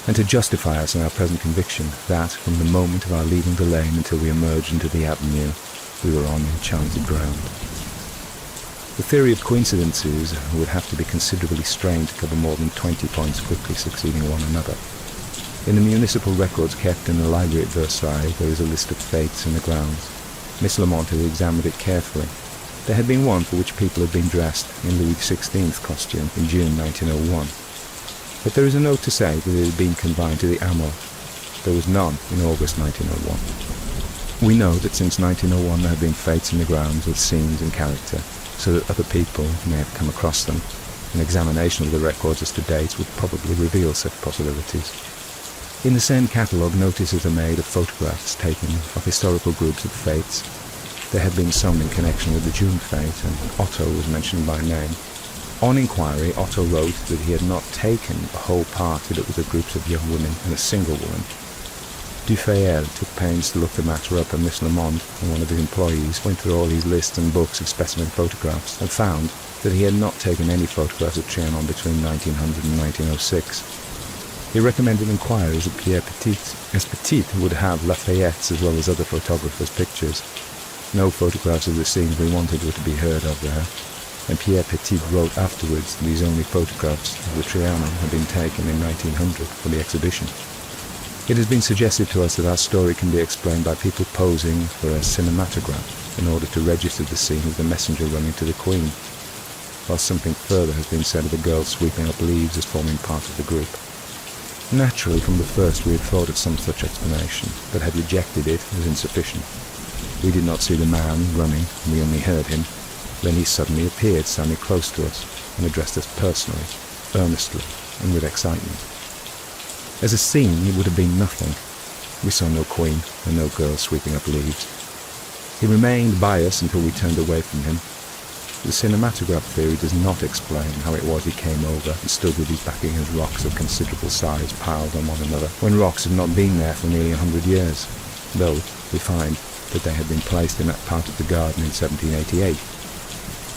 and to justify us in our present conviction that, from the moment of our leaving the lane until we emerged into the avenue, we were on enchanted ground. The theory of coincidences would have to be considerably strained to cover more than 20 points quickly succeeding one another. In the municipal records kept in the library at Versailles, there is a list of fates in the grounds. Miss Lamont had examined it carefully. There had been one for which people had been dressed in Louis XVI costume in June 1901. But there is a note to say that it had been confined to the Amour. There was none in August 1901. We know that since 1901 there have been fates in the grounds with scenes and character, so that other people may have come across them. An examination of the records as to dates would probably reveal such possibilities. In the same catalogue, notices are made of photographs taken of historical groups of fates. There had been some in connection with the June fete, and Otto was mentioned by name. On inquiry, Otto wrote that he had not taken a whole party that was of groups of young women and a single woman. Dufayel took pains to look the matter up, and Miss Lamont and one of his employees went through all his lists and books of specimen photographs and found that he had not taken any photographs of Trianon between 1900 and 1906. He recommended inquiries at Pierre Petit, as Petit would have Lafayette's as well as other photographers' pictures. No photographs of the scenes we wanted were to be heard of there, and Pierre Petit wrote afterwards that his only photographs of the Trianon had been taken in 1900 for the exhibition. It has been suggested to us that our story can be explained by people posing for a cinematograph in order to register the scene of the messenger running to the Queen, while something further has been said of the girl sweeping up leaves as forming part of the group. Naturally, from the first we had thought of some such explanation, but had rejected it as insufficient. We did not see the man running, we only heard him. Then he suddenly appeared, standing close to us, and addressed us personally, earnestly, and with excitement. As a scene, it would have been nothing. We saw no Queen, and no girl sweeping up leaves. He remained by us until we turned away from him. The cinematograph theory does not explain how it was he came over and stood with his back against rocks of considerable size piled on one another, when rocks had not been there for nearly 100 years, though we find that they had been placed in that part of the garden in 1788.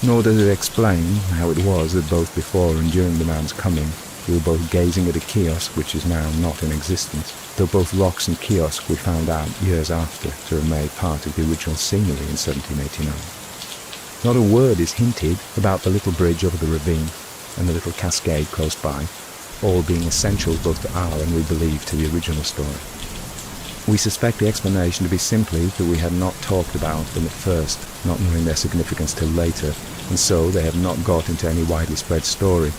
Nor does it explain how it was that both before and during the man's coming, we were both gazing at a kiosk which is now not in existence, though both rocks and kiosk we found out years after to have made part of the original scenery in 1789. Not a word is hinted about the little bridge over the ravine and the little cascade close by, all being essential both to our and, we believe, to the original story. We suspect the explanation to be simply that we had not talked about them at first, not knowing their significance till later, and so they have not got into any widely spread story.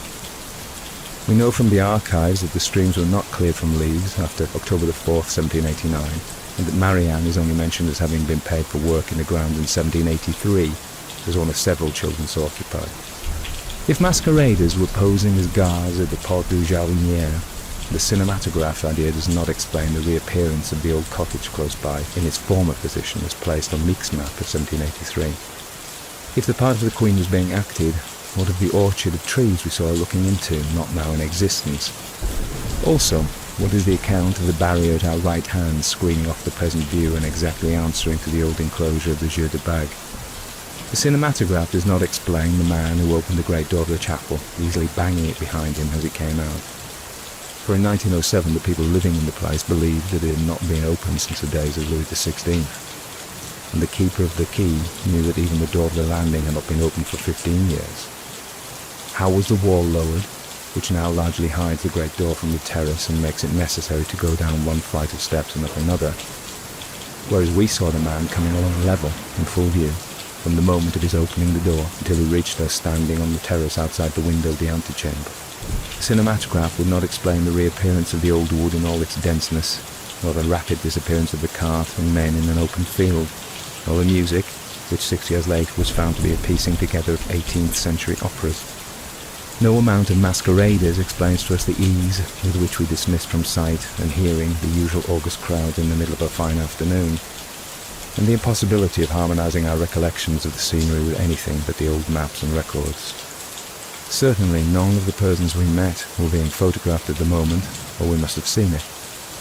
We know from the archives that the streams were not cleared from leaves after October the 4th, 1789, and that Marianne is only mentioned as having been paid for work in the grounds in 1783, as one of several children so occupied. If masqueraders were posing as guards at the Porte du Jardinier, the cinematograph idea does not explain the reappearance of the old cottage close by in its former position as placed on Meek's map of 1783. If the part of the Queen was being acted, what of the orchard of trees we saw her looking into, not now in existence? Also, what is the account of the barrier at our right hand screening off the present view and exactly answering to the old enclosure of the Jeu de Bague? The cinematograph does not explain the man who opened the great door of the chapel, easily banging it behind him as he came out. For in 1907 the people living in the place believed that it had not been opened since the days of Louis XVI, and the keeper of the key knew that even the door of the landing had not been opened for 15 years. How was the wall lowered, which now largely hides the great door from the terrace and makes it necessary to go down one flight of steps and up another, whereas we saw the man coming along level, in full view, from the moment of his opening the door until he reached us standing on the terrace outside the window of the antechamber. The cinematograph would not explain the reappearance of the old wood in all its denseness, nor the rapid disappearance of the cart and men in an open field, nor the music, which 6 years later was found to be a piecing together of 18th century operas. No amount of masqueraders explains to us the ease with which we dismissed from sight and hearing the usual August crowds in the middle of a fine afternoon, and the impossibility of harmonizing our recollections of the scenery with anything but the old maps and records. Certainly none of the persons we met were being photographed at the moment, or we must have seen it,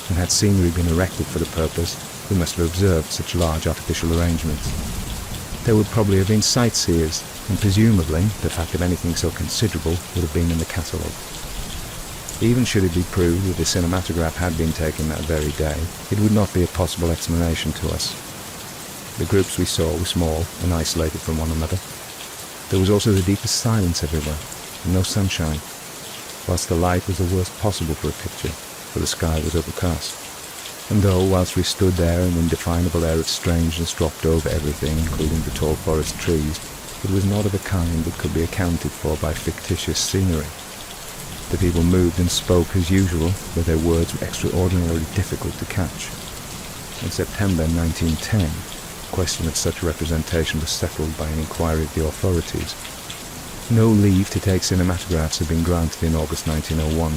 and had scenery been erected for the purpose, we must have observed such large artificial arrangements. There would probably have been sightseers, and presumably the fact of anything so considerable would have been in the catalogue. Even should it be proved that the cinematograph had been taken that very day, it would not be a possible explanation to us. The groups we saw were small and isolated from one another. There was also the deepest silence everywhere, and no sunshine, whilst the light was the worst possible for a picture, for the sky was overcast. And though, whilst we stood there, an indefinable air of strangeness dropped over everything, including the tall forest trees, it was not of a kind that could be accounted for by fictitious scenery. The people moved and spoke as usual, but their words were extraordinarily difficult to catch. In September 1910, the question of such representation was settled by an inquiry of the authorities. No leave to take cinematographs had been granted in August 1901.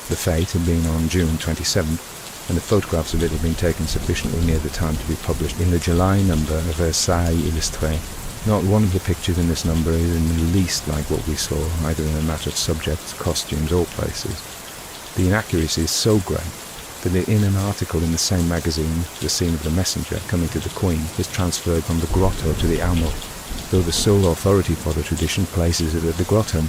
The fete had been on June 27th, and the photographs of it had been taken sufficiently near the time to be published in the July number of Versailles Illustré. Not one of the pictures in this number is in the least like what we saw, either in the matter of subjects, costumes, or places. The inaccuracy is so great that in an article in the same magazine, the scene of the messenger coming to the Queen is transferred from the grotto to the Hameau, though the sole authority for the tradition places it at the grotto.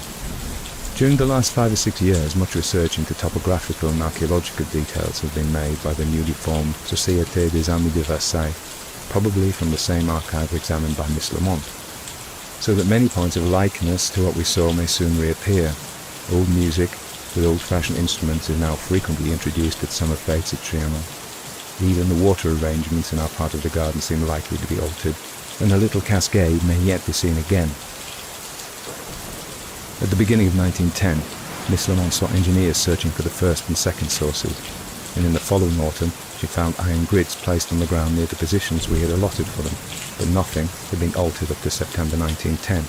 During the last 5 or 6 years, much research into topographical and archaeological details has been made by the newly formed Société des Amis de Versailles, probably from the same archive examined by Miss Lamont, so that many points of likeness to what we saw may soon reappear. Old music with old-fashioned instruments is now frequently introduced at summer fetes at Trianon. Even the water arrangements in our part of the garden seem likely to be altered, and a little cascade may yet be seen again. At the beginning of 1910, Miss Lamont saw engineers searching for the first and second sources, and in the following autumn she found iron grids placed on the ground near the positions we had allotted for them, but nothing had been altered up to September 1910.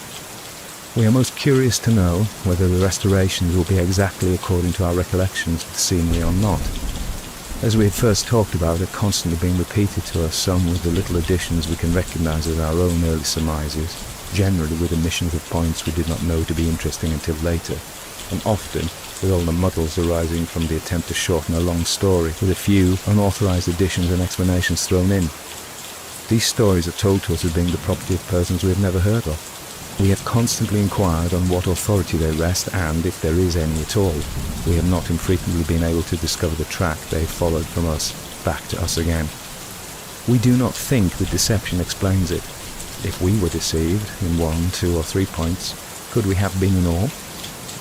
We are most curious to know whether the restorations will be exactly according to our recollections of the scenery or not. As we had first talked about, are constantly being repeated to us, some with the little additions we can recognise as our own early surmises, generally with omissions of points we did not know to be interesting until later, and often with all the muddles arising from the attempt to shorten a long story, with a few unauthorised additions and explanations thrown in. These stories are told to us as being the property of persons we have never heard of. We have constantly inquired on what authority they rest, and, if there is any at all, we have not infrequently been able to discover the track they have followed from us, back to us again. We do not think the deception explains it. If we were deceived in 1, 2, or 3 points, could we have been in all?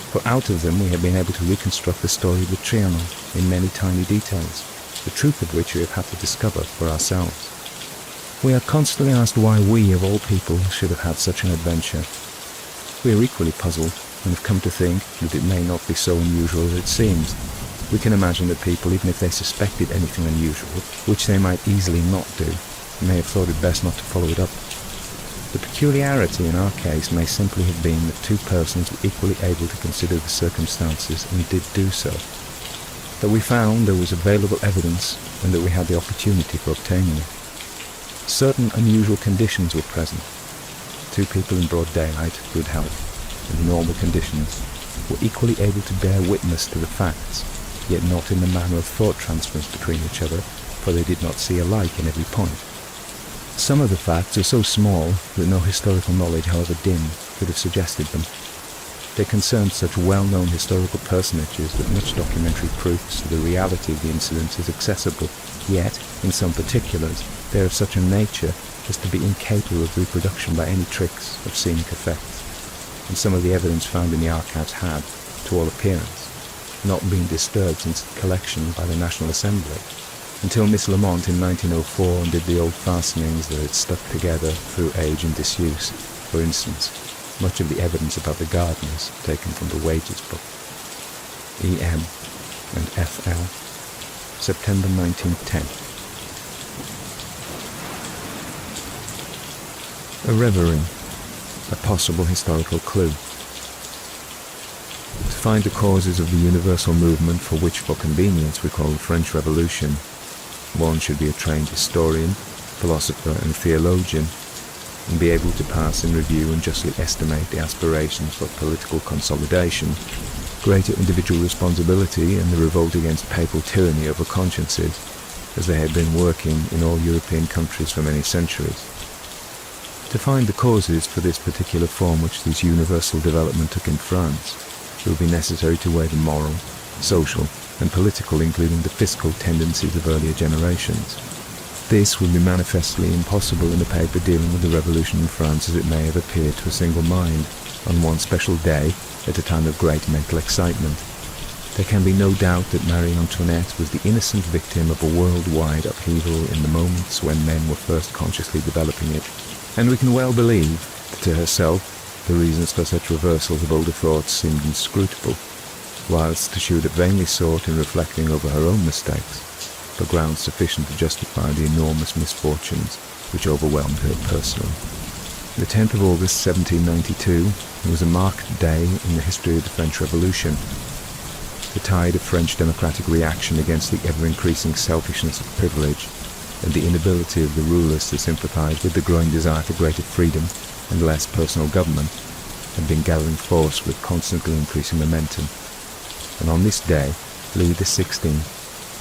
For out of them we have been able to reconstruct the story of the Trianon in many tiny details, the truth of which we have had to discover for ourselves. We are constantly asked why we, of all people, should have had such an adventure. We are equally puzzled, and have come to think that it may not be so unusual as it seems. We can imagine that people, even if they suspected anything unusual, which they might easily not do, may have thought it best not to follow it up. The peculiarity in our case may simply have been that two persons were equally able to consider the circumstances and did do so. That we found there was available evidence and that we had the opportunity for obtaining it. Certain unusual conditions were present. Two people in broad daylight, good health, and normal conditions were equally able to bear witness to the facts, yet not in the manner of thought transference between each other, for they did not see alike in every point. Some of the facts are so small that no historical knowledge, however dim, could have suggested them. They concerned such well-known historical personages that much documentary proof as to the reality of the incident is accessible, yet, in some particulars, they are of such a nature as to be incapable of reproduction by any tricks of scenic effects, and some of the evidence found in the archives had, to all appearance, not been disturbed since the collection by the National Assembly, until Miss Lamont in 1904 undid the old fastenings that had stuck together through age and disuse. For instance, much of the evidence about the gardeners taken from the wages book. E.M. and F.L. September 1910. A reverie, a possible historical clue. To find the causes of the universal movement for which for convenience we call the French Revolution, one should be a trained historian, philosopher and theologian, and be able to pass in review and justly estimate the aspirations for political consolidation, greater individual responsibility and the revolt against papal tyranny over consciences, as they had been working in all European countries for many centuries. To find the causes for this particular form which this universal development took in France, it would be necessary to weigh the moral, social, and political, including the fiscal tendencies of earlier generations. This would be manifestly impossible in a paper dealing with the revolution in France as it may have appeared to a single mind, on one special day, at a time of great mental excitement. There can be no doubt that Marie Antoinette was the innocent victim of a worldwide upheaval in the moments when men were first consciously developing it, and we can well believe that to herself the reasons for such reversals of older thoughts seemed inscrutable, whilst she would have vainly sought in reflecting over her own mistakes for grounds sufficient to justify the enormous misfortunes which overwhelmed her personally. The 10th of August 1792 was a marked day in the history of the French Revolution. The tide of French democratic reaction against the ever-increasing selfishness of privilege and the inability of the rulers to sympathize with the growing desire for greater freedom and less personal government had been gathering force with constantly increasing momentum. And on this day, Louis XVI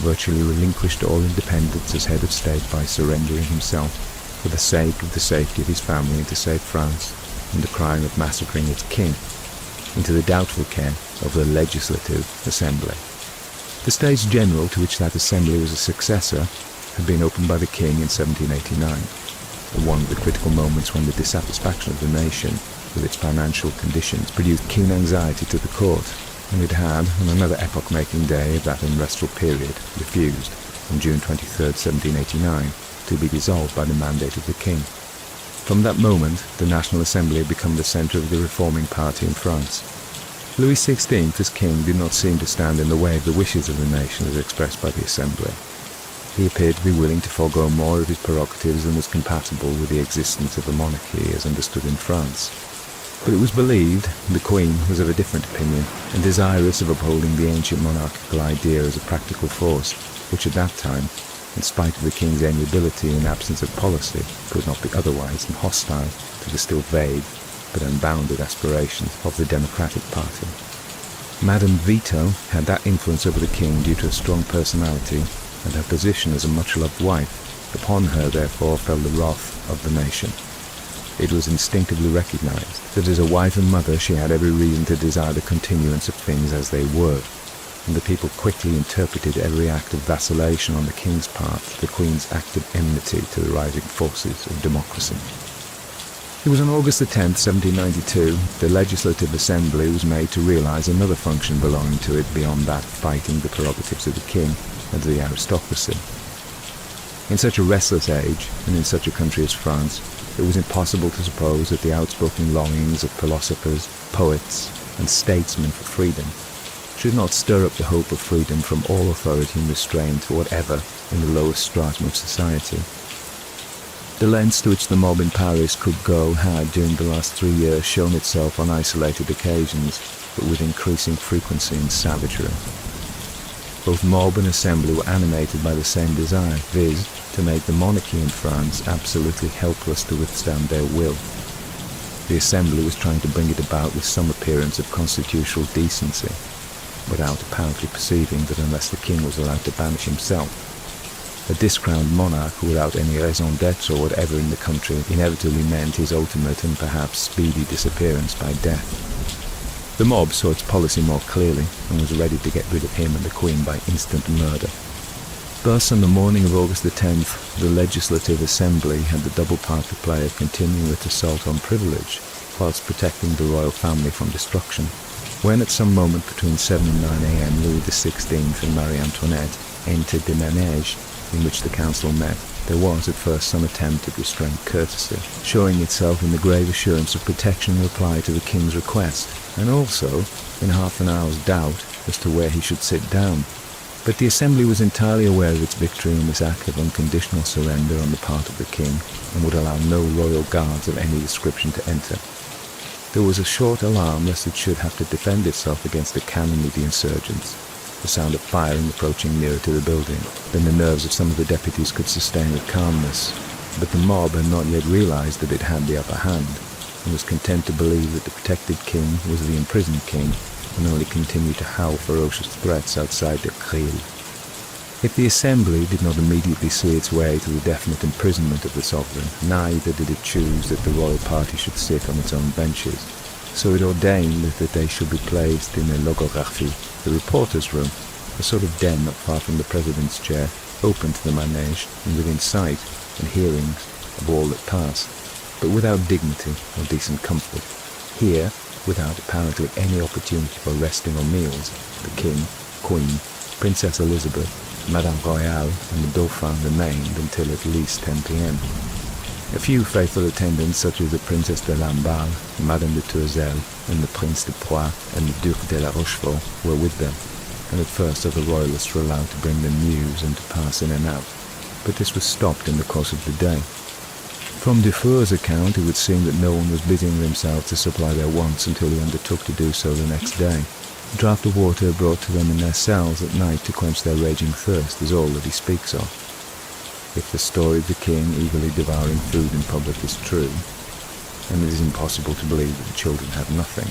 virtually relinquished all independence as head of state by surrendering himself for the sake of the safety of his family and to save France from the crime of massacring its king, into the doubtful care of the Legislative Assembly. The States General, to which that assembly was a successor, had been opened by the king in 1789, at one of the critical moments when the dissatisfaction of the nation with its financial conditions produced keen anxiety to the court, and it had, on another epoch-making day of that unrestful period, refused, on June 23, 1789, to be dissolved by the mandate of the king. From that moment, the National Assembly had become the centre of the reforming party in France. Louis XVI, as king, did not seem to stand in the way of the wishes of the nation as expressed by the Assembly. He appeared to be willing to forego more of his prerogatives than was compatible with the existence of a monarchy as understood in France. But it was believed the Queen was of a different opinion, and desirous of upholding the ancient monarchical idea as a practical force, which at that time, in spite of the King's amiability and absence of policy, could not be otherwise than hostile to the still vague but unbounded aspirations of the Democratic Party. Madame Vito had that influence over the King due to a strong personality and her position as a much-loved wife. Upon her, therefore, fell the wrath of the nation. It was instinctively recognized that as a wife and mother she had every reason to desire the continuance of things as they were, and the people quickly interpreted every act of vacillation on the king's part the Queen's active enmity to the rising forces of democracy. It was on August the 10th, 1792, the Legislative Assembly was made to realize another function belonging to it beyond that fighting the prerogatives of the king and the aristocracy. In such a restless age, and in such a country as France, it was impossible to suppose that the outspoken longings of philosophers, poets, and statesmen for freedom should not stir up the hope of freedom from all authority and restraint whatever in the lowest stratum of society. The lengths to which the mob in Paris could go had, during the last 3 years, shown itself on isolated occasions, but with increasing frequency and savagery. Both mob and assembly were animated by the same desire, viz., to make the monarchy in France absolutely helpless to withstand their will. The assembly was trying to bring it about with some appearance of constitutional decency, without apparently perceiving that unless the king was allowed to banish himself, a discrowned monarch without any raison d'etre or whatever in the country inevitably meant his ultimate and perhaps speedy disappearance by death. The mob saw its policy more clearly and was ready to get rid of him and the Queen by instant murder. Thus, on the morning of August the 10th, the Legislative Assembly had the double part to play of continuing its assault on privilege, whilst protecting the royal family from destruction. When at some moment between 7 and 9 a.m. Louis XVI and Marie Antoinette entered the manège in which the council met, there was at first some attempt at restrained courtesy, showing itself in the grave assurance of protection in reply to the king's request, and also in half an hour's doubt as to where he should sit down. But the assembly was entirely aware of its victory in this act of unconditional surrender on the part of the king, and would allow no royal guards of any description to enter. There was a short alarm lest it should have to defend itself against the cannon of the insurgents, the sound of firing approaching nearer to the building than the nerves of some of the deputies could sustain with calmness. But the mob had not yet realized that it had the upper hand, and was content to believe that the protected king was the imprisoned king, and only continued to howl ferocious threats outside their grille. If the assembly did not immediately see its way to the definite imprisonment of the sovereign, neither did it choose that the royal party should sit on its own benches. So it ordained that they should be placed in the logographie, the reporter's room, a sort of den not far from the president's chair, open to the manège and within sight and hearing of all that passed, but without dignity or decent comfort. Here, without apparently any opportunity for resting or meals, the king, queen, Princess Elizabeth, Madame Royale and the Dauphin remained until at least 10 p.m. A few faithful attendants such as the Princess de Lamballe, Madame de Tourzel, and the Prince de Poix and the Duc de la Rochefort were with them, and at first other royalists were allowed to bring them news and to pass in and out, but this was stopped in the course of the day. From Dufour's account, it would seem that no one was busying themselves to supply their wants until he undertook to do so the next day. A draught of water brought to them in their cells at night to quench their raging thirst is all that he speaks of. If the story of the king eagerly devouring food in public is true, and it is impossible to believe that the children had nothing,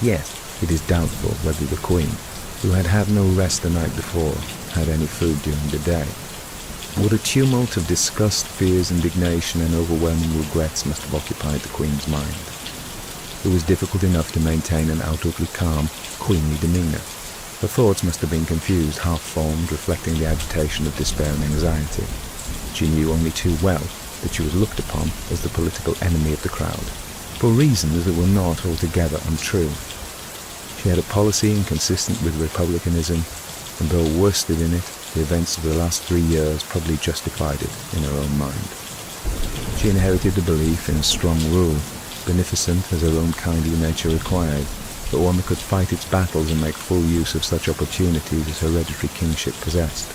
yet it is doubtful whether the queen, who had had no rest the night before, had any food during the day. What a tumult of disgust, fears, indignation, and overwhelming regrets must have occupied the queen's mind. It was difficult enough to maintain an outwardly calm, queenly demeanour. Her thoughts must have been confused, half-formed, reflecting the agitation of despair and anxiety. She knew only too well that she was looked upon as the political enemy of the crowd, for reasons that were not altogether untrue. She had a policy inconsistent with republicanism, and though worsted in it, the events of the last 3 years probably justified it in her own mind. She inherited the belief in a strong rule, beneficent as her own kindly nature required, but one that could fight its battles and make full use of such opportunities as hereditary kingship possessed.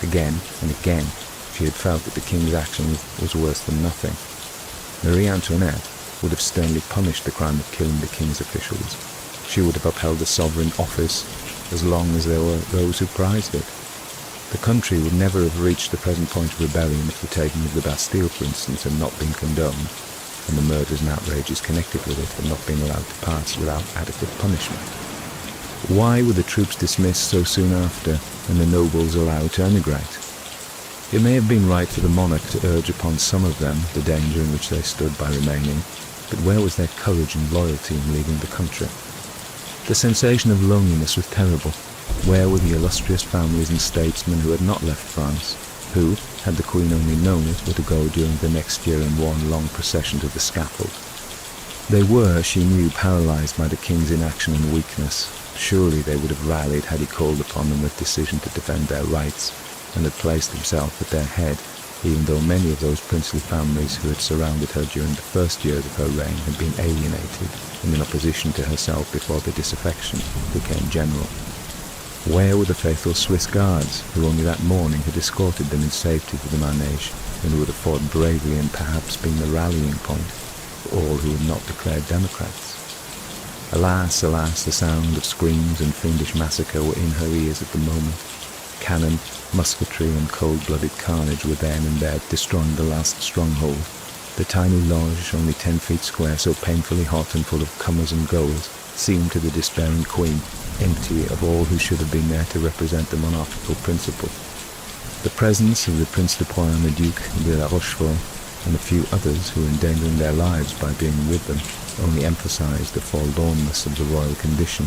Again and again, she had felt that the king's action was worse than nothing. Marie Antoinette would have sternly punished the crime of killing the king's officials. She would have upheld the sovereign office as long as there were those who prized it. The country would never have reached the present point of rebellion if the taking of the Bastille, for instance, had not been condoned, and the murders and outrages connected with it had not been allowed to pass without adequate punishment. Why were the troops dismissed so soon after, and the nobles allowed to emigrate? It may have been right for the monarch to urge upon some of them the danger in which they stood by remaining, but where was their courage and loyalty in leaving the country? The sensation of loneliness was terrible. Where were the illustrious families and statesmen who had not left France, who, had the Queen only known it, were to go during the next year in one long procession to the scaffold? They were, she knew, paralysed by the King's inaction and weakness. Surely they would have rallied had he called upon them with decision to defend their rights, and had placed himself at their head, even though many of those princely families who had surrounded her during the first years of her reign had been alienated, and in opposition to herself before the disaffection became general. Where were the faithful Swiss guards, who only that morning had escorted them in safety to the manège, and would have fought bravely and perhaps been the rallying point for all who had not declared Democrats. Alas, alas, the sound of screams and fiendish massacre were in her ears at the moment. Cannon, musketry and cold-blooded carnage were then and there destroying the last stronghold. The tiny lodge, only 10 feet square, so painfully hot and full of comers and goers, seemed to the despairing queen empty of all who should have been there to represent the monarchical principle. The presence of the Prince de Poix and the Duke de la Rochefort and a few others who were endangering their lives by being with them only emphasized the forlornness of the royal condition.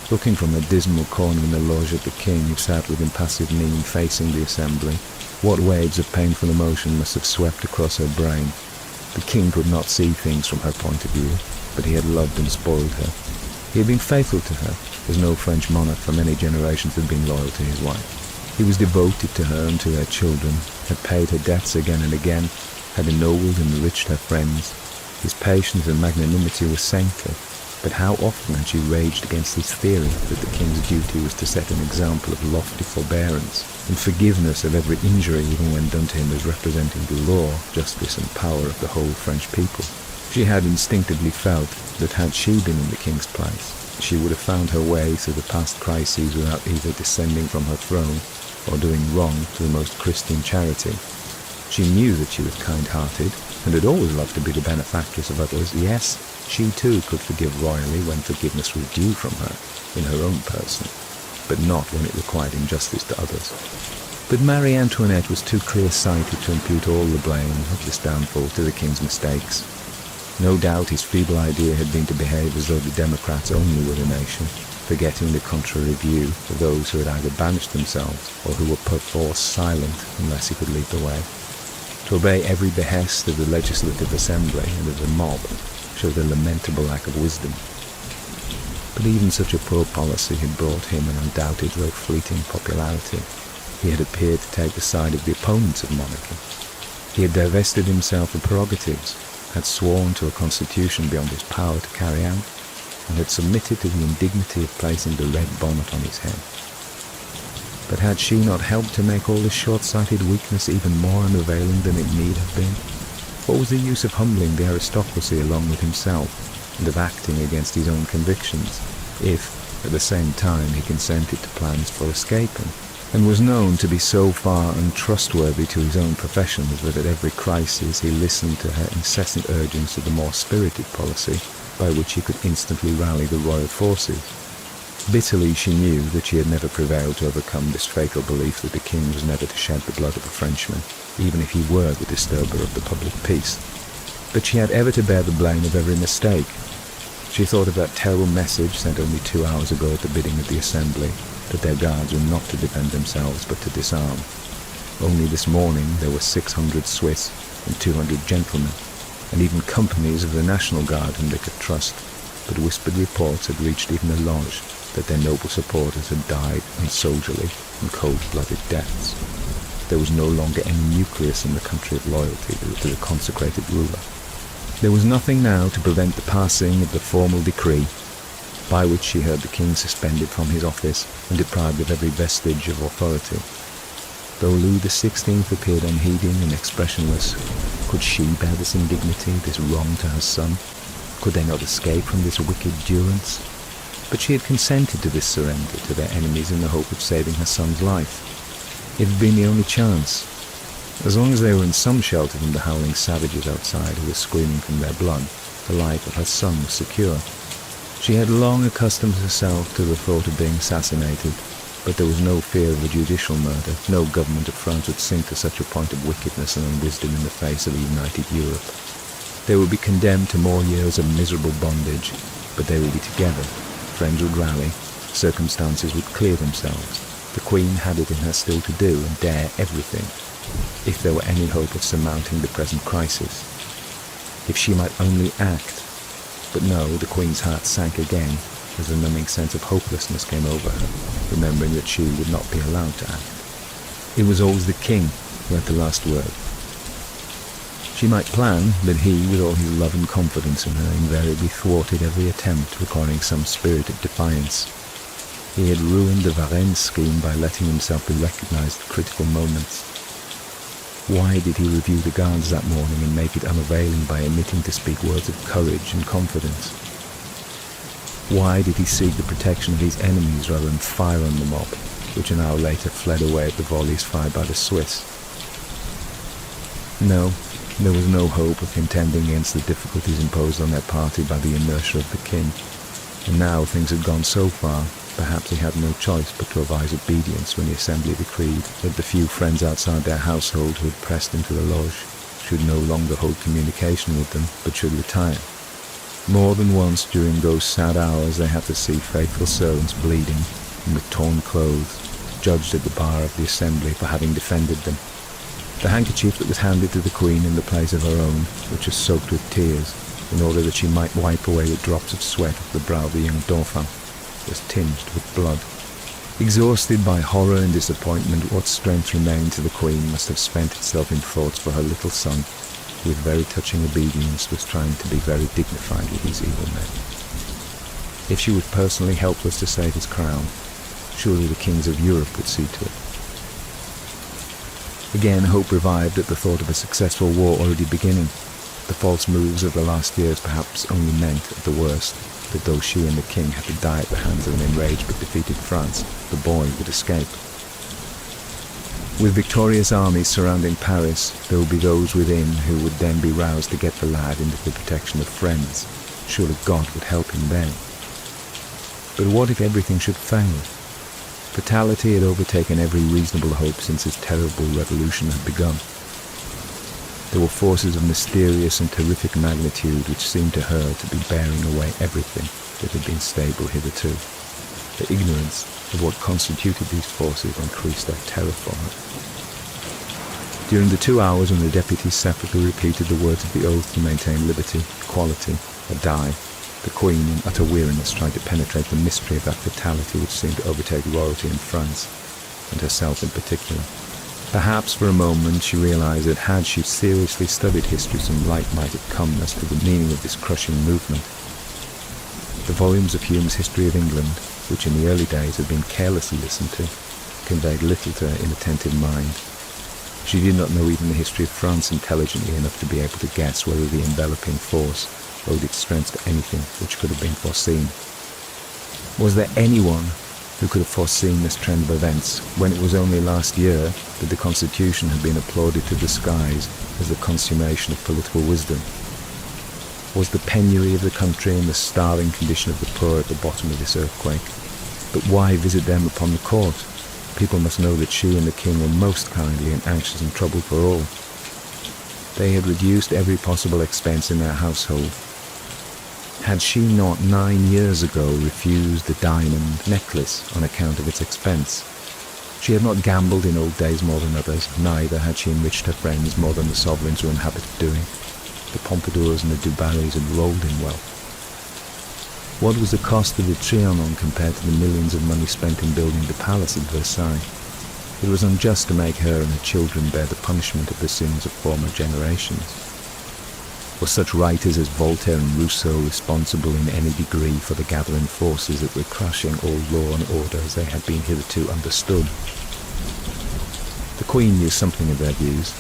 Looking from a dismal corner in the lodge at the king, who sat with impassive mien facing the assembly, what waves of painful emotion must have swept across her brain. The king could not see things from her point of view, but he had loved and spoiled her. He had been faithful to her, as no French monarch for many generations had been loyal to his wife. He was devoted to her and to her children, had paid her debts again and again, had ennobled and enriched her friends. His patience and magnanimity were saintly, but how often had she raged against his theory that the king's duty was to set an example of lofty forbearance and forgiveness of every injury even when done to him as representing the law, justice and power of the whole French people. She had instinctively felt that had she been in the king's place, she would have found her way through the past crises without either descending from her throne or doing wrong to the most Christian charity. She knew that she was kind-hearted and had always loved to be the benefactress of others. Yes, she too could forgive royally when forgiveness was due from her, in her own person, but not when it required injustice to others. But Marie Antoinette was too clear-sighted to impute all the blame of this downfall to the king's mistakes. No doubt his feeble idea had been to behave as though the Democrats only were the nation, forgetting the contrary view of those who had either banished themselves or who were perforce silent unless he could lead the way. To obey every behest of the Legislative Assembly and of the mob showed a lamentable lack of wisdom. But even such a poor policy had brought him an undoubted though fleeting popularity. He had appeared to take the side of the opponents of monarchy. He had divested himself of prerogatives, had sworn to a constitution beyond his power to carry out, and had submitted to the indignity of placing the red bonnet on his head. But had she not helped to make all this short-sighted weakness even more unavailing than it need have been? What was the use of humbling the aristocracy along with himself, and of acting against his own convictions, if, at the same time, he consented to plans for escaping, and was known to be so far untrustworthy to his own professions that at every crisis he listened to her incessant urgings to the more spirited policy by which he could instantly rally the royal forces? Bitterly she knew that she had never prevailed to overcome this fatal belief that the king was never to shed the blood of a Frenchman, even if he were the disturber of the public peace. But she had ever to bear the blame of every mistake. She thought of that terrible message sent only 2 hours ago at the bidding of the Assembly, that their guards were not to defend themselves but to disarm. Only this morning there were 600 Swiss and 200 gentlemen, and even companies of the National Guard whom they could trust, but whispered reports had reached even the lodge that their noble supporters had died unsoldierly and cold-blooded deaths. There was no longer any nucleus in the country of loyalty to the consecrated ruler. There was nothing now to prevent the passing of the formal decree, by which she heard the king suspended from his office and deprived of every vestige of authority. Though Louis XVI appeared unheeding and expressionless, could she bear this indignity, this wrong to her son? Could they not escape from this wicked durance? But she had consented to this surrender to their enemies in the hope of saving her son's life. It had been the only chance. As long as they were in some shelter from the howling savages outside who were screaming from their blood, the life of her son was secure. She had long accustomed herself to the thought of being assassinated, but there was no fear of a judicial murder. No government of France would sink to such a point of wickedness and unwisdom in the face of a united Europe. They would be condemned to more years of miserable bondage, but they would be together. Friends would rally, circumstances would clear themselves. The Queen had it in her still to do and dare everything, if there were any hope of surmounting the present crisis. If she might only act. But no, the Queen's heart sank again as a numbing sense of hopelessness came over her, remembering that she would not be allowed to act. It was always the King who had the last word. She might plan, but he, with all his love and confidence in her, invariably thwarted every attempt requiring some spirit of defiance. He had ruined the Varennes scheme by letting himself be recognized at critical moments. Why did he review the guards that morning and make it unavailing by omitting to speak words of courage and confidence? Why did he seek the protection of his enemies rather than fire on the mob, which an hour later fled away at the volleys fired by the Swiss? No, there was no hope of contending against the difficulties imposed on their party by the inertia of the king, and now things had gone so far, perhaps he had no choice but to advise obedience when the assembly decreed that the few friends outside their household who had pressed into the lodge should no longer hold communication with them, but should retire. More than once during those sad hours they had to see faithful servants bleeding and with torn clothes, judged at the bar of the assembly for having defended them. The handkerchief that was handed to the Queen in the place of her own, which was soaked with tears, in order that she might wipe away the drops of sweat off the brow of the young Dauphin, was tinged with blood. Exhausted by horror and disappointment, what strength remained to the Queen must have spent itself in thoughts for her little son, who with very touching obedience was trying to be very dignified with his evil men. If she was personally helpless to save his crown, surely the kings of Europe would see to it. Again, hope revived at the thought of a successful war already beginning. The false moves of the last years perhaps only meant, at the worst, that though she and the king had to die at the hands of an enraged but defeated France, the boy would escape. With victorious armies surrounding Paris, there would be those within who would then be roused to get the lad into the protection of friends. Surely God would help him then. But what if everything should fail? Fatality had overtaken every reasonable hope since this terrible revolution had begun. There were forces of mysterious and terrific magnitude which seemed to her to be bearing away everything that had been stable hitherto. The ignorance of what constituted these forces increased their terror for her. During the 2 hours when the deputy separately repeated the words of the oath to maintain liberty, equality, or die, the Queen, in utter weariness, tried to penetrate the mystery of that fatality which seemed to overtake royalty in France, and herself in particular. Perhaps for a moment she realized that had she seriously studied history, some light might have come as to the meaning of this crushing movement. The volumes of Hume's History of England, which in the early days had been carelessly listened to, conveyed little to her inattentive mind. She did not know even the history of France intelligently enough to be able to guess whether the enveloping force owed its strength to anything which could have been foreseen. Was there anyone who could have foreseen this trend of events when it was only last year that the Constitution had been applauded to the skies as the consummation of political wisdom? Was the penury of the country and the starving condition of the poor at the bottom of this earthquake? But why visit them upon the court? People must know that she and the king were most kindly and anxious and troubled for all. They had reduced every possible expense in their household. Had she not 9 years ago refused the diamond necklace on account of its expense? She had not gambled in old days more than others, neither had she enriched her friends more than the sovereigns were in habit of doing. The Pompadours and the Du Barrys had rolled in wealth. What was the cost of the Trianon compared to the millions of money spent in building the palace at Versailles? It was unjust to make her and her children bear the punishment of the sins of former generations. Were such writers as Voltaire and Rousseau responsible in any degree for the gathering forces that were crushing all law and order as they had been hitherto understood? The Queen knew something of their views,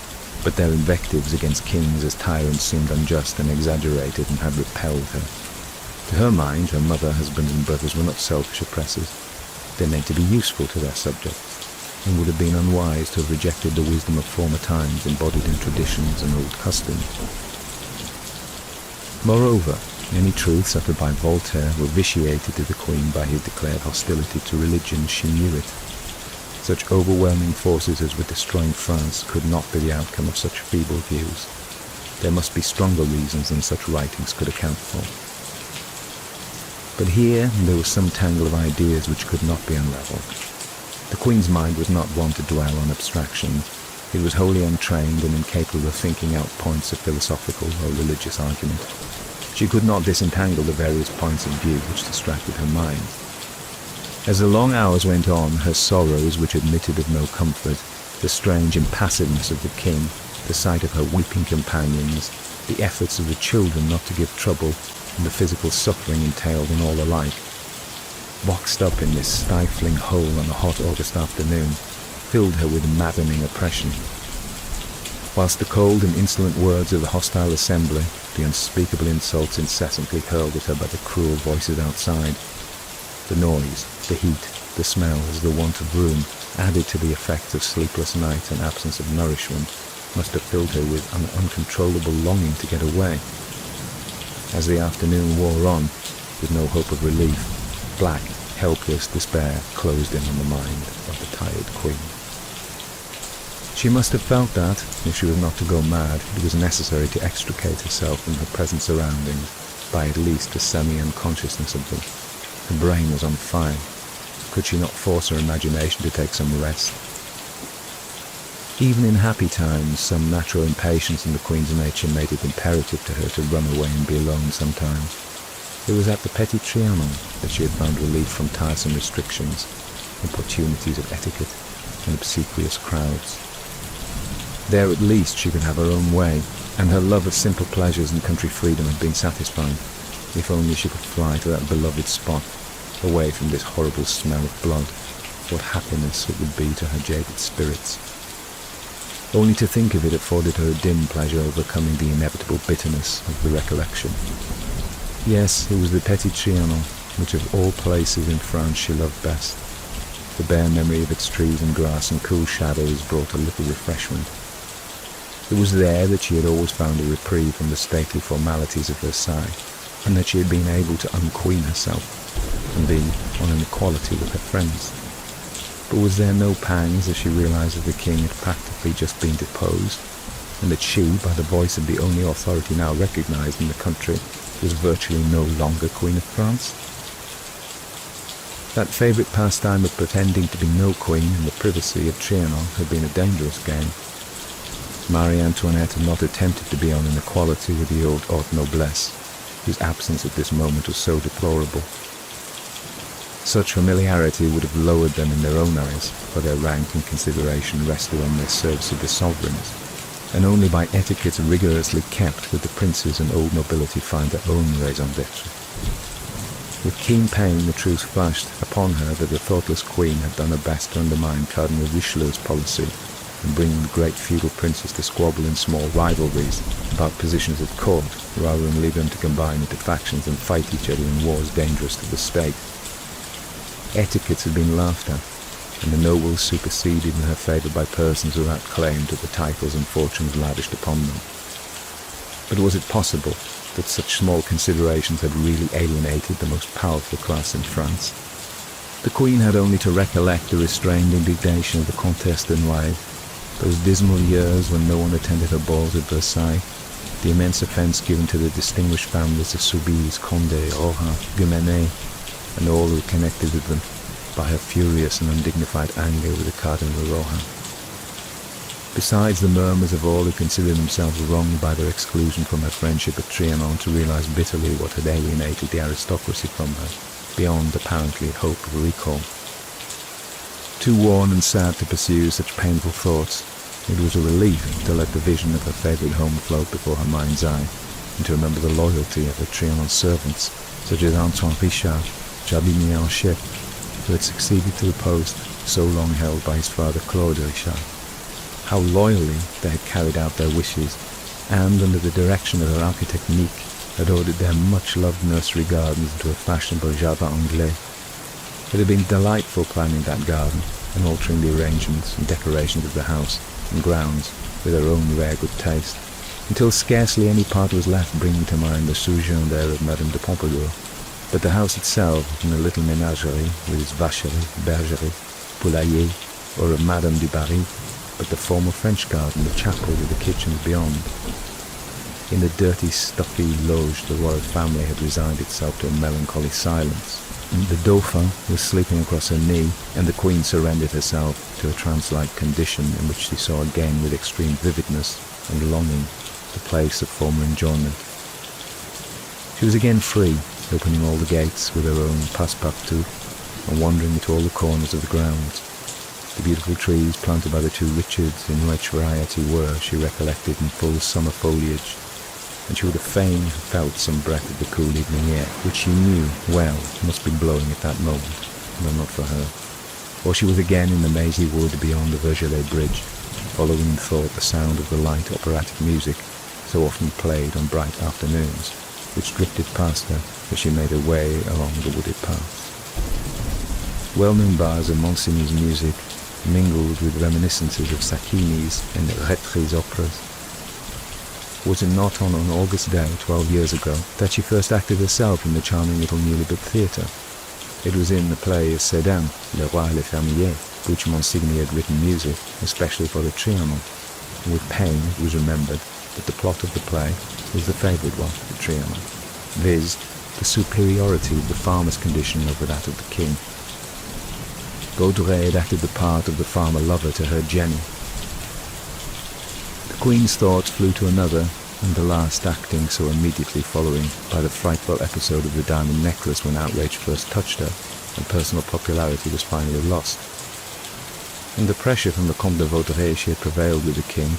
but their invectives against kings as tyrants seemed unjust and exaggerated and had repelled her. To her mind, her mother, husband and brothers were not selfish oppressors. They meant to be useful to their subjects, and would have been unwise to have rejected the wisdom of former times embodied in traditions and old customs. Moreover, any truths uttered by Voltaire were vitiated to the Queen by his declared hostility to religion. She knew it. Such overwhelming forces as were destroying France could not be the outcome of such feeble views. There must be stronger reasons than such writings could account for. But here there was some tangle of ideas which could not be unravelled. The Queen's mind was not one to dwell on abstractions. It was wholly untrained and incapable of thinking out points of philosophical or religious argument. She could not disentangle the various points of view which distracted her mind. As the long hours went on, her sorrows, which admitted of no comfort, the strange impassiveness of the king, the sight of her weeping companions, the efforts of the children not to give trouble, and the physical suffering entailed in all alike, boxed up in this stifling hole on a hot August afternoon, filled her with maddening oppression. whilst the cold and insolent words of the hostile assembly, the unspeakable insults incessantly hurled at her by the cruel voices outside, the noise, the heat, the smells, the want of room, added to the effects of sleepless night and absence of nourishment, must have filled her with an uncontrollable longing to get away. As the afternoon wore on, with no hope of relief, black, helpless despair closed in on the mind of the tired queen. She must have felt that, if she was not to go mad, it was necessary to extricate herself from her present surroundings by at least a semi-unconsciousness of them. Her brain was on fire. Could she not force her imagination to take some rest? Even in happy times, some natural impatience in the queen's nature made it imperative to her to run away and be alone sometimes. It was at the Petit Trianon that she had found relief from tiresome restrictions, importunities of etiquette, and obsequious crowds. There at least she could have her own way, and her love of simple pleasures and country freedom had been satisfied. If only she could fly to that beloved spot, away from this horrible smell of blood, what happiness it would be to her jaded spirits. Only to think of it afforded her a dim pleasure overcoming the inevitable bitterness of the recollection. Yes, it was the Petit Trianon, which of all places in France she loved best. The bare memory of its trees and grass and cool shadows brought a little refreshment. It was there that she had always found a reprieve from the stately formalities of Versailles, and that she had been able to unqueen herself, and be on an equality with her friends. But was there no pangs as she realized that the king had practically just been deposed, and that she, by the voice of the only authority now recognized in the country, was virtually no longer Queen of France? That favourite pastime of pretending to be no queen in the privacy of Trianon had been a dangerous game. Marie Antoinette had not attempted to be on an equality with the old haute noblesse, whose absence at this moment was so deplorable. Such familiarity would have lowered them in their own eyes, for their rank and consideration rested on their service of the sovereigns, and only by etiquette rigorously kept could the princes and old nobility find their own raison d'etre. With keen pain the truth flashed upon her that the thoughtless queen had done her best to undermine Cardinal Richelieu's policy in bringing the great feudal princes to squabble in small rivalries about positions at court, rather than leave them to combine into factions and fight each other in wars dangerous to the state. Etiquette had been laughed at, and the nobles superseded in her favour by persons without claim to the titles and fortunes lavished upon them. But was it possible that such small considerations had really alienated the most powerful class in France? The queen had only to recollect the restrained indignation of the Comtesse de Noailles, those dismal years when no one attended her balls at Versailles, the immense offence given to the distinguished families of Soubise, Condé, Rohan, Guémené, and all who connected with them, by her furious and undignified anger with the Cardinal Rohan. Besides the murmurs of all who considered themselves wronged by their exclusion from her friendship at Trianon to realize bitterly what had alienated the aristocracy from her, beyond apparently hope of recall. Too worn and sad to pursue such painful thoughts, it was a relief to let the vision of her favourite home float before her mind's eye, and to remember the loyalty of her Trianon servants, such as Antoine Richard, jardinier en chef, who had succeeded to the post so long held by his father Claude Richard. How loyally they had carried out their wishes, and under the direction of their architect Nick, had ordered their much-loved nursery gardens into a fashionable jardin anglais. It had been delightful planning that garden, and altering the arrangements and decorations of the house and grounds with her own rare good taste, until scarcely any part was left bringing to mind the sojourn there of Madame de Pompadour. But the house itself, in a little menagerie, with its vacherie, bergerie, poulailler, or of Madame du Barry, but the formal French garden, the chapel with the kitchens beyond. In the dirty, stuffy loge the royal family had resigned itself to a melancholy silence. The Dauphin was sleeping across her knee, and the Queen surrendered herself to a trance-like condition in which she saw again with extreme vividness and longing the place of former enjoyment. She was again free, opening all the gates with her own passe-partout, and wandering into all the corners of the grounds. The beautiful trees planted by the two Richards, in which variety were, she recollected, in full summer foliage, and she would have fain felt some breath of the cool evening air, which she knew well must be blowing at that moment, though not for her. Or she was again in the mazy wood beyond the Vergelet Bridge, following in thought the sound of the light operatic music so often played on bright afternoons, which drifted past her as she made her way along the wooded paths. Well-known bars of Monsigny's music mingled with reminiscences of Sacchini's and Retry's operas. Was it not on an August day 12 years ago that she first acted herself in the charming little newly built theatre? It was in the play Cédin, Le Roi et le Fermier, which Monsigny had written music, especially for the Trianon. And with pain it was remembered that the plot of the play was the favourite one for the Trianon, viz., the superiority of the farmer's condition over that of the king. Baudelaire had acted the part of the farmer lover to her Jenny. The Queen's thoughts flew to another, and the last acting so immediately following by the frightful episode of the diamond necklace when outrage first touched her, and personal popularity was finally lost. Under pressure from the Comte de Vaudreuil, she had prevailed with the king,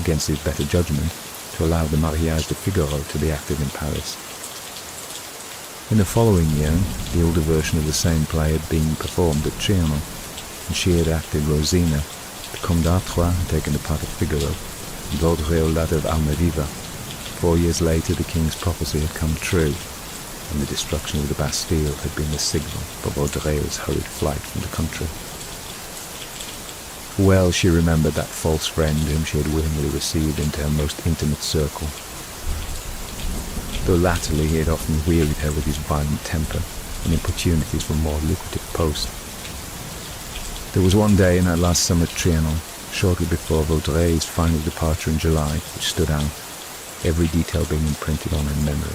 against his better judgment, to allow the Mariage de Figaro to be acted in Paris. In the following year, the older version of the same play had been performed at Trianon, and she had acted Rosina. The Comte d'Artois had taken the part of Figaro, and Vaudreuil that of Almaviva. 4 years later, the king's prophecy had come true, and the destruction of the Bastille had been the signal for Vaudreuil's hurried flight from the country. Well she remembered that false friend whom she had willingly received into her most intimate circle. Though latterly he had often wearied her with his violent temper and importunities for more lucrative posts. There was one day in that last summer at Trianon, shortly before Vaudreuil's final departure in July, which stood out, every detail being imprinted on her memory.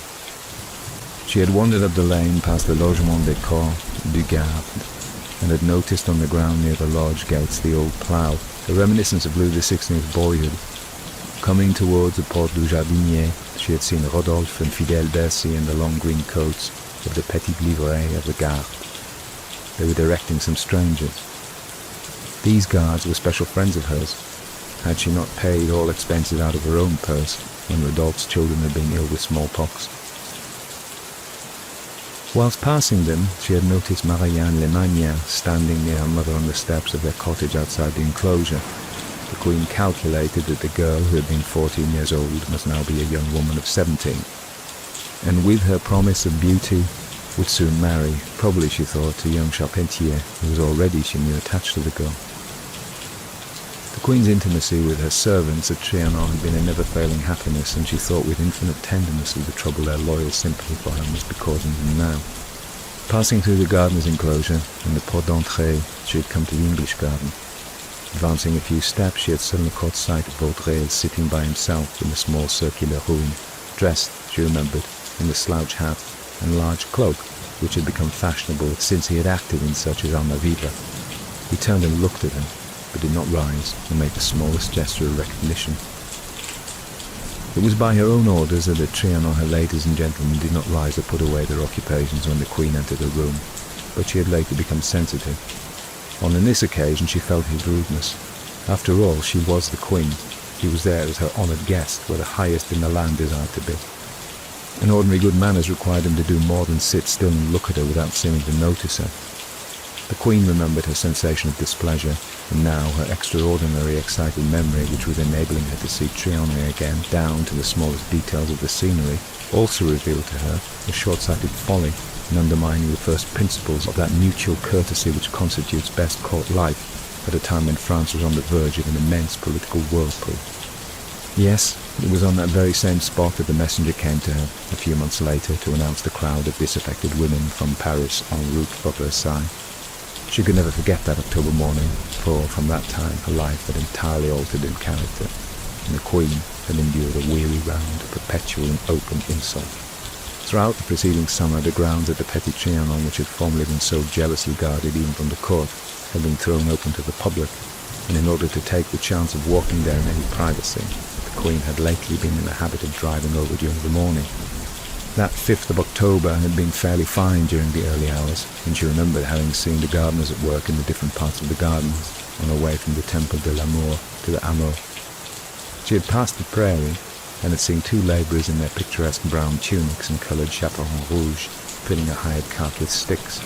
She had wandered up the lane past the Logement des Corps du Garde, and had noticed on the ground near the lodge gates the old plough, a reminiscence of Louis XVI's boyhood. Coming towards the Porte du Jardinier, she had seen Rodolphe and Fidèle Bercy in the long green coats of the petit livrée of the Garde. They were directing some strangers. These guards were special friends of hers. Had she not paid all expenses out of her own purse when Rodolphe's children had been ill with smallpox? Whilst passing them, she had noticed Marianne Lemagna standing near her mother on the steps of their cottage outside the enclosure. The Queen calculated that the girl who had been 14 years old must now be a young woman of 17, and with her promise of beauty would soon marry, probably, she thought, to young Charpentier, who was already, she knew, attached to the girl. The Queen's intimacy with her servants at Trianon had been a never-failing happiness, and she thought with infinite tenderness of the trouble their loyal sympathy for her must be causing them now. Passing through the gardener's enclosure and the porte d'entrée, she had come to the English garden. Advancing a few steps, she had suddenly caught sight of Vaudreuil sitting by himself in the small circular room, dressed, she remembered, in the slouch hat and large cloak, which had become fashionable since he had acted in such as Almaviva. He turned and looked at her, but did not rise, and made the smallest gesture of recognition. It was by her own orders that at Trianon her ladies and gentlemen did not rise or put away their occupations when the Queen entered the room, but she had lately become sensitive. On this occasion she felt his rudeness. After all, she was the Queen. He was there as her honoured guest, where the highest in the land desired to be. And ordinary good manners required him to do more than sit still and look at her without seeming to notice her. The Queen remembered her sensation of displeasure, and now her extraordinary excited memory, which was enabling her to see Trianon again, down to the smallest details of the scenery, also revealed to her a short-sighted folly in undermining the first principles of that mutual courtesy which constitutes best court life at a time when France was on the verge of an immense political whirlpool. Yes, it was on that very same spot that the messenger came to her a few months later to announce the crowd of disaffected women from Paris en route for Versailles. She could never forget that October morning, for from that time her life had entirely altered in character, and the Queen had endured a weary round of perpetual and open insult. Throughout the preceding summer, the grounds at the Petit Trianon, which had formerly been so jealously guarded even from the court, had been thrown open to the public, and in order to take the chance of walking there in any privacy, the Queen had lately been in the habit of driving over during the morning. That 5th of October had been fairly fine during the early hours, and she remembered having seen the gardeners at work in the different parts of the gardens, on her way from the Temple de l'Amour to the Hameau. She had passed the prairie, and had seen 2 labourers in their picturesque brown tunics and coloured chaperons rouge, filling a hired cart with sticks.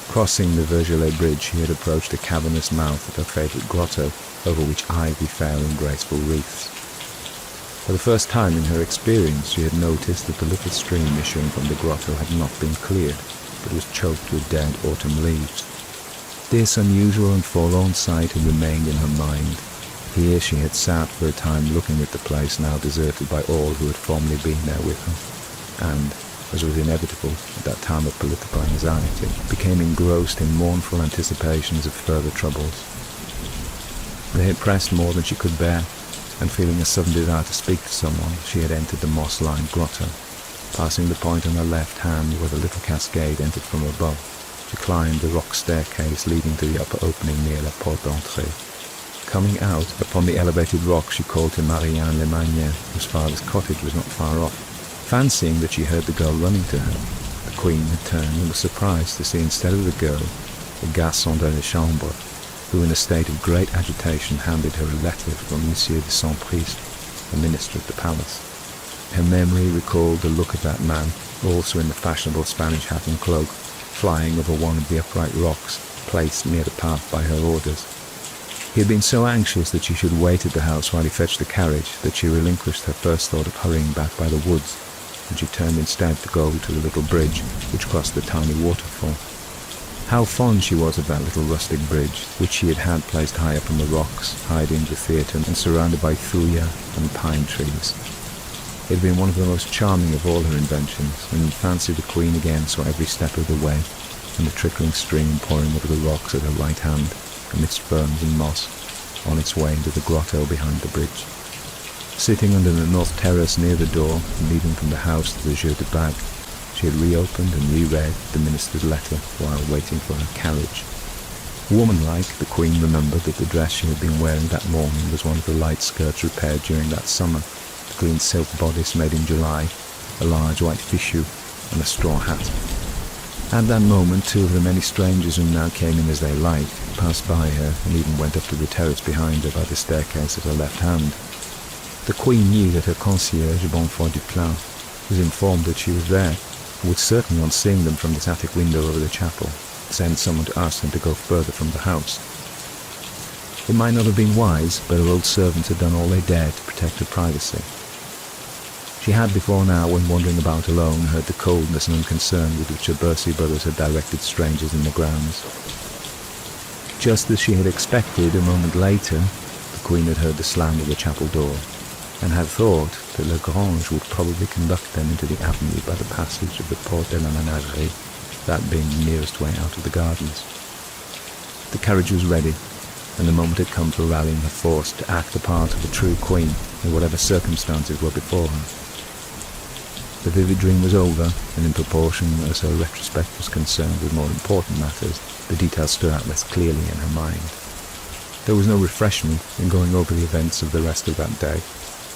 Crossing the Vergelet Bridge, she had approached the cavernous mouth of her favourite grotto, over which ivy fell in graceful wreaths. For the first time in her experience, she had noticed that the little stream issuing from the grotto had not been cleared, but was choked with dead autumn leaves. This unusual and forlorn sight had remained in her mind. Here she had sat for a time looking at the place now deserted by all who had formerly been there with her, and, as was inevitable at that time of political anxiety, became engrossed in mournful anticipations of further troubles. They had pressed more than she could bear, and feeling a sudden desire to speak to someone, she had entered the moss-lined grotto. Passing the point on her left hand where the little cascade entered from above, she climbed the rock staircase leading to the upper opening near la porte d'entrée. Coming out upon the elevated rock, she called to Marianne Lemagnier, whose father's cottage was not far off. Fancying that she heard the girl running to her, the Queen had turned and was surprised to see instead of the girl, the garçon de la chambre, who in a state of great agitation handed her a letter from Monsieur de Saint-Priest, the minister of the palace. Her memory recalled the look of that man, also in the fashionable Spanish hat and cloak, flying over one of the upright rocks placed near the path by her orders. He had been so anxious that she should wait at the house while he fetched the carriage that she relinquished her first thought of hurrying back by the woods, and she turned instead to go to the little bridge which crossed the tiny waterfall. How fond she was of that little rustic bridge, which she had placed high up on the rocks, hiding the theatre and surrounded by thuya and pine trees. It had been one of the most charming of all her inventions, and in fancy the Queen again saw every step of the way, and the trickling stream pouring over the rocks at her right hand, amidst ferns and moss, on its way into the grotto behind the bridge. Sitting under the north terrace near the door, and leading from the house to the Jeu de Bague, she had reopened and reread the minister's letter while waiting for her carriage. Womanlike, the Queen remembered that the dress she had been wearing that morning was one of the light skirts repaired during that summer, the green silk bodice made in July, a large white fichu, and a straw hat. At that moment, two of the many strangers who now came in as they liked passed by her and even went up to the terrace behind her by the staircase at her left hand. The Queen knew that her concierge, Bonfoy Duplain, was informed that she was there, and would certainly, on seeing them from this attic window over the chapel, send someone to ask them to go further from the house. It might not have been wise, but her old servants had done all they dared to protect her privacy. She had before now, when wandering about alone, heard the coldness and unconcern with which her Bercy brothers had directed strangers in the grounds. Just as she had expected, a moment later, the Queen had heard the slam of the chapel door, and had thought that Lagrange would probably conduct them into the avenue by the passage of the Porte de la Ménagerie, that being the nearest way out of the gardens. The carriage was ready, and the moment had come for rallying her force to act the part of a true queen in whatever circumstances were before her. The vivid dream was over, and in proportion as her retrospect was concerned with more important matters, the details stood out less clearly in her mind. There was no refreshment in going over the events of the rest of that day,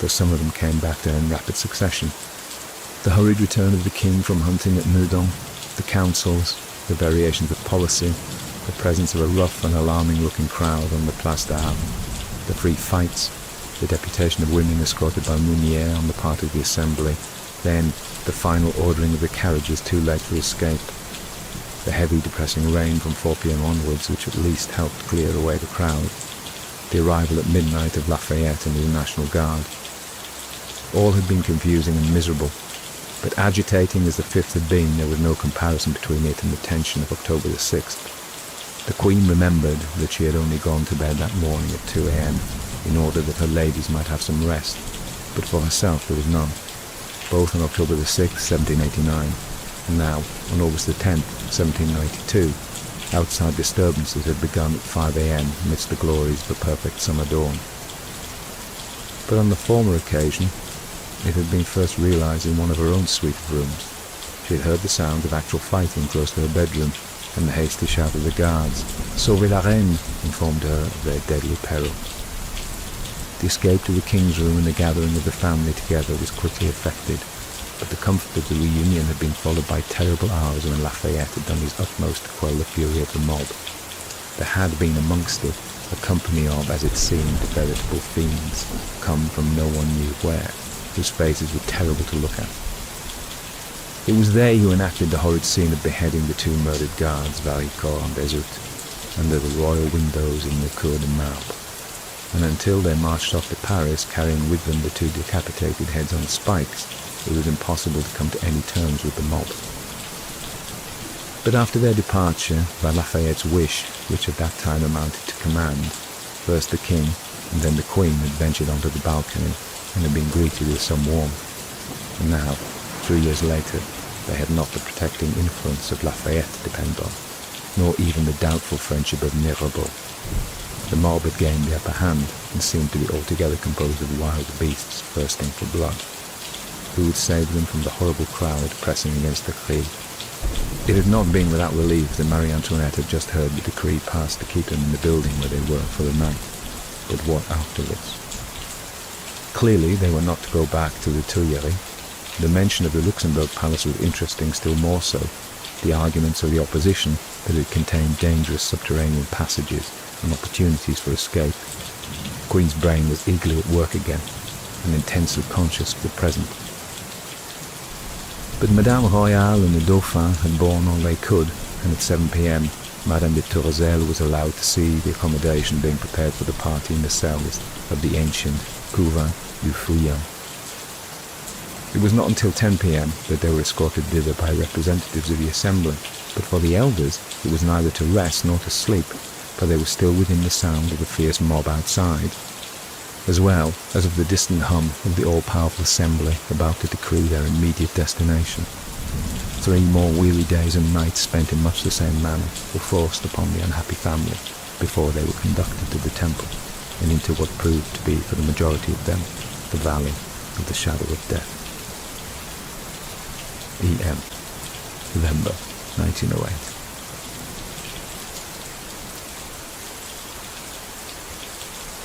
though some of them came back to her in rapid succession. The hurried return of the king from hunting at Meudon, the councils, the variations of policy, the presence of a rough and alarming-looking crowd on the Place d'Armes, the free fights, the deputation of women escorted by Mounier on the part of the Assembly, then the final ordering of the carriages too late for escape, the heavy depressing rain from 4 p.m. onwards which at least helped clear away the crowd, the arrival at midnight of Lafayette and the National Guard. All had been confusing and miserable, but agitating as the 5th had been, there was no comparison between it and the tension of October the 6th. The Queen remembered that she had only gone to bed that morning at 2 a.m. in order that her ladies might have some rest, but for herself there was none, both on October the 6th, 1789, and now, on August the 10th, 1792, outside disturbances had begun at 5 a.m. amidst the glories of a perfect summer dawn. But on the former occasion, it had been first realized in one of her own suite of rooms. She had heard the sound of actual fighting close to her bedroom, and the hasty shout of the guards. "Sauvez la reine," informed her of their deadly peril. The escape to the king's room and the gathering of the family together was quickly effected, but the comfort of the reunion had been followed by terrible hours when Lafayette had done his utmost to quell the fury of the mob. There had been amongst it a company of, as it seemed, veritable fiends, come from no one knew where, whose faces were terrible to look at. It was they who enacted the horrid scene of beheading the two murdered guards, Varicourt and Bezout, under the royal windows in the Cour de Marbre, and until they marched off to Paris carrying with them the two decapitated heads on spikes, it was impossible to come to any terms with the mob. But after their departure, by Lafayette's wish, which at that time amounted to command, first the king and then the queen had ventured onto the balcony and had been greeted with some warmth. And now, 3 years later, they had not the protecting influence of Lafayette to depend on, nor even the doubtful friendship of Mirabeau. The mob had gained the upper hand and seemed to be altogether composed of wild beasts thirsting for blood. Who would save them from the horrible crowd pressing against the Grille? It had not been without relief that Marie Antoinette had just heard the decree passed to keep them in the building where they were for the night. But what afterwards? Clearly they were not to go back to the Tuileries. The mention of the Luxembourg Palace was interesting still more so. The arguments of the opposition that it contained dangerous subterranean passages and opportunities for escape. The Queen's brain was eagerly at work again, and intensely conscious of the present. But Madame Royale and the Dauphin had borne all they could, and at 7 p.m. Madame de Tourzel was allowed to see the accommodation being prepared for the party in the cells of the ancient Couvent du Feuillon. It was not until 10 p.m. that they were escorted thither by representatives of the Assembly, but for the elders it was neither to rest nor to sleep, for they were still within the sound of the fierce mob outside, as well as of the distant hum of the all-powerful Assembly about to decree their immediate destination. 3 more weary days and nights spent in much the same manner were forced upon the unhappy family before they were conducted to the temple and into what proved to be, for the majority of them, the valley of the shadow of death. E.M. November 1908.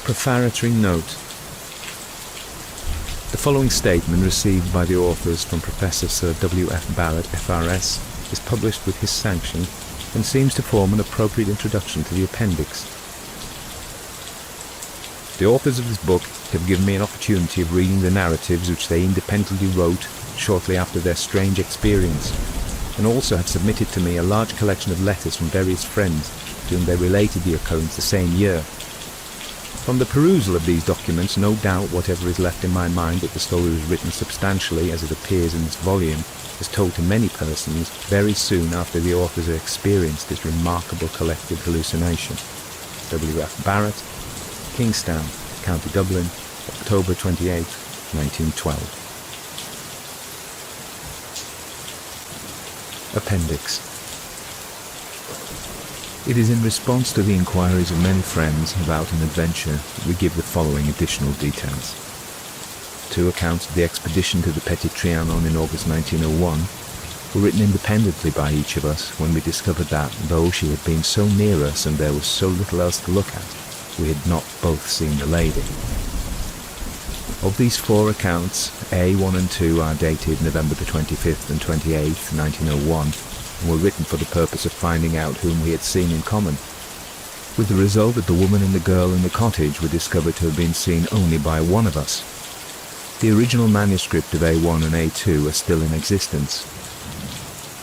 Prefatory note. The following statement, received by the authors from Professor Sir W. F. Barrett, FRS, is published with his sanction and seems to form an appropriate introduction to the appendix. The authors of this book have given me an opportunity of reading the narratives which they independently wrote shortly after their strange experience, and also have submitted to me a large collection of letters from various friends to whom they related the occurrence the same year. From the perusal of these documents, no doubt whatever is left in my mind that the story was written substantially as it appears in this volume is told to many persons very soon after the authors had experienced this remarkable collective hallucination. W. F. Barrett, Kingstown, County Dublin, October 28, 1912. Appendix. It is in response to the inquiries of many friends about an adventure that we give the following additional details. 2 accounts of the expedition to the Petit Trianon in August 1901 were written independently by each of us when we discovered that, though she had been so near us and there was so little else to look at, we had not both seen the lady. Of these 4 accounts, A, 1 and 2 are dated November the 25th and 28th, 1901, and were written for the purpose of finding out whom we had seen in common, with the result that the woman and the girl in the cottage were discovered to have been seen only by one of us. The original manuscript of A1 and A2 are still in existence.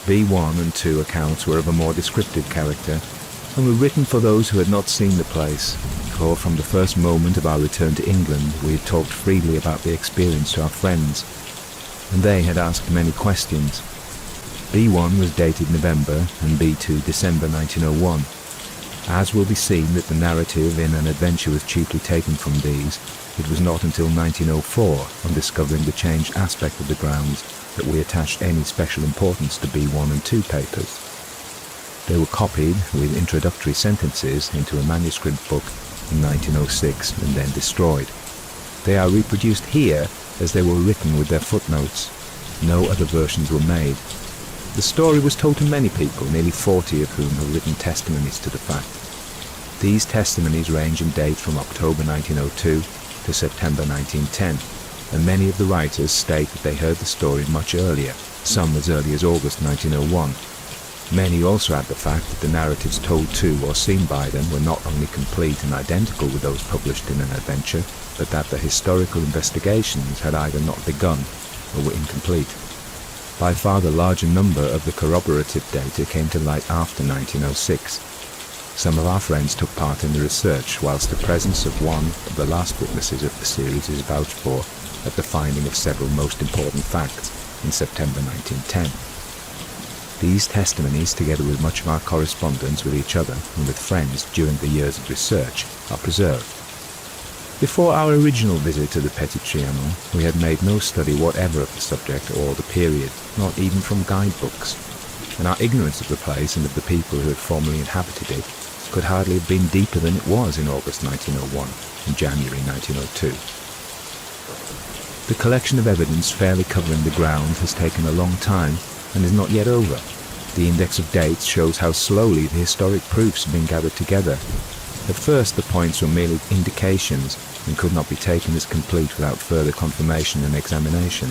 B1 and 2 accounts were of a more descriptive character, and were written for those who had not seen the place, for from the first moment of our return to England we had talked freely about the experience to our friends, and they had asked many questions. B1 was dated November and B2 December 1901. As will be seen that the narrative in An Adventure was chiefly taken from these, it was not until 1904, on discovering the changed aspect of the grounds, that we attached any special importance to B1 and 2 papers. They were copied with introductory sentences into a manuscript book in 1906 and then destroyed. They are reproduced here as they were written with their footnotes. No other versions were made. The story was told to many people, nearly 40 of whom have written testimonies to the fact. These testimonies range in date from October 1902 to September 1910, and many of the writers state that they heard the story much earlier, some as early as August 1901. Many also add the fact that the narratives told to or seen by them were not only complete and identical with those published in An Adventure, but that the historical investigations had either not begun or were incomplete. By far the larger number of the corroborative data came to light after 1906. Some of our friends took part in the research, whilst the presence of one of the last witnesses of the series is vouched for at the finding of several most important facts in September 1910. These testimonies, together with much of our correspondence with each other and with friends during the years of research, are preserved. Before our original visit to the Petit Trianon, we had made no study whatever of the subject or the period, not even from guidebooks, and our ignorance of the place and of the people who had formerly inhabited it could hardly have been deeper than it was in August 1901 and January 1902. The collection of evidence fairly covering the ground has taken a long time and is not yet over. The index of dates shows how slowly the historic proofs have been gathered together. At first the points were merely indications and could not be taken as complete without further confirmation and examination.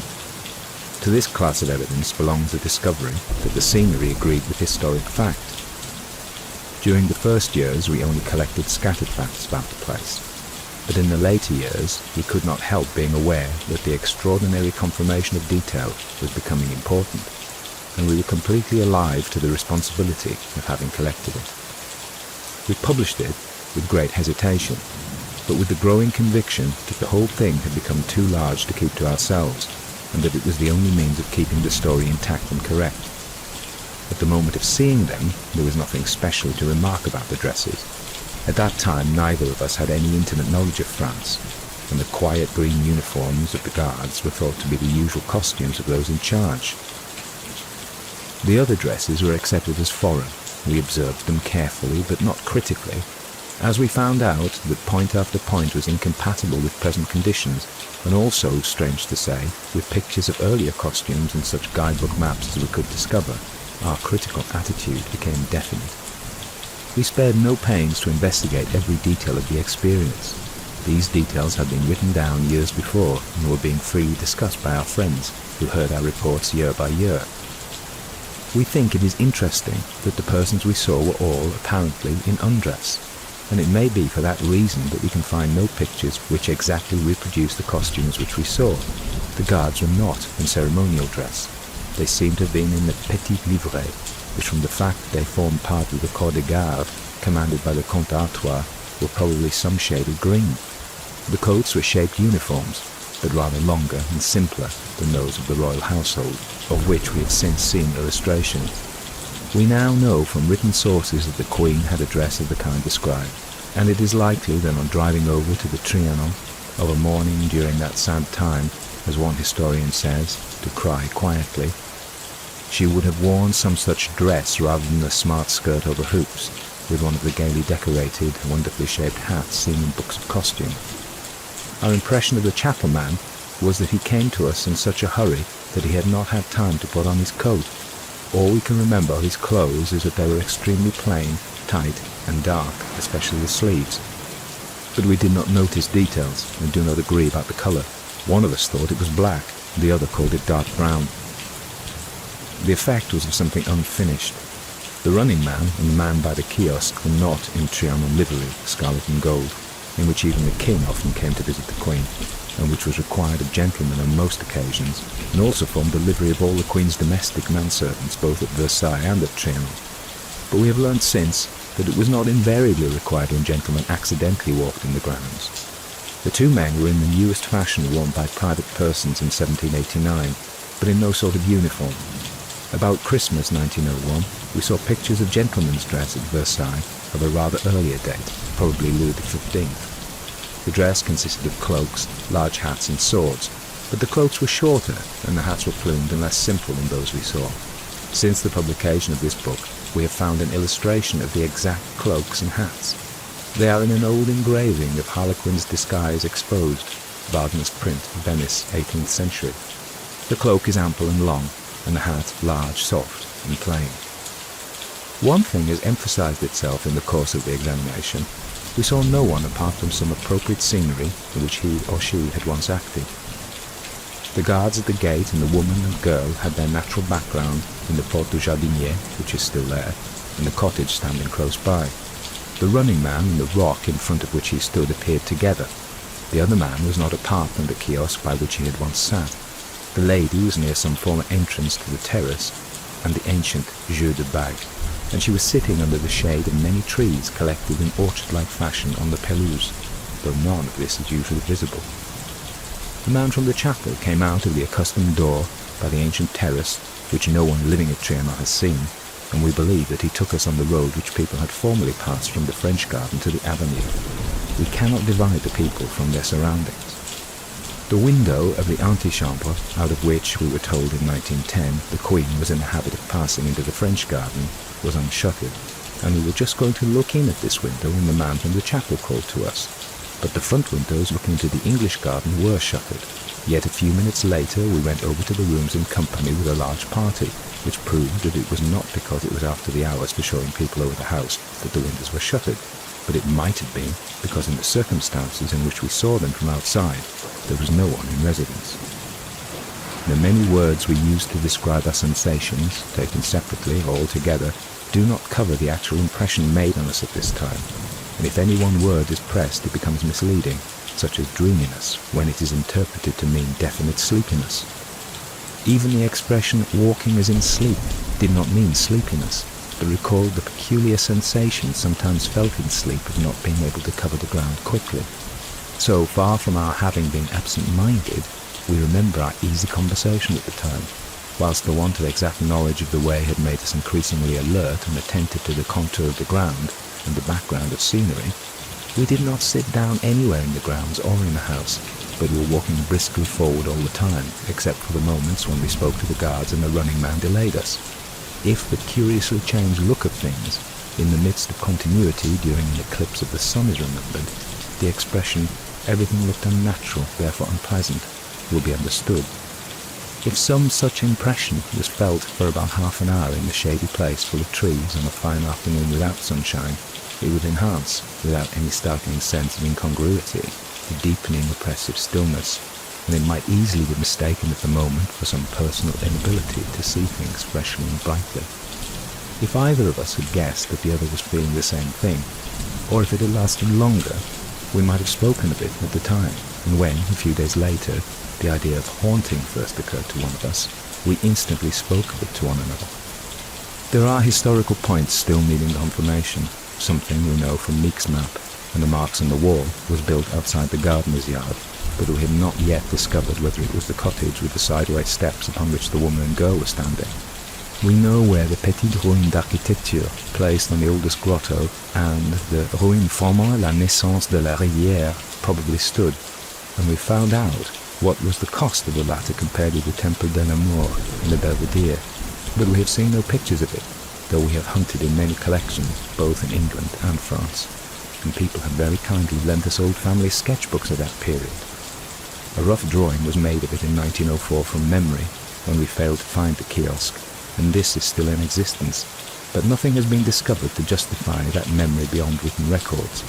To this class of evidence belongs the discovery that the scenery agreed with historic fact. During the first years we only collected scattered facts about the place, but in the later years we could not help being aware that the extraordinary confirmation of detail was becoming important, and we were completely alive to the responsibility of having collected it. We published it with great hesitation, but with the growing conviction that the whole thing had become too large to keep to ourselves, and that it was the only means of keeping the story intact and correct. At the moment of seeing them, there was nothing special to remark about the dresses. At that time, neither of us had any intimate knowledge of France, and the quiet green uniforms of the guards were thought to be the usual costumes of those in charge. The other dresses were accepted as foreign. We observed them carefully, but not critically, as we found out that point after point was incompatible with present conditions, and also, strange to say, with pictures of earlier costumes and such guidebook maps as we could discover. Our critical attitude became definite. We spared no pains to investigate every detail of the experience. These details had been written down years before and were being freely discussed by our friends, who heard our reports year by year. We think it is interesting that the persons we saw were all, apparently, in undress, and it may be for that reason that we can find no pictures which exactly reproduce the costumes which we saw. The guards were not in ceremonial dress. They seem to have been in the petit livret, which from the fact that they formed part of the corps de garde, commanded by the Comte d'Artois, were probably some shade of green. The coats were shaped uniforms, but rather longer and simpler than those of the royal household, of which we have since seen illustrations. We now know from written sources that the Queen had a dress of the kind described, and it is likely that on driving over to the Trianon of a morning during that sad time, as one historian says, to cry quietly, she would have worn some such dress rather than a smart skirt over hoops, with one of the gaily decorated, wonderfully shaped hats seen in books of costume. Our impression of the chapel man was that he came to us in such a hurry that he had not had time to put on his coat. All we can remember of his clothes is that they were extremely plain, tight and dark, especially the sleeves. But we did not notice details and do not agree about the colour. One of us thought it was black, the other called it dark brown. The effect was of something unfinished. The running man and the man by the kiosk were not in Trianon livery, scarlet and gold, in which even the king often came to visit the Queen, and which was required of gentlemen on most occasions, and also formed the livery of all the Queen's domestic manservants, both at Versailles and at Trianon. But we have learnt since that it was not invariably required when gentlemen accidentally walked in the grounds. The two men were in the newest fashion worn by private persons in 1789, but in no sort of uniform. About Christmas 1901, we saw pictures of gentlemen's dress at Versailles of a rather earlier date, probably Louis XV. The dress consisted of cloaks, large hats and swords, but the cloaks were shorter and the hats were plumed and less simple than those we saw. Since the publication of this book, we have found an illustration of the exact cloaks and hats. They are in an old engraving of Harlequin's disguise exposed, Wagner's print, Venice, 18th century. The cloak is ample and long, and the hat large, soft, and plain. One thing has emphasized itself in the course of the examination. We saw no one apart from some appropriate scenery in which he or she had once acted. The guards at the gate and the woman and girl had their natural background in the Porte du Jardinier, which is still there, and the cottage standing close by. The running man and the rock in front of which he stood appeared together. The other man was not apart from the kiosk by which he had once sat. The lady was near some former entrance to the terrace and the ancient jeu de bague, and she was sitting under the shade of many trees collected in orchard-like fashion on the pelouse, though none of this is usually visible. The man from the chapel came out of the accustomed door by the ancient terrace, which no one living at Trianon has seen, and we believe that he took us on the road which people had formerly passed from the French garden to the avenue. We cannot divide the people from their surroundings. The window of the antechambre, out of which, we were told in 1910, the Queen was in the habit of passing into the French garden, was unshuttered, and we were just going to look in at this window when the man from the chapel called to us. But the front windows looking into the English garden were shuttered. Yet a few minutes later we went over to the rooms in company with a large party, which proved that it was not because it was after the hours for showing people over the house that the windows were shuttered, but it might have been because in the circumstances in which we saw them from outside, there was no one in residence. The many words we use to describe our sensations, taken separately or all together, do not cover the actual impression made on us at this time, and if any one word is pressed it becomes misleading, such as dreaminess, when it is interpreted to mean definite sleepiness. Even the expression walking as in sleep did not mean sleepiness, but recalled the peculiar sensation sometimes felt in sleep of not being able to cover the ground quickly. So far from our having been absent-minded, we remember our easy conversation at the time, whilst the want of exact knowledge of the way had made us increasingly alert and attentive to the contour of the ground and the background of scenery. We did not sit down anywhere in the grounds or in the house, but were walking briskly forward all the time, except for the moments when we spoke to the guards and the running man delayed us. If the curiously changed look of things, in the midst of continuity during an eclipse of the sun is remembered, the expression, everything looked unnatural, therefore unpleasant, will be understood. If some such impression was felt for about half an hour in the shady place full of trees on a fine afternoon without sunshine, it would enhance, without any startling sense of incongruity, the deepening oppressive stillness, and it might easily be mistaken at the moment for some personal inability to see things freshly and brightly. If either of us had guessed that the other was feeling the same thing, or if it had lasted longer, we might have spoken of it at the time, and when, a few days later, the idea of haunting first occurred to one of us, we instantly spoke of it to one another. There are historical points still needing confirmation, something we know from Meek's map, and the marks on the wall was built outside the gardener's yard, but we have not yet discovered whether it was the cottage with the sideways steps upon which the woman and girl were standing. We know where the petite ruine d'architecture placed on the oldest grotto and the ruine formant la naissance de la rivière probably stood, and we found out what was the cost of the latter compared with the Temple de l'Amour and the Belvedere, but we have seen no pictures of it, though we have hunted in many collections, both in England and France, and people have very kindly lent us old family sketchbooks of that period. A rough drawing was made of it in 1904 from memory, when we failed to find the kiosk, and this is still in existence, but nothing has been discovered to justify that memory beyond written records.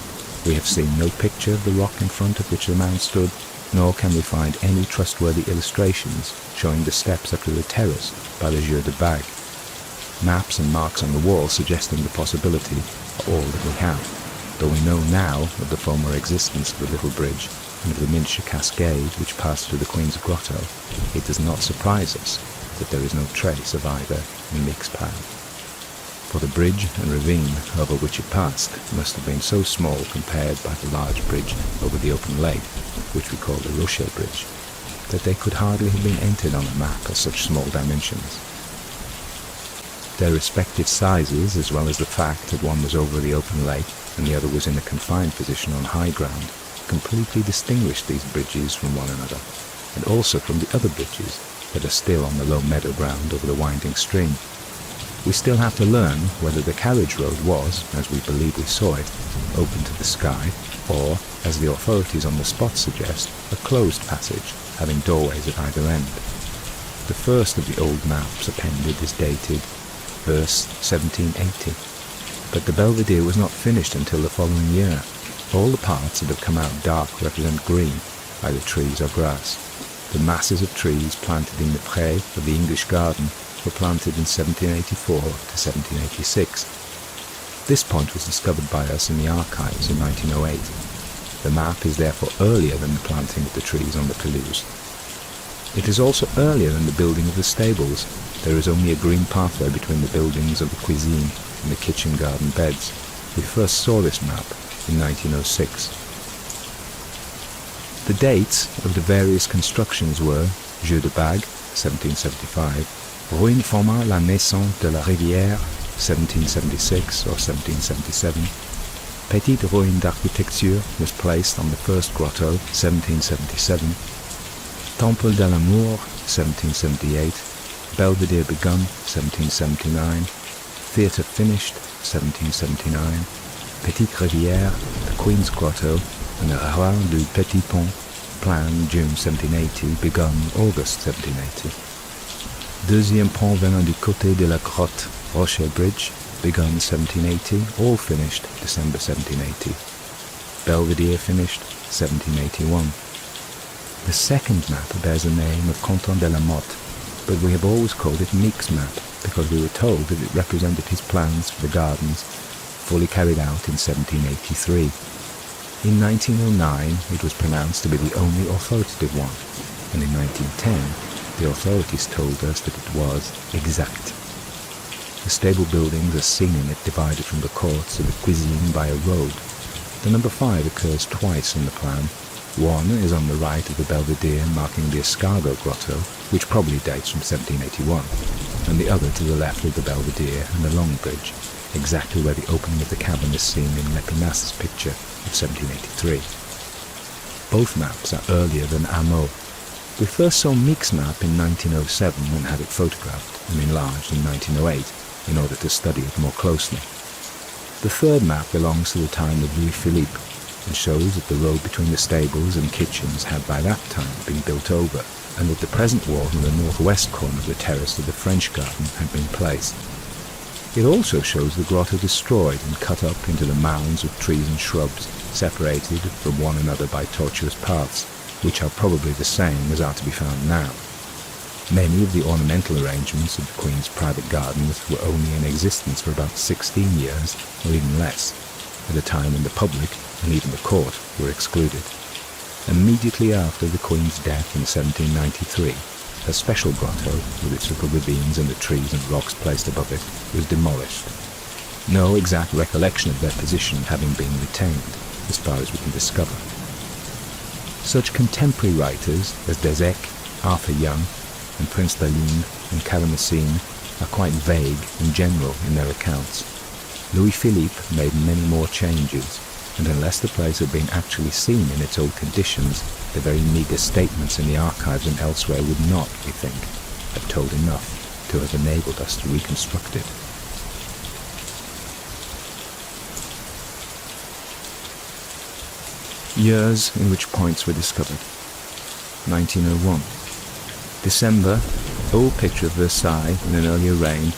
We have seen no picture of the rock in front of which the man stood, nor can we find any trustworthy illustrations showing the steps up to the terrace by the jeu de bague. Maps and marks on the wall suggesting the possibility are all that we have, though we know now of the former existence of the little bridge and of the miniature cascade which passed through the Queen's Grotto. It does not surprise us that there is no trace of either in Meek's path. For the bridge and ravine over which it passed must have been so small compared by the large bridge over the open lake, which we call the Rocher Bridge, that they could hardly have been entered on a map as such small dimensions. Their respective sizes, as well as the fact that one was over the open lake and the other was in a confined position on high ground, completely distinguished these bridges from one another, and also from the other bridges that are still on the low meadow ground over the winding stream. We still have to learn whether the carriage road was, as we believe we saw it, open to the sky, or, as the authorities on the spot suggest, a closed passage, having doorways at either end. The first of the old maps appended is dated verse 1780, but the Belvedere was not finished until the following year. All the parts that have come out dark represent green, either trees or grass. The masses of trees planted in the pré of the English garden were planted in 1784 to 1786. This point was discovered by us in the archives in 1908. The map is therefore earlier than the planting of the trees on the pelouse. It is also earlier than the building of the stables. There is only a green pathway between the buildings of the cuisine and the kitchen garden beds. We first saw this map in 1906. The dates of the various constructions were Jeu de Bague, 1775, Ruine formant la naissance de la rivière, 1776 or 1777, Petite ruine d'architecture was placed on the first grotto, 1777, Temple de l'Amour, 1778, Belvedere begun, 1779, Theatre finished, 1779, Petite Rivière, the Queen's Grotto, and the Roi du Petit Pont, planned June 1780, begun August 1780. Deuxième pont venant du côté de la grotte, Rocher Bridge, begun 1780, all finished December 1780. Belvedere finished 1781. The second map bears the name of Canton de la Motte, but we have always called it Meek's map because we were told that it represented his plans for the gardens, fully carried out in 1783. In 1909 it was pronounced to be the only authoritative one, and in 1910 the authorities told us that it was exact. The stable buildings are seen in it divided from the courts of the cuisine by a road. The number 5 occurs twice in the plan. One is on the right of the Belvedere marking the Escargot Grotto, which probably dates from 1781, and the other to the left of the Belvedere and the Long Bridge, exactly where the opening of the cavern is seen in Lepinas's picture of 1783. Both maps are earlier than Hameau. We first saw Meek's map in 1907 and had it photographed and enlarged in 1908 in order to study it more closely. The third map belongs to the time of Louis Philippe and shows that the road between the stables and kitchens had by that time been built over, and that the present wall in the northwest corner of the terrace of the French garden had been placed. It also shows the grotto destroyed and cut up into the mounds of trees and shrubs, separated from one another by tortuous paths, which are probably the same as are to be found now. Many of the ornamental arrangements of the Queen's private gardens were only in existence for about 16 years, or even less, at a time when the public, and even the court, were excluded. Immediately after the Queen's death in 1793, a special grotto, with its little ravines and the trees and rocks placed above it, was demolished. No exact recollection of their position having been retained, as far as we can discover. Such contemporary writers as Desec, Arthur Young, and Prince d'Alinde and Karamessine are quite vague and general in their accounts. Louis Philippe made many more changes, and unless the place had been actually seen in its old conditions, the very meagre statements in the archives and elsewhere would not, we think, have told enough to have enabled us to reconstruct it. Years in which points were discovered. 1901. December, old picture of Versailles in an earlier reign,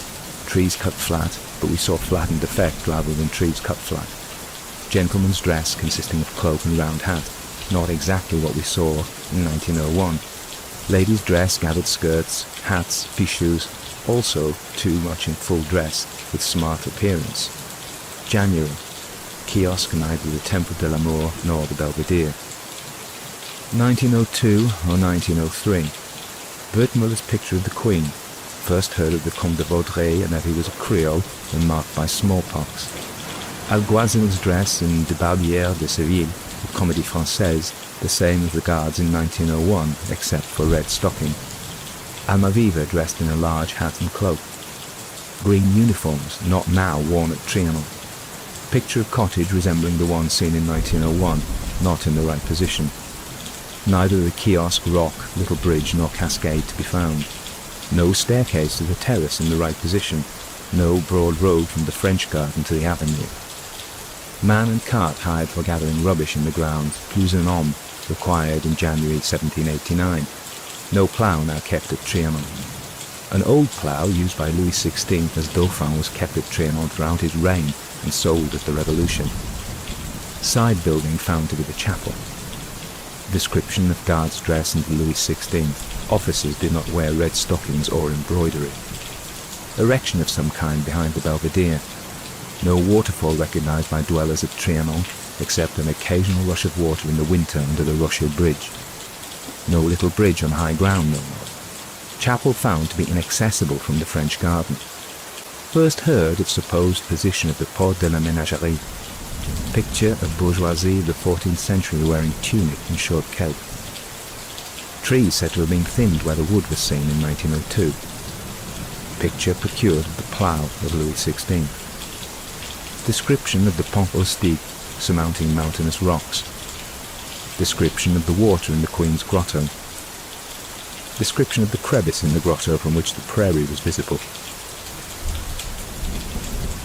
trees cut flat, but we saw flattened effect rather than trees cut flat. Gentleman's dress consisting of cloak and round hat, not exactly what we saw in 1901. Ladies' dress, gathered skirts, hats, fichus, also too much in full dress, with smart appearance. January, kiosk neither the Temple de l'Amour nor the Belvedere. 1902 or 1903. Wertmüller's picture of the Queen. First heard of the Comte de Vaudreuil and that he was a Creole and marked by smallpox. Alguazin's dress in De Barbière de Séville, the Comédie Française, the same as the guards in 1901, except for red stocking. Almaviva dressed in a large hat and cloak. Green uniforms, not now worn at Trianon. Picture of cottage resembling the one seen in 1901, not in the right position. Neither the kiosk, rock, little bridge nor cascade to be found. No staircase to the terrace in the right position. No broad road from the French garden to the avenue. Man and cart hired for gathering rubbish in the ground, plus un homme, required in January 1789. No plough now kept at Trianon. An old plough used by Louis XVI as Dauphin was kept at Trianon throughout his reign and sold at the Revolution. Side building found to be the chapel. Description of guards' dress under Louis XVI. Officers did not wear red stockings or embroidery. Erection of some kind behind the Belvedere. No waterfall recognized by dwellers at Trianon, except an occasional rush of water in the winter under the Rocher Bridge. No little bridge on high ground no more. Chapel found to be inaccessible from the French garden. First heard of supposed position of the Porte de la Ménagerie. Picture of bourgeoisie of the 14th century wearing tunic and short cape. Trees said to have been thinned where the wood was seen in 1902. Picture procured of the plough of Louis XVI. Description of the Pont Austique surmounting mountainous rocks. Description of the water in the Queen's Grotto. Description of the crevice in the grotto from which the prairie was visible.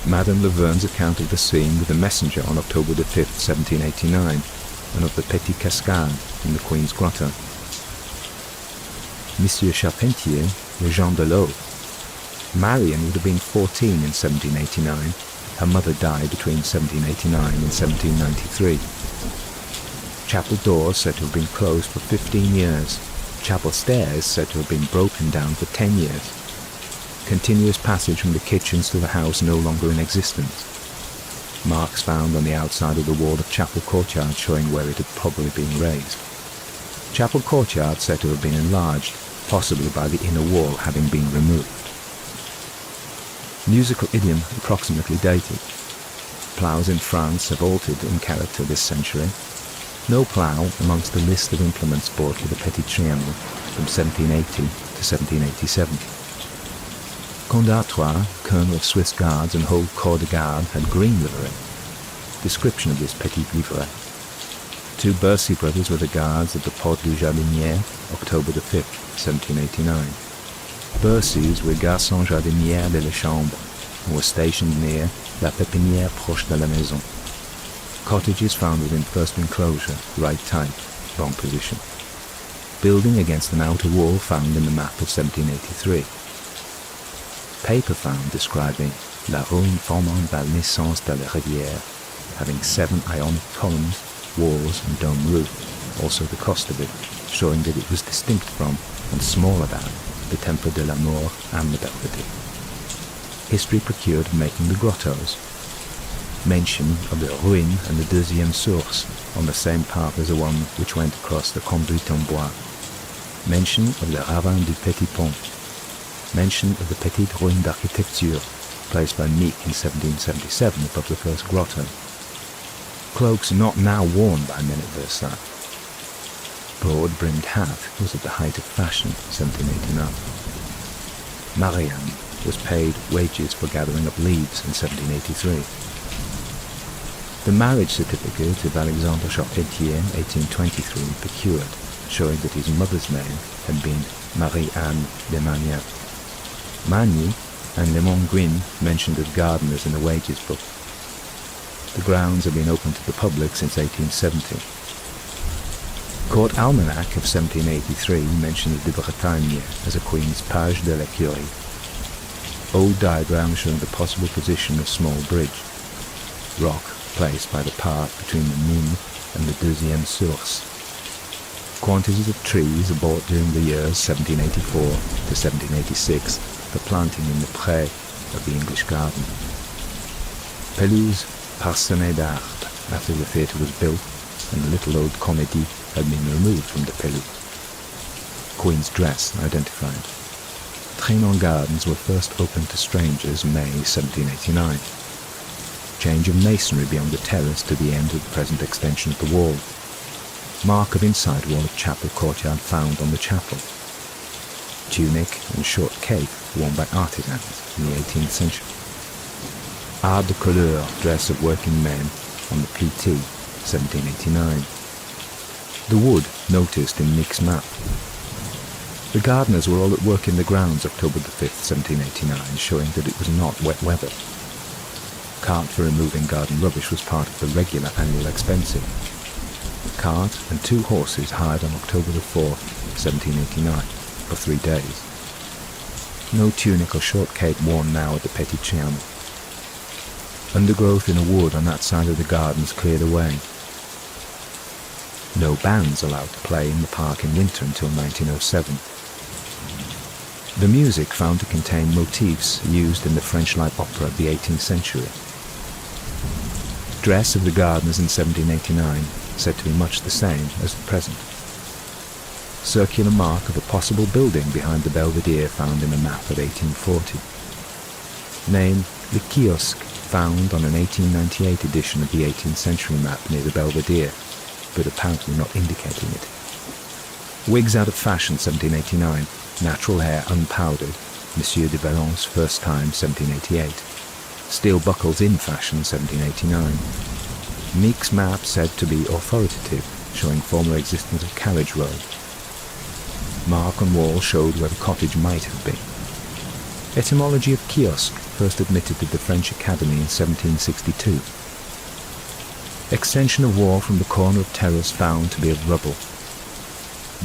Madame Lavern's account of the scene with the messenger on October the 5th, 1789, and of the Petit Cascade in the Queen's Grotto. Monsieur Charpentier, le Jean de l'Eau. Marion would have been 14 in 1789. Her mother died between 1789 and 1793. Chapel doors said to have been closed for 15 years. Chapel stairs said to have been broken down for 10 years. Continuous passage from the kitchens to the house no longer in existence. Marks found on the outside of the wall of Chapel courtyard showing where it had probably been raised. Chapel courtyard said to have been enlarged, possibly by the inner wall having been removed. Musical idiom approximately dated. Ploughs in France have altered in character this century. No plough amongst the list of implements bought for the Petit Triangle from 1780 to 1787. Condatoir, colonel of Swiss Guards and whole corps de garde, had green livery. Description of this petit livret. Two Bercy brothers were the guards at the Porte du Jardinier, October the 5th, 1789. Bercys were garçons jardinières de la chambre and were stationed near la pépinière proche de la maison. Cottages found within first enclosure, right type, wrong position. Building against an outer wall found in the map of 1783. Paper found describing la ruine formant la naissance de la rivière, having 7 ionic columns, walls and dome roof, also the cost of it, showing that it was distinct from and smaller than the Temple de la Mort and the Belvedere. History procured of making the grottos. Mention of the ruine and the deuxième source on the same path as the one which went across the conduite en bois. Mention of the ravin du Petit Pont. Mention of the petite ruine d'architecture placed by Meek in 1777 above the first grotto. Cloaks not now worn by men at Versailles. Broad-brimmed hat was at the height of fashion, 1789. Marianne was paid wages for gathering up leaves in 1783. The marriage certificate of Alexandre Charpentier, 1823, procured, showing that his mother's name had been Marie-Anne de Magny. Magny and Le Montguin mentioned as gardeners in the wages book. The grounds have been open to the public since 1870. Court Almanac of 1783 mentioned the de Bretagne as a Queen's Page de la Curie. Old diagram showing the possible position of small bridge. Rock placed by the path between the Mine and the deuxième source. Quantities of trees are bought during the years 1784 to 1786 for planting in the pré of the English garden. Pelouse parsemée d'arbres after the theatre was built and the little old comédie had been removed from the pelouse. Queen's dress identified. Trénon Gardens were first opened to strangers May 1789. Change of masonry beyond the terrace to the end of the present extension of the wall. Mark of inside wall of chapel courtyard found on the chapel. Tunic and short cape worn by artisans in the 18th century. Art de couleur dress of working men on the PT, 1789. The wood noticed in Nick's map. The gardeners were all at work in the grounds October the 5th, 1789, showing that it was not wet weather. Cart for removing garden rubbish was part of the regular annual expensive. Cart and 2 horses hired on October the 4th, 1789, for 3 days. No tunic or short cape worn now at the Petit Triangle. Undergrowth in a wood on that side of the gardens cleared away. No bands allowed to play in the park in winter until 1907. The music found to contain motifs used in the French light opera of the 18th century. Dress of the gardeners in 1789 said to be much the same as the present. circular mark of a possible building behind the belvedere found in a map of 1840. Name, the kiosk, found on an 1898 edition of the 18th century map near the belvedere, but apparently not indicating it. Wigs out of fashion, 1789. Natural hair unpowdered, Monsieur de Valence, first time, 1788. Steel buckles in fashion, 1789. Meek's map said to be authoritative, showing former existence of carriage road. Mark on wall showed where the cottage might have been. Etymology of kiosk, first admitted to the French Academy in 1762. Extension of wall from the corner of terrace found to be of rubble.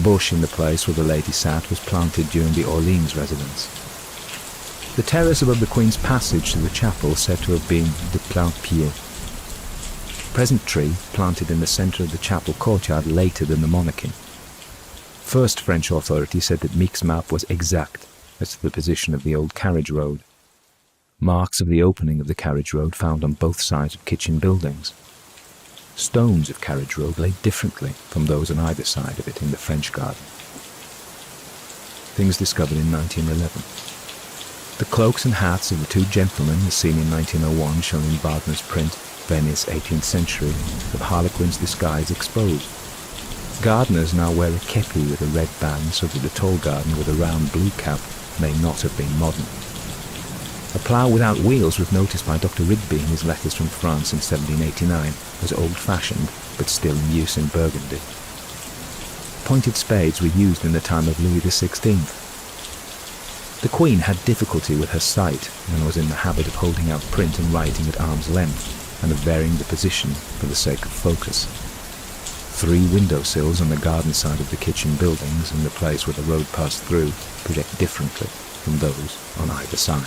Bush in the place where the lady sat was planted during the Orleans residence. The terrace above the Queen's Passage to the chapel said to have been de plain-pied. Present tree planted in the centre of the chapel courtyard later than the monarchy. First French authority said that Meek's map was exact as to the position of the old carriage road. Marks of the opening of the carriage road found on both sides of kitchen buildings. Stones of carriage road lay differently from those on either side of it in the French garden. Things discovered in 1911. The cloaks and hats of the two gentlemen, as seen in 1901, shown in Wagner's print, Venice, 18th century, of Harlequin's disguise exposed. Gardeners now wear a kepi with a red band, so that the tall gardener with a round blue cap may not have been modern. A plough without wheels was noticed by Dr. Rigby in his letters from France in 1789 as old-fashioned, but still in use in Burgundy. Pointed spades were used in the time of Louis XVI. The Queen had difficulty with her sight and was in the habit of holding out print and writing at arm's length and of varying the position for the sake of focus. 3 windowsills on the garden side of the kitchen buildings and the place where the road passed through project differently from those on either side.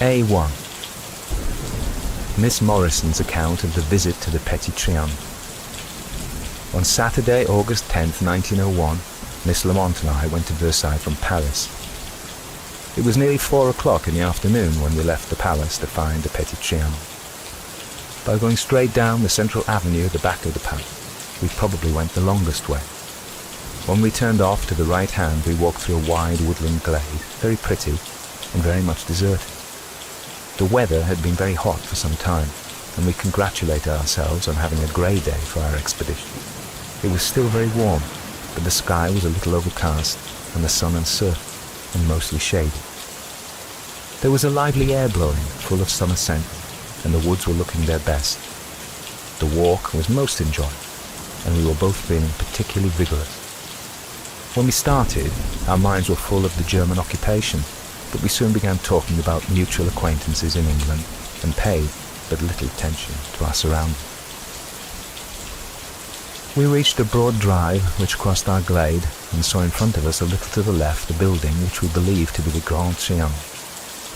A1. Miss Morrison's account of the visit to the Petit Trianon. On Saturday, August 10th, 1901, Miss Lamont and I went to Versailles from Paris. It was nearly 4 o'clock in the afternoon when we left the palace to find the Petit Trianon. By going straight down the central avenue at the back of the palace, we probably went the longest way. When we turned off to the right hand, we walked through a wide woodland glade, very pretty and very much deserted. The weather had been very hot for some time, and we congratulated ourselves on having a grey day for our expedition. It was still very warm, but the sky was a little overcast, and the sun uncertain, and mostly shady. There was a lively air blowing, full of summer scent, and the woods were looking their best. The walk was most enjoyable, and we were both feeling particularly vigorous. When we started, our minds were full of the German occupation, but we soon began talking about mutual acquaintances in England and paid but little attention to our surroundings. We reached a broad drive which crossed our glade and saw in front of us a little to the left a building which we believed to be the Grand Trianon.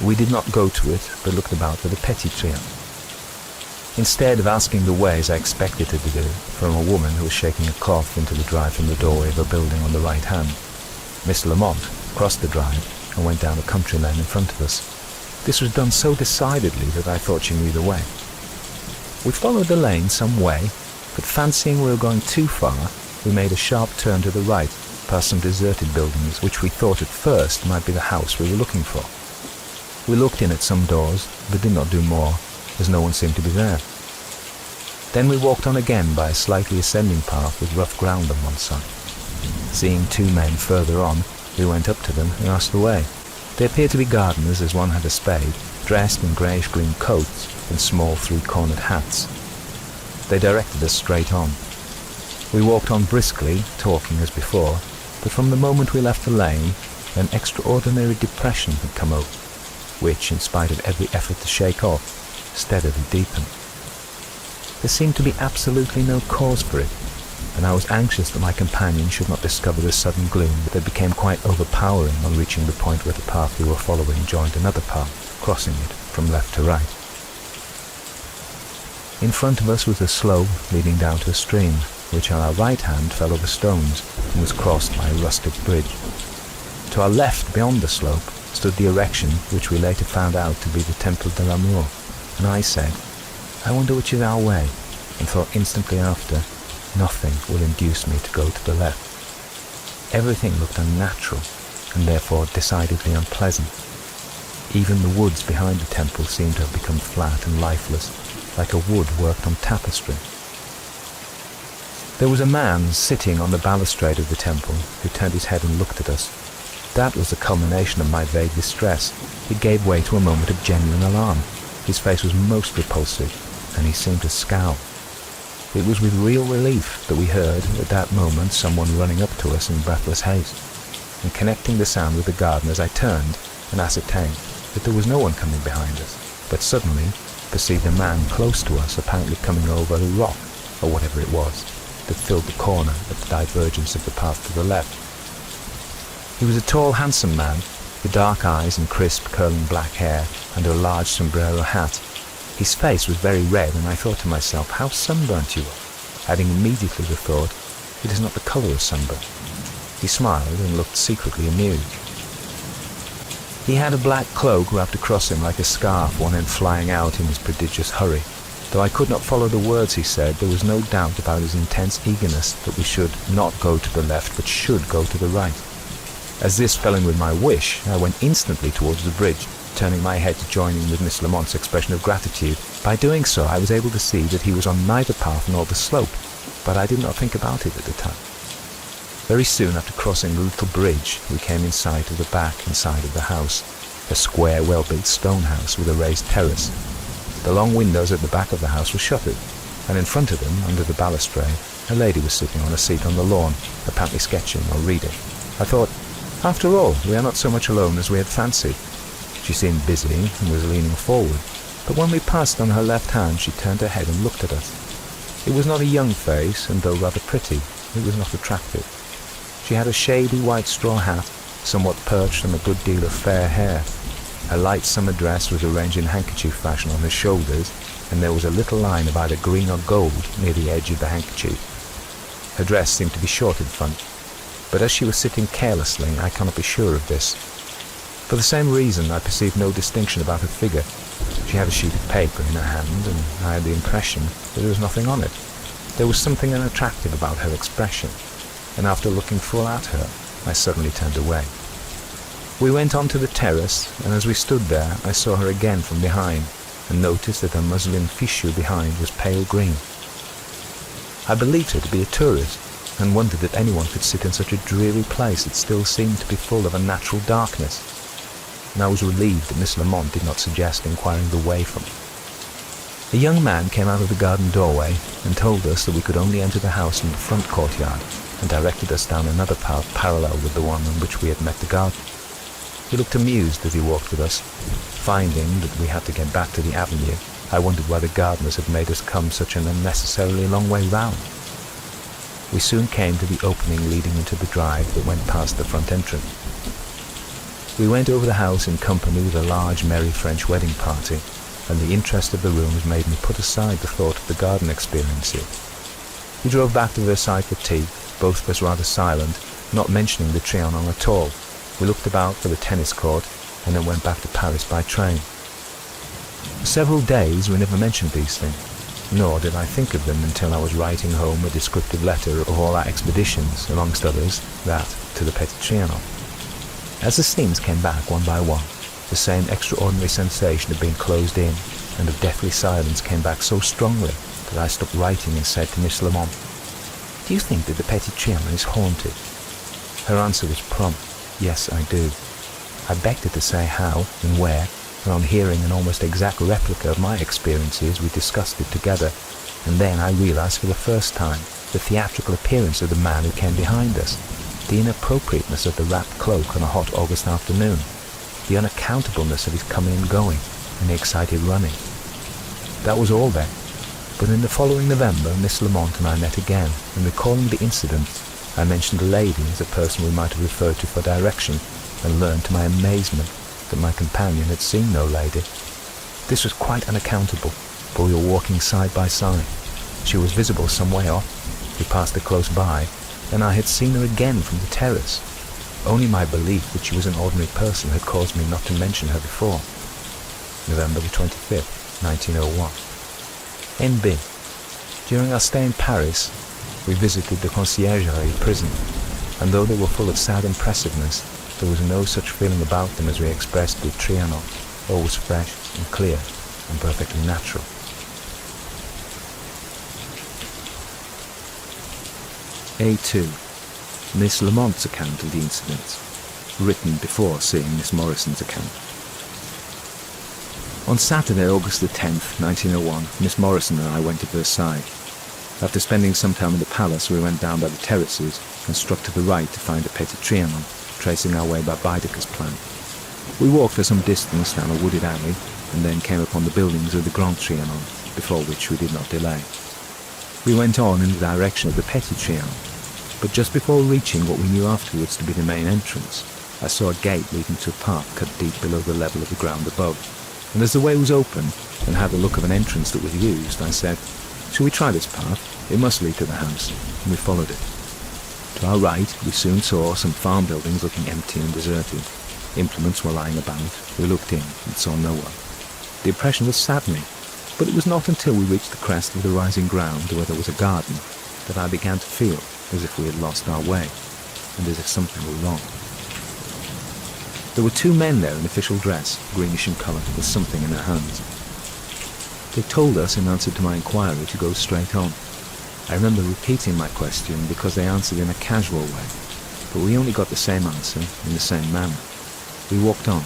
We did not go to it, but looked about for the Petit Trianon. Instead of asking the way as I expected it to do, from a woman who was shaking a cloth into the drive from the doorway of a building on the right hand, Miss Lamont crossed the drive and went down a country lane in front of us. This was done so decidedly that I thought she knew the way. We followed the lane some way, but fancying we were going too far, we made a sharp turn to the right, past some deserted buildings which we thought at first might be the house we were looking for. We looked in at some doors, but did not do more, as no one seemed to be there. Then we walked on again by a slightly ascending path with rough ground on one side. Seeing 2 men further on, we went up to them and asked the way. They appeared to be gardeners, as one had a spade, dressed in greyish-green coats and small 3-cornered hats. They directed us straight on. We walked on briskly, talking as before, but from the moment we left the lane, an extraordinary depression had come over, which, in spite of every effort to shake off, steadily deepened. There seemed to be absolutely no cause for it, and I was anxious that my companion should not discover the sudden gloom that became quite overpowering on reaching the point where the path we were following joined another path, crossing it from left to right. In front of us was a slope leading down to a stream, which on our right hand fell over stones and was crossed by a rustic bridge. To our left, beyond the slope, stood the erection which we later found out to be the Temple de l'Amour, and I said, "I wonder which is our way," and thought instantly after, Nothing will induce me to go to the left. Everything looked unnatural, and therefore decidedly unpleasant. Even the woods behind the temple seemed to have become flat and lifeless, like a wood worked on tapestry. There was a man sitting on the balustrade of the temple who turned his head and looked at us. That was the culmination of my vague distress. It gave way to a moment of genuine alarm. His face was most repulsive, and he seemed to scowl. It was with real relief that we heard, at that moment, someone running up to us in breathless haste. And connecting the sound with the gardeners, I turned and ascertained that there was no one coming behind us, but suddenly perceived a man close to us, apparently coming over a rock, or whatever it was, that filled the corner at the divergence of the path to the left. He was a tall, handsome man, with dark eyes and crisp, curling black hair, under a large sombrero hat. His face was very red, and I thought to myself, how sunburnt you are, adding immediately the thought, it is not the colour of sunburn. He smiled and looked secretly amused. He had a black cloak wrapped across him like a scarf, one end flying out in his prodigious hurry. Though I could not follow the words he said, there was no doubt about his intense eagerness that we should not go to the left, but should go to the right. As this fell in with my wish, I went instantly towards the bridge, turning my head to join in with Miss Lamont's expression of gratitude. By doing so, I was able to see that he was on neither path nor the slope, but I did not think about it at the time. Very soon after crossing the little bridge, we came in sight of the back and side of the house, a square, well-built stone house with a raised terrace. The long windows at the back of the house were shuttered, and in front of them, under the balustrade, a lady was sitting on a seat on the lawn, apparently sketching or reading. I thought, after all, we are not so much alone as we had fancied. She seemed busy and was leaning forward, but when we passed on her left hand, she turned her head and looked at us. It was not a young face, and though rather pretty, it was not attractive. She had a shady white straw hat, somewhat perched on a good deal of fair hair. Her light summer dress was arranged in handkerchief fashion on her shoulders, and there was a little line of either green or gold near the edge of the handkerchief. Her dress seemed to be short in front, but as she was sitting carelessly, I cannot be sure of this. For the same reason, I perceived no distinction about her figure. She had a sheet of paper in her hand, and I had the impression that there was nothing on it. There was something unattractive about her expression, and after looking full at her, I suddenly turned away. We went on to the terrace, and as we stood there, I saw her again from behind, and noticed that her muslin fichu behind was pale green. I believed her to be a tourist, and wondered that anyone could sit in such a dreary place that still seemed to be full of unnatural darkness, and I was relieved that Miss Lamont did not suggest inquiring the way from it. A young man came out of the garden doorway and told us that we could only enter the house from the front courtyard, and directed us down another path parallel with the one on which we had met the garden. He looked amused as he walked with us. Finding that we had to get back to the avenue, I wondered why the gardeners had made us come such an unnecessarily long way round. We soon came to the opening leading into the drive that went past the front entrance. We went over the house in company with a large, merry French wedding party, and the interest of the rooms made me put aside the thought of the garden experience here. We drove back to Versailles for tea, both of us rather silent, not mentioning the Trianon at all. We looked about for the tennis court, and then went back to Paris by train. For several days we never mentioned these things, nor did I think of them until I was writing home a descriptive letter of all our expeditions, amongst others, that to the Petit Trianon. As the scenes came back one by one, the same extraordinary sensation of being closed in and of deathly silence came back so strongly that I stopped writing and said to Miss Lamont, "Do you think that the Petit Trianon is haunted?" Her answer was prompt, "Yes, I do." I begged her to say how and where, and on hearing an almost exact replica of my experiences, we discussed it together, and then I realized for the first time the theatrical appearance of the man who came behind us, the inappropriateness of the wrapped cloak on a hot August afternoon, the unaccountableness of his coming and going, and the excited running. That was all then, but in the following November, Miss Lamont and I met again, and recalling the incident, I mentioned the lady as a person we might have referred to for direction, and learned to my amazement that my companion had seen no lady. This was quite unaccountable, for we were walking side by side. She was visible some way off. We passed her close by, and I had seen her again from the terrace. Only my belief that she was an ordinary person had caused me not to mention her before. November the 25th, 1901. N.B. During our stay in Paris, We visited the Conciergerie prison, and though they were full of sad impressiveness, there was no such feeling about them as we expressed with Trianon, always fresh and clear and perfectly natural. A2. Miss Lamont's account of the incidents, written before seeing Miss Morrison's account. On Saturday, August the 10th, 1901, Miss Morrison and I went to Versailles. After spending some time in the palace, we went down by the terraces and struck to the right to find the Petit Trianon, tracing our way by Baedeker's plan. We walked for some distance down a wooded alley and then came upon the buildings of the Grand Trianon, before which we did not delay. We went on in the direction of the Petit Trianon, but just before reaching what we knew afterwards to be the main entrance, I saw a gate leading to a path cut deep below the level of the ground above, and as the way was open and had the look of an entrance that was used, I said, "Shall we try this path? It must lead to the house," and we followed it. To our right, we soon saw some farm buildings looking empty and deserted. Implements were lying about. We looked in and saw no one. The impression was saddening, but it was not until we reached the crest of the rising ground where there was a garden that I began to feel as if we had lost our way, and as if something were wrong. There were two men there in official dress, greenish in colour, with something in their hands. They told us, in answer to my inquiry, to go straight on. I remember repeating my question because they answered in a casual way, but we only got the same answer in the same manner. We walked on.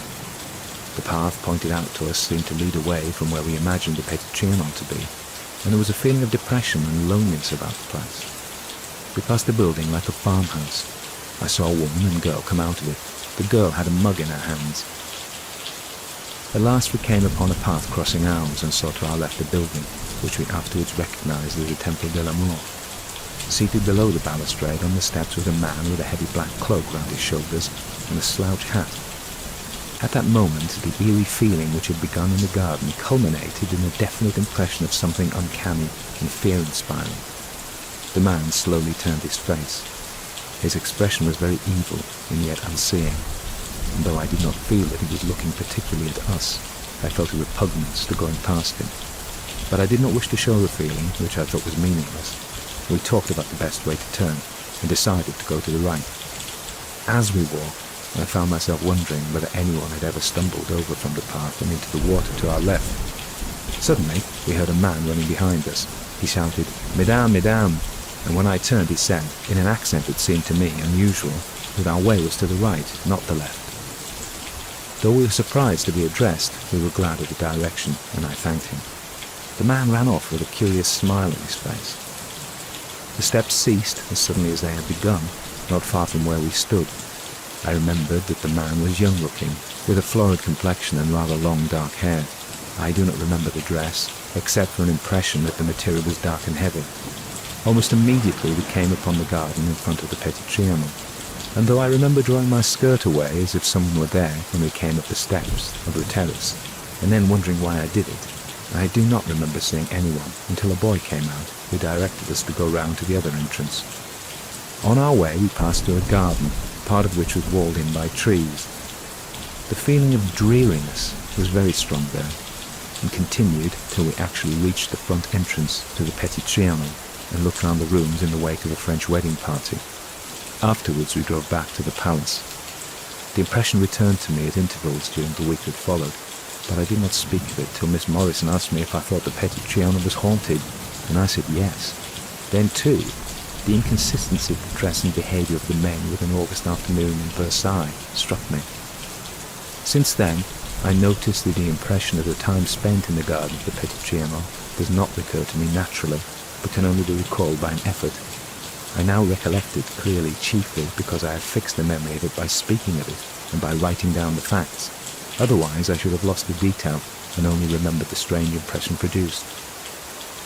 The path pointed out to us seemed to lead away from where we imagined the Petit Trianon to be, and there was a feeling of depression and loneliness about the place. We passed the building like a farmhouse. I saw a woman and girl come out of it. The girl had a mug in her hands. At last we came upon a path crossing ours and saw to our left a building, which we afterwards recognised as the Temple de l'Amour. Seated below the balustrade on the steps was a man with a heavy black cloak round his shoulders and a slouch hat. At that moment, the eerie feeling which had begun in the garden culminated in a definite impression of something uncanny and fear-inspiring. The man slowly turned his face. His expression was very evil and yet unseeing, and though I did not feel that he was looking particularly at us, I felt a repugnance to going past him. But I did not wish to show the feeling, which I thought was meaningless. We talked about the best way to turn, and decided to go to the right. As we walked, I found myself wondering whether anyone had ever stumbled over from the path and into the water to our left. Suddenly, we heard a man running behind us. He shouted, "Mesdames, mesdames," and when I turned he said, in an accent that seemed to me unusual, that our way was to the right, not the left. Though we were surprised to be addressed, we were glad of the direction, and I thanked him. The man ran off with a curious smile on his face. The steps ceased as suddenly as they had begun, not far from where we stood. I remembered that the man was young-looking, with a florid complexion and rather long dark hair. I do not remember the dress, except for an impression that the material was dark and heavy. Almost immediately we came upon the garden in front of the Petit Trianon, and though I remember drawing my skirt away as if someone were there when we came up the steps of the terrace, and then wondering why I did it, I do not remember seeing anyone until a boy came out who directed us to go round to the other entrance. On our way we passed through a garden, part of which was walled in by trees. The feeling of dreariness was very strong there, and continued till we actually reached the front entrance to the Petit Trianon and looked round the rooms in the wake of a French wedding party. Afterwards we drove back to the palace. The impression returned to me at intervals during the week that followed, but I did not speak of it till Miss Morrison asked me if I thought the Petit Trianon was haunted, and I said yes. Then too, the inconsistency of the dress and behaviour of the men with an August afternoon in Versailles struck me. Since then, I noticed that the impression of the time spent in the garden of the Petit Trianon does not recur to me naturally, but can only be recalled by an effort. I now recollect it clearly, chiefly because I have fixed the memory of it by speaking of it and by writing down the facts. Otherwise I should have lost the detail and only remembered the strange impression produced.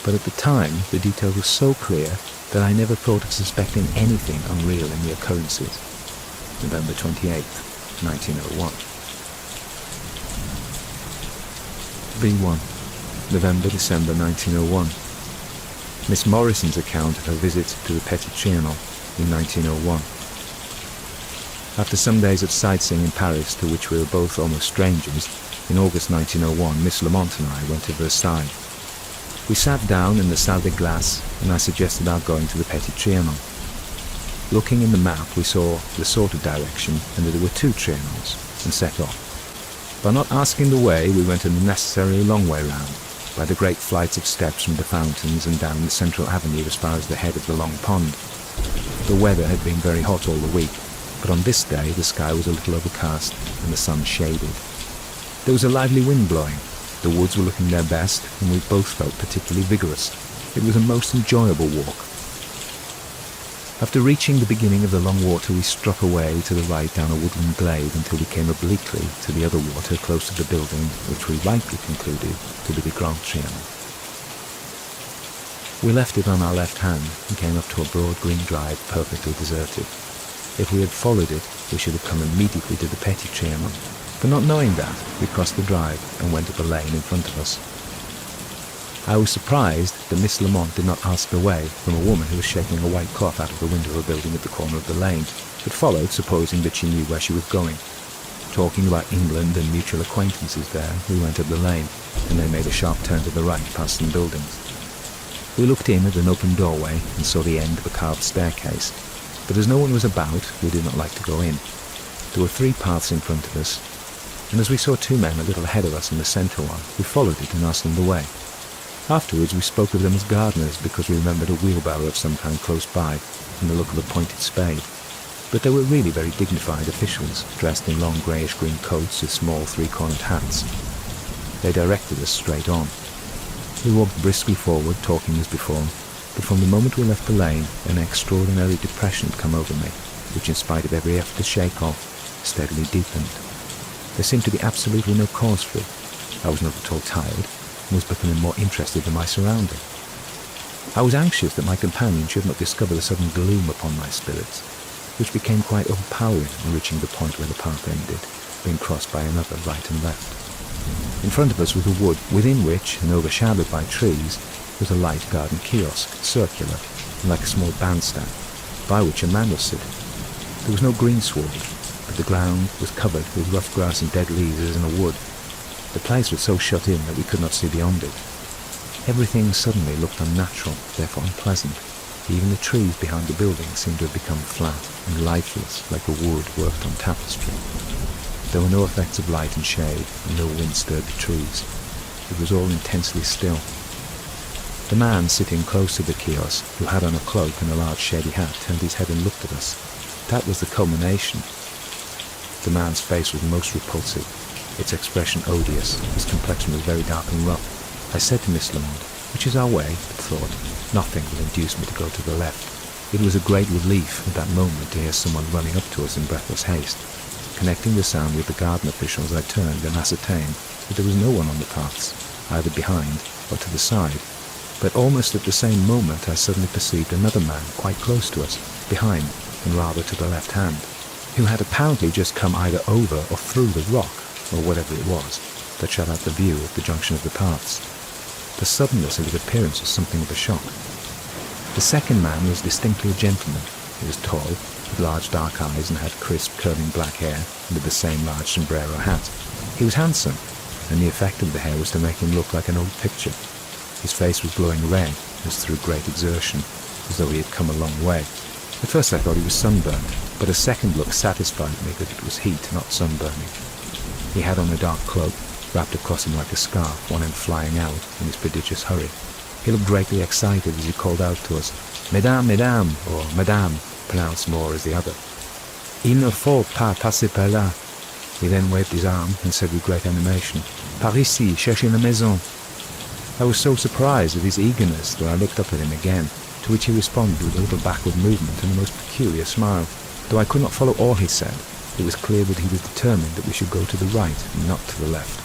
But at the time, the detail was so clear that I never thought of suspecting anything unreal in the occurrences. November 28th, 1901. B1. November-December 1901. Miss Morrison's account of her visit to the Petit Trianon in 1901. After some days of sightseeing in Paris, to which we were both almost strangers, in August 1901, Miss Lamont and I went to Versailles. We sat down in the salle de glace, and I suggested our going to the Petit Trianon. Looking in the map, we saw the sort of direction, and that there were 2 Trianons, and set off. By not asking the way, we went an unnecessarily long way round, by the great flights of steps from the fountains and down the central avenue as far as the head of the long pond. The weather had been very hot all the week, but on this day the sky was a little overcast and the sun shaded. There was a lively wind blowing, the woods were looking their best, and we both felt particularly vigorous. It was a most enjoyable walk. After reaching the beginning of the long water, we struck away to the right down a woodland glade until we came obliquely to the other water close to the building, which we rightly concluded to be the Grand Trianon. We left it on our left hand and came up to a broad green drive perfectly deserted. If we had followed it, we should have come immediately to the Petit Trianon, but not knowing that, we crossed the drive and went up a lane in front of us. I was surprised that Miss Lamont did not ask the way from a woman who was shaking a white cloth out of the window of a building at the corner of the lane, but followed, supposing that she knew where she was going. Talking about England and mutual acquaintances there, we went up the lane, and they made a sharp turn to the right past some buildings. We looked in at an open doorway and saw the end of a carved staircase, but as no one was about, we did not like to go in. There were 3 paths in front of us, and as we saw 2 men a little ahead of us in the centre one, we followed it and asked them the way. Afterwards we spoke of them as gardeners because we remembered a wheelbarrow of some kind close by and the look of a pointed spade. But they were really very dignified officials, dressed in long greyish-green coats with small 3-cornered hats. They directed us straight on. We walked briskly forward, talking as before, but from the moment we left the lane, an extraordinary depression had come over me, which in spite of every effort to shake off, steadily deepened. There seemed to be absolutely no cause for it. I was not at all tired, and was becoming more interested in my surroundings. I was anxious that my companion should not discover the sudden gloom upon my spirits, which became quite overpowering on reaching the point where the path ended, being crossed by another right and left. In front of us was a wood, within which, and overshadowed by trees, was a light garden kiosk, circular, and like a small bandstand, by which a man was sitting. There was no greensward, but the ground was covered with rough grass and dead leaves as in a wood. The place was so shut in that we could not see beyond it. Everything suddenly looked unnatural, therefore unpleasant. Even the trees behind the building seemed to have become flat and lifeless, like a wood worked on tapestry. There were no effects of light and shade, and no wind stirred the trees. It was all intensely still. The man sitting close to the kiosk, who had on a cloak and a large shady hat, turned his head and looked at us. That was the culmination. The man's face was most repulsive, its expression odious, his complexion was very dark and rough. I said to Miss Lamont, "Which is our way?" but thought, nothing would induce me to go to the left. It was a great relief at that moment to hear someone running up to us in breathless haste. Connecting the sound with the garden officials, I turned and ascertained that there was no one on the paths, either behind or to the side. But almost at the same moment I suddenly perceived another man quite close to us, behind, and rather to the left hand, who had apparently just come either over or through the rock, or whatever it was, that shut out the view at the junction of the paths. The suddenness of his appearance was something of a shock. The second man was distinctly a gentleman. He was tall, with large dark eyes, and had crisp, curling black hair, under the same large sombrero hat. He was handsome, and the effect of the hair was to make him look like an old picture. His face was glowing red, as through great exertion, as though he had come a long way. At first I thought he was sunburned, but a second look satisfied me that it was heat, not sunburning. He had on a dark cloak, wrapped across him like a scarf, one end flying out in his prodigious hurry. He looked greatly excited as he called out to us, "Mesdames, mesdames," or "Madame," pronounced more as the other. "Il ne faut pas passer par là." He then waved his arm and said with great animation, "Par ici, cherchez la maison." I was so surprised at his eagerness that I looked up at him again, to which he responded with a little backward movement and a most peculiar smile. Though I could not follow all he said, it was clear that he was determined that we should go to the right and not to the left.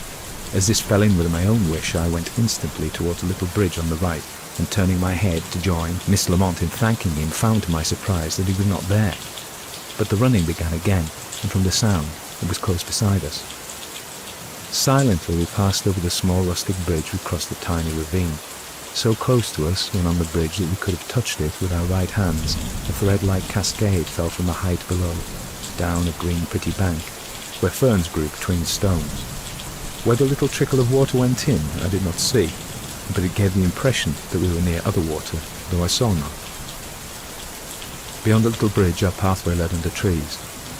As this fell in with my own wish, I went instantly towards a little bridge on the right, and turning my head to join Miss Lamont in thanking him, found to my surprise that he was not there. But the running began again, and from the sound, it was close beside us. Silently we passed over the small rustic bridge we crossed the tiny ravine, so close to us when on the bridge that we could have touched it with our right hands. A thread-like cascade fell from the height below, down a green pretty bank, where ferns grew between stones. Where the little trickle of water went in, I did not see, but it gave the impression that we were near other water, though I saw none. Beyond the little bridge, our pathway led under trees.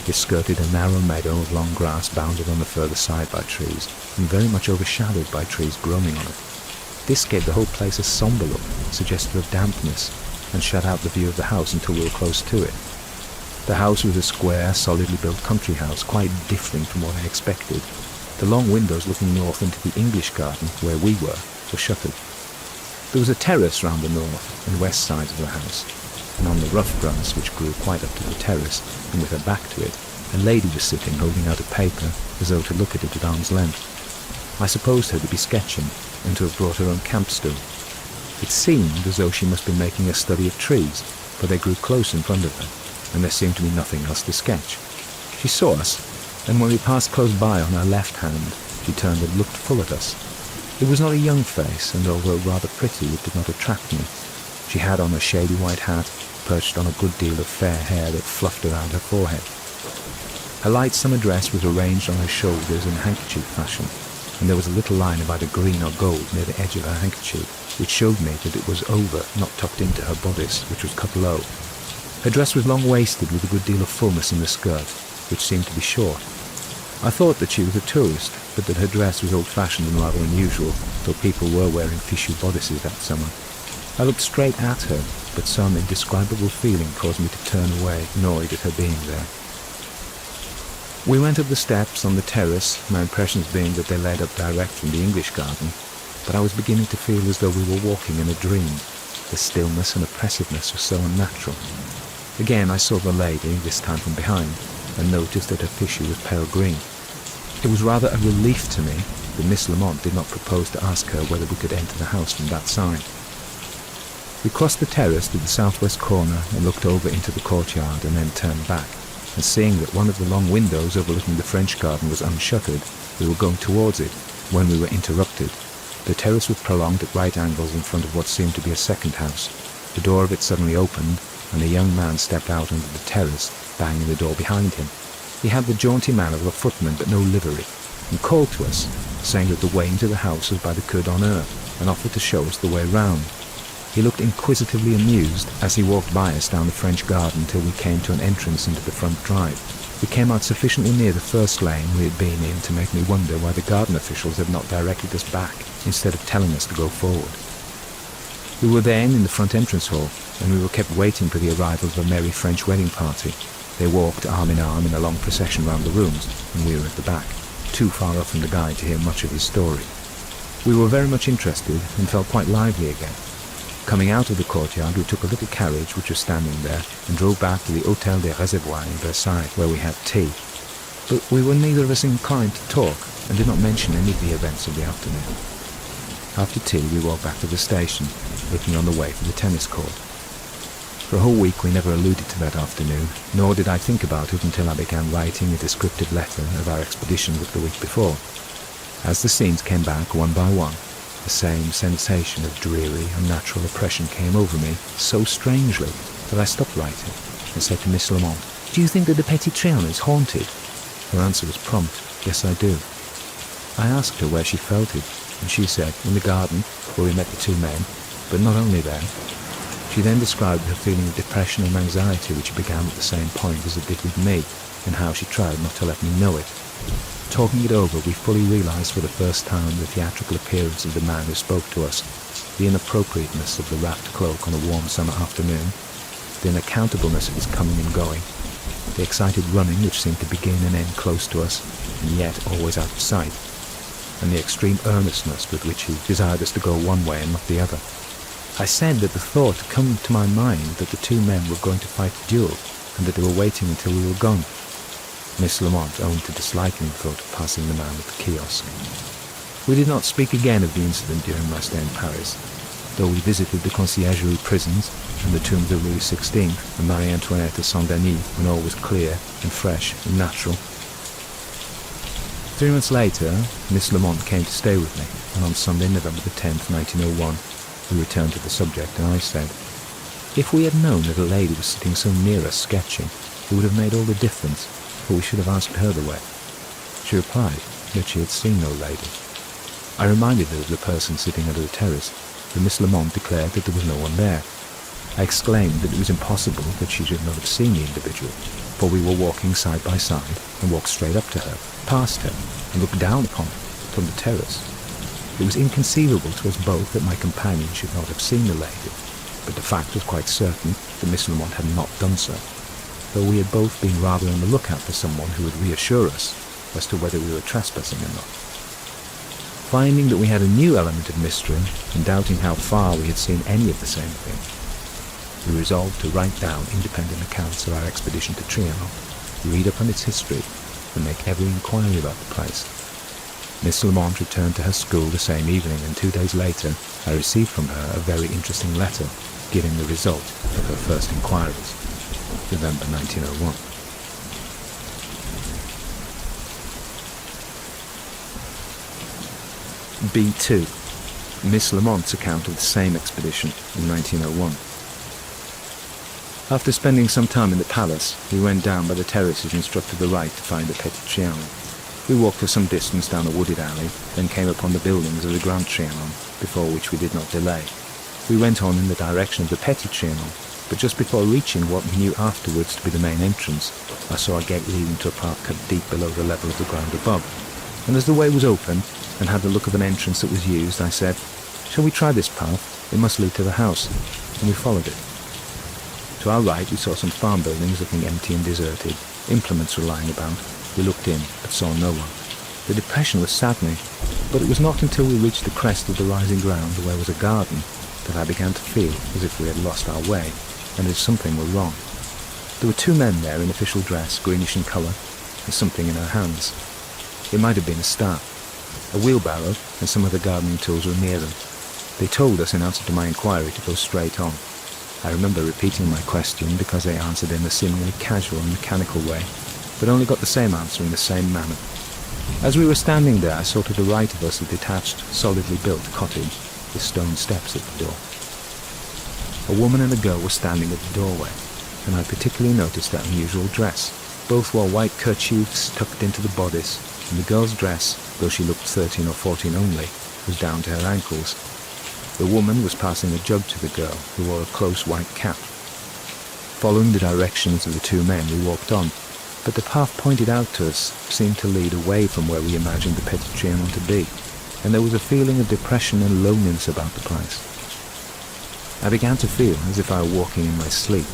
It skirted a narrow meadow of long grass bounded on the further side by trees, and very much overshadowed by trees growing on it. This gave the whole place a sombre look, suggestive of dampness, and shut out the view of the house until we were close to it. The house was a square, solidly built country house, quite different from what I expected. The long windows looking north into the English garden, where we were shuttered. There was a terrace round the north and west sides of the house, and on the rough grass, which grew quite up to the terrace, and with her back to it, a lady was sitting holding out a paper, as though to look at it at arm's length. I supposed her to be sketching, and to have brought her own camp stool. It seemed as though she must be making a study of trees, for they grew close in front of her, and there seemed to be nothing else to sketch. She saw us, and when we passed close by on her left hand, she turned and looked full at us. It was not a young face, and although rather pretty, it did not attract me. She had on a shady white hat, perched on a good deal of fair hair that fluffed around her forehead. Her light summer dress was arranged on her shoulders in handkerchief fashion, and there was a little line of either green or gold near the edge of her handkerchief, which showed me that it was over, not tucked into her bodice, which was cut low. Her dress was long-waisted with a good deal of fullness in the skirt, which seemed to be short. I thought that she was a tourist, but that her dress was old-fashioned and rather unusual, though people were wearing fichu bodices that summer. I looked straight at her, but some indescribable feeling caused me to turn away, annoyed at her being there. We went up the steps on the terrace, my impressions being that they led up direct from the English garden, but I was beginning to feel as though we were walking in a dream. The stillness and oppressiveness was so unnatural. Again I saw the lady, this time from behind, and noticed that her fichu was pale green. It was rather a relief to me that Miss Lamont did not propose to ask her whether we could enter the house from that side. We crossed the terrace to the southwest corner and looked over into the courtyard and then turned back, and seeing that one of the long windows overlooking the French garden was unshuttered, we were going towards it when we were interrupted. The terrace was prolonged at right angles in front of what seemed to be a second house. The door of it suddenly opened, and a young man stepped out onto the terrace, banging the door behind him. He had the jaunty manner of a footman but no livery, and called to us, saying that the way into the house was by the queue d'honneur, and offered to show us the way round. He looked inquisitively amused as he walked by us down the French garden till we came to an entrance into the front drive. We came out sufficiently near the first lane we had been in to make me wonder why the garden officials had not directed us back, instead of telling us to go forward. We were then in the front entrance hall, and we were kept waiting for the arrival of a merry French wedding party. They walked arm in arm in a long procession round the rooms, and we were at the back, too far off from the guide to hear much of his story. We were very much interested, and felt quite lively again. Coming out of the courtyard, we took a little carriage which was standing there, and drove back to the Hôtel des Reservoirs in Versailles, where we had tea. But we were neither of us inclined to talk, and did not mention any of the events of the afternoon. After tea, we walked back to the station, looking on the way for the tennis court. For a whole week we never alluded to that afternoon, nor did I think about it until I began writing a descriptive letter of our expedition of the week before. As the scenes came back one by one, the same sensation of dreary, unnatural oppression came over me so strangely that I stopped writing and said to Miss Lamont, "Do you think that the Petit Trianon is haunted?" Her answer was prompt, "Yes, I do." I asked her where she felt it, and she said, in the garden, where we met the two men, but not only there. She then described her feeling of depression and anxiety which began at the same point as it did with me, and how she tried not to let me know it. Talking it over, we fully realized for the first time the theatrical appearance of the man who spoke to us, the inappropriateness of the wrapped cloak on a warm summer afternoon, the unaccountableness of his coming and going, the excited running which seemed to begin and end close to us, and yet always out of sight, and the extreme earnestness with which he desired us to go one way and not the other. I said that the thought had come to my mind that the two men were going to fight a duel, and that they were waiting until we were gone. Miss Lamont owned to disliking the thought of passing the man at the kiosk. We did not speak again of the incident during my stay in Paris, though we visited the Conciergerie prisons and the tombs of Louis XVI and Marie Antoinette of Saint-Denis when all was clear and fresh and natural. 3 months later, Miss Lamont came to stay with me, and on Sunday, November the 10th, 1901, we returned to the subject, and I said, "If we had known that a lady was sitting so near us sketching, it would have made all the difference, for we should have asked her the way." She replied that she had seen no lady. I reminded her of the person sitting under the terrace, but Miss Lamont declared that there was no one there. I exclaimed that it was impossible that she should not have seen the individual, for we were walking side by side and walked straight up to her, past her, and looked down upon her from the terrace. It was inconceivable to us both that my companion should not have seen the lady, but the fact was quite certain that Miss Lamont had not done so, though we had both been rather on the lookout for someone who would reassure us as to whether we were trespassing or not. Finding that we had a new element of mystery, and doubting how far we had seen any of the same thing, we resolved to write down independent accounts of our expedition to Trianon, read up on its history, and make every inquiry about the place. Miss Lamont returned to her school the same evening, and 2 days later I received from her a very interesting letter giving the result of her first inquiries, November 1901. B2. Miss Lamont's account of the same expedition in 1901. After spending some time in the palace, we went down by the terraces and struck to the right to find the Petit Trianon. We walked for some distance down a wooded alley, then came upon the buildings of the Grand Trianon, before which we did not delay. We went on in the direction of the Petit Trianon, but just before reaching what we knew afterwards to be the main entrance, I saw a gate leading to a path cut deep below the level of the ground above, and as the way was open and had the look of an entrance that was used, I said, "Shall we try this path? It must lead to the house," and we followed it. To our right we saw some farm buildings looking empty and deserted. Implements were lying about. We looked in, but saw no one. The depression was saddening, but it was not until we reached the crest of the rising ground where was a garden that I began to feel as if we had lost our way, and as something were wrong. There were 2 men there in official dress, greenish in colour, and something in our hands. It might have been a staff. A wheelbarrow and some other gardening tools were near them. They told us in answer to my inquiry to go straight on. I remember repeating my question because they answered in a seemingly casual and mechanical way, but only got the same answer in the same manner. As we were standing there, I saw to the right of us a detached, solidly built cottage with stone steps at the door. A woman and a girl were standing at the doorway, and I particularly noticed their unusual dress. Both wore white kerchiefs tucked into the bodice, and the girl's dress, though she looked 13 or 14 only, was down to her ankles. The woman was passing a jug to the girl, who wore a close white cap. Following the directions of the 2 men, we walked on, but the path pointed out to us seemed to lead away from where we imagined the Petit Trianon to be, and there was a feeling of depression and loneliness about the place. I began to feel as if I were walking in my sleep.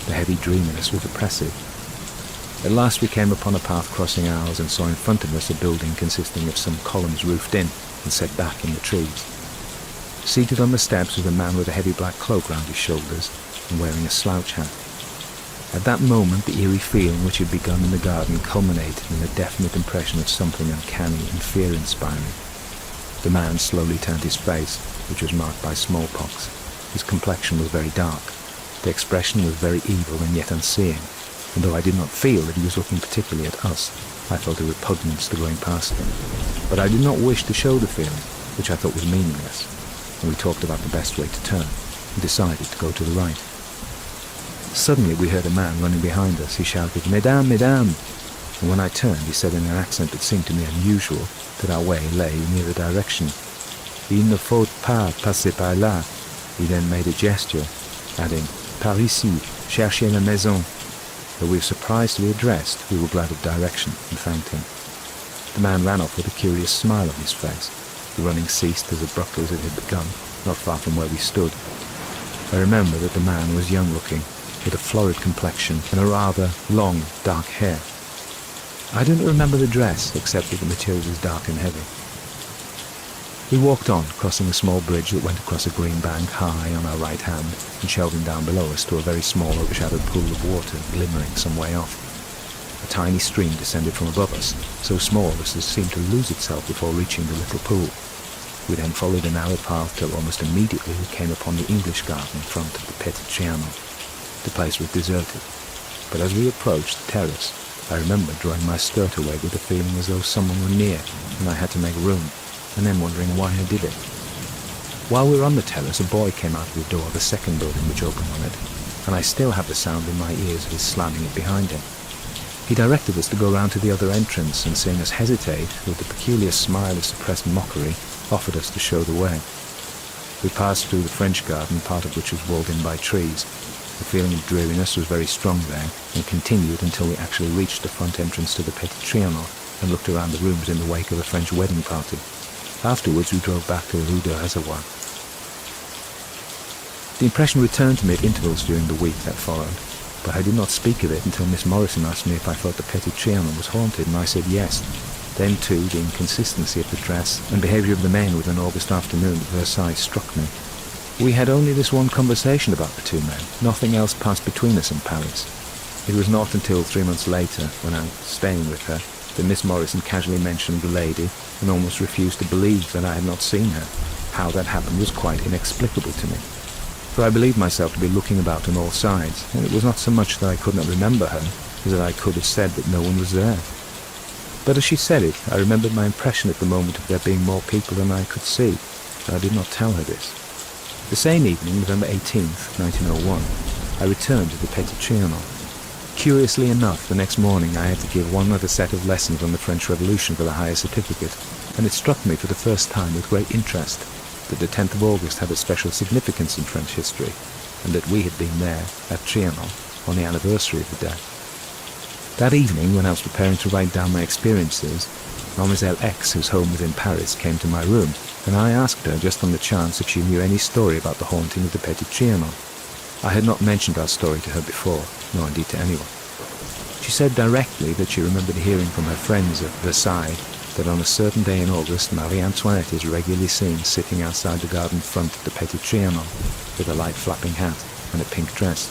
The heavy dreaminess was oppressive. At last we came upon a path crossing ours and saw in front of us a building consisting of some columns roofed in and set back in the trees. Seated on the steps was a man with a heavy black cloak round his shoulders and wearing a slouch hat. At that moment the eerie feeling which had begun in the garden culminated in a definite impression of something uncanny and fear-inspiring. The man slowly turned his face, which was marked by smallpox. His complexion was very dark. The expression was very evil and yet unseeing, and though I did not feel that he was looking particularly at us, I felt a repugnance to going past him. But I did not wish to show the feeling, which I thought was meaningless, and we talked about the best way to turn, and decided to go to the right. Suddenly we heard a man running behind us. He shouted, "Mesdames, mesdames!" And when I turned, he said in an accent that seemed to me unusual that our way lay near the direction. "Il ne faut pas passer par là." He then made a gesture, adding, "Par ici, cherchez la maison." Though we were surprised to be addressed, we were glad of direction and thanked him. The man ran off with a curious smile on his face. The running ceased as abruptly as it had begun, not far from where we stood. I remember that the man was young-looking, with a florid complexion and a rather long, dark hair. I don't remember the dress, except that the material was dark and heavy. We walked on, crossing a small bridge that went across a green bank high on our right hand and shelving down below us to a very small overshadowed pool of water glimmering some way off. A tiny stream descended from above us, so small as to seem to lose itself before reaching the little pool. We then followed a narrow path till almost immediately we came upon the English garden in front of the Petit Trianon. The place was deserted, but as we approached the terrace, I remember drawing my skirt away with a feeling as though someone were near and I had to make room, and then wondering why I did it. While we were on the terrace, a boy came out of the door of the second building which opened on it, and I still have the sound in my ears of his slamming it behind him. He directed us to go round to the other entrance, and seeing us hesitate, with a peculiar smile of suppressed mockery, offered us to show the way. We passed through the French garden, part of which was walled in by trees. The feeling of dreariness was very strong there, and continued until we actually reached the front entrance to the Petit Trianon and looked around the rooms in the wake of a French wedding party. Afterwards, we drove back to the Rue de Réservoir. The impression returned to me at intervals during the week that followed, but I did not speak of it until Miss Morrison asked me if I thought the Petit Trianon was haunted, and I said yes. Then, too, the inconsistency of the dress and behaviour of the men with an August afternoon at Versailles struck me. We had only this one conversation about the two men. Nothing else passed between us in Paris. It was not until 3 months later, when I was staying with her, that Miss Morrison casually mentioned the lady and almost refused to believe that I had not seen her. How that happened was quite inexplicable to me, for I believed myself to be looking about on all sides, and it was not so much that I could not remember her as that I could have said that no one was there. But as she said it, I remembered my impression at the moment of there being more people than I could see, and I did not tell her this. The same evening, November 18th, 1901, I returned to the Petit Trianon. Curiously enough, the next morning I had to give one other set of lessons on the French Revolution for the higher certificate, and it struck me for the first time with great interest that the 10th of August had a special significance in French history, and that we had been there, at Trianon, on the anniversary of the day. That evening, when I was preparing to write down my experiences, Mademoiselle X, whose home was in Paris, came to my room, and I asked her, just on the chance, if she knew any story about the haunting of the Petit Trianon. I had not mentioned our story to her before, nor indeed to anyone. She said directly that she remembered hearing from her friends at Versailles that on a certain day in August, Marie Antoinette is regularly seen sitting outside the garden front of the Petit Trianon with a light flapping hat and a pink dress.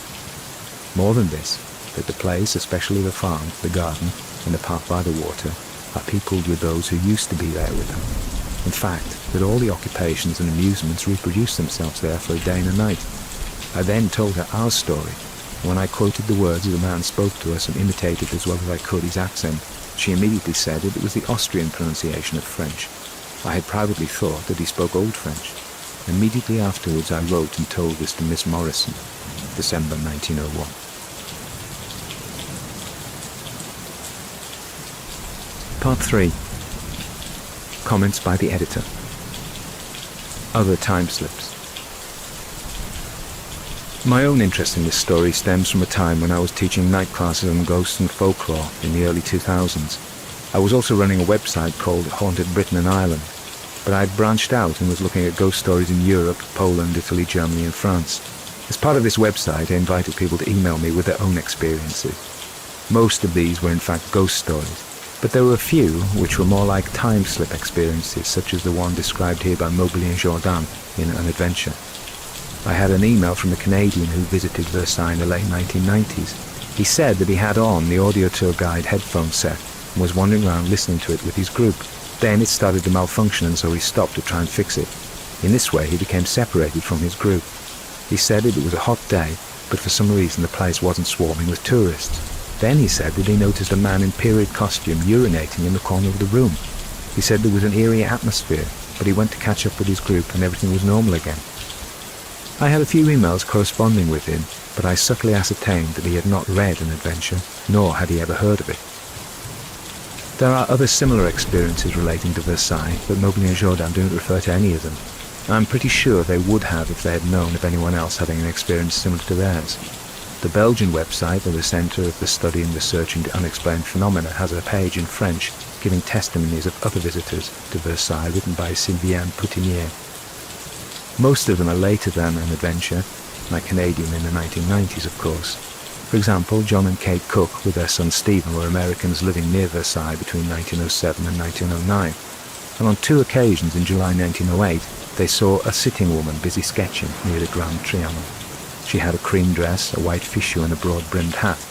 More than this, that the place, especially the farm, the garden, and the park by the water, are peopled with those who used to be there with her. In fact, that all the occupations and amusements reproduce themselves there for a day and a night. I then told her our story, and when I quoted the words the man spoke to us and imitated as well as I could his accent, she immediately said that it was the Austrian pronunciation of French. I had privately thought that he spoke Old French. Immediately afterwards I wrote and told this to Miss Morrison, December 1901. Part 3. Comments by the editor. Other time slips. My own interest in this story stems from a time when I was teaching night classes on ghosts and folklore in the early 2000s. I was also running a website called Haunted Britain and Ireland, but I had branched out and was looking at ghost stories in Europe, Poland, Italy, Germany and France. As part of this website, I invited people to email me with their own experiences. Most of these were in fact ghost stories, but there were a few which were more like time-slip experiences, such as the one described here by Mobley and Jourdan in An Adventure. I had an email from a Canadian who visited Versailles in the late 1990s. He said that he had on the audio tour guide headphone set and was wandering around listening to it with his group. Then it started to malfunction, and so he stopped to try and fix it. In this way, he became separated from his group. He said that it was a hot day, but for some reason the place wasn't swarming with tourists. Then he said that he noticed a man in period costume urinating in the corner of the room. He said there was an eerie atmosphere, but he went to catch up with his group and everything was normal again. I had a few emails corresponding with him, but I subtly ascertained that he had not read An Adventure, nor had he ever heard of it. There are other similar experiences relating to Versailles, but Mobley and Jourdan do not refer to any of them. I'm pretty sure they would have if they had known of anyone else having an experience similar to theirs. The Belgian website of the Centre of the Study and Research into Unexplained Phenomena has a page in French giving testimonies of other visitors to Versailles written by Sylviane Poutinier. Most of them are later than An Adventure, like Canadian in the 1990s of course. For example, John and Kate Cook with their son Stephen were Americans living near Versailles between 1907 and 1909, and on 2 occasions in July 1908 they saw a sitting woman busy sketching near the Grand Trianon. She had a cream dress, a white fichu and a broad-brimmed hat.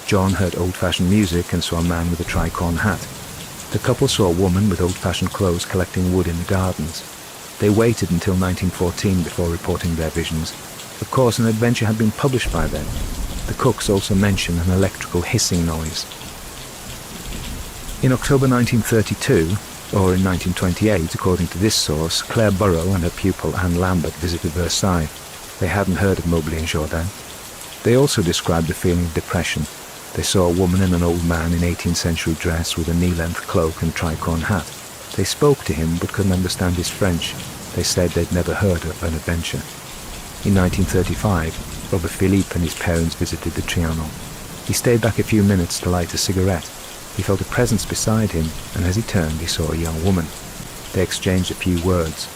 John heard old-fashioned music and saw a man with a tricorn hat. The couple saw a woman with old-fashioned clothes collecting wood in the gardens. They waited until 1914 before reporting their visions. Of course, An Adventure had been published by then. The Cooks also mention an electrical hissing noise. In October 1932, or in 1928 according to this source, Claire Burrow and her pupil Anne Lambert visited Versailles. They hadn't heard of Mobley and Jourdan. They also described a feeling of depression. They saw a woman and an old man in 18th century dress with a knee-length cloak and tricorn hat. They spoke to him but couldn't understand his French. They said they'd never heard of an adventure. In 1935, Robert Philippe and his parents visited the Trianon. He stayed back a few minutes to light a cigarette. He felt a presence beside him, and as he turned, he saw a young woman. They exchanged a few words.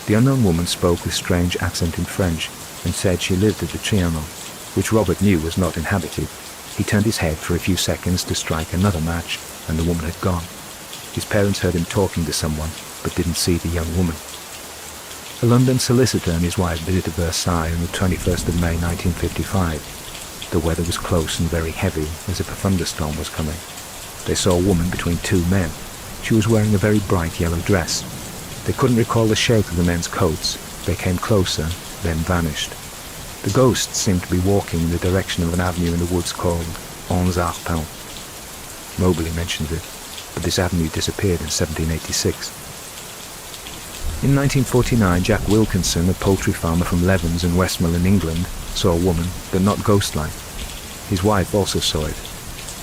The unknown woman spoke with strange accent in French and said she lived at the Trianon, which Robert knew was not inhabited. He turned his head for a few seconds to strike another match, and the woman had gone. His parents heard him talking to someone, but didn't see the young woman. A London solicitor and his wife visited Versailles on the 21st of May 1955. The weather was close and very heavy, as if a thunderstorm was coming. They saw a woman between two men. She was wearing a very bright yellow dress. They couldn't recall the shape of the men's coats. They came closer, then vanished. The ghosts seemed to be walking in the direction of an avenue in the woods called Onze Arpents. Mobley mentions it, but this avenue disappeared in 1786. In 1949, Jack Wilkinson, a poultry farmer from Levens in Westmoreland, England, saw a woman, but not ghost-like. His wife also saw it.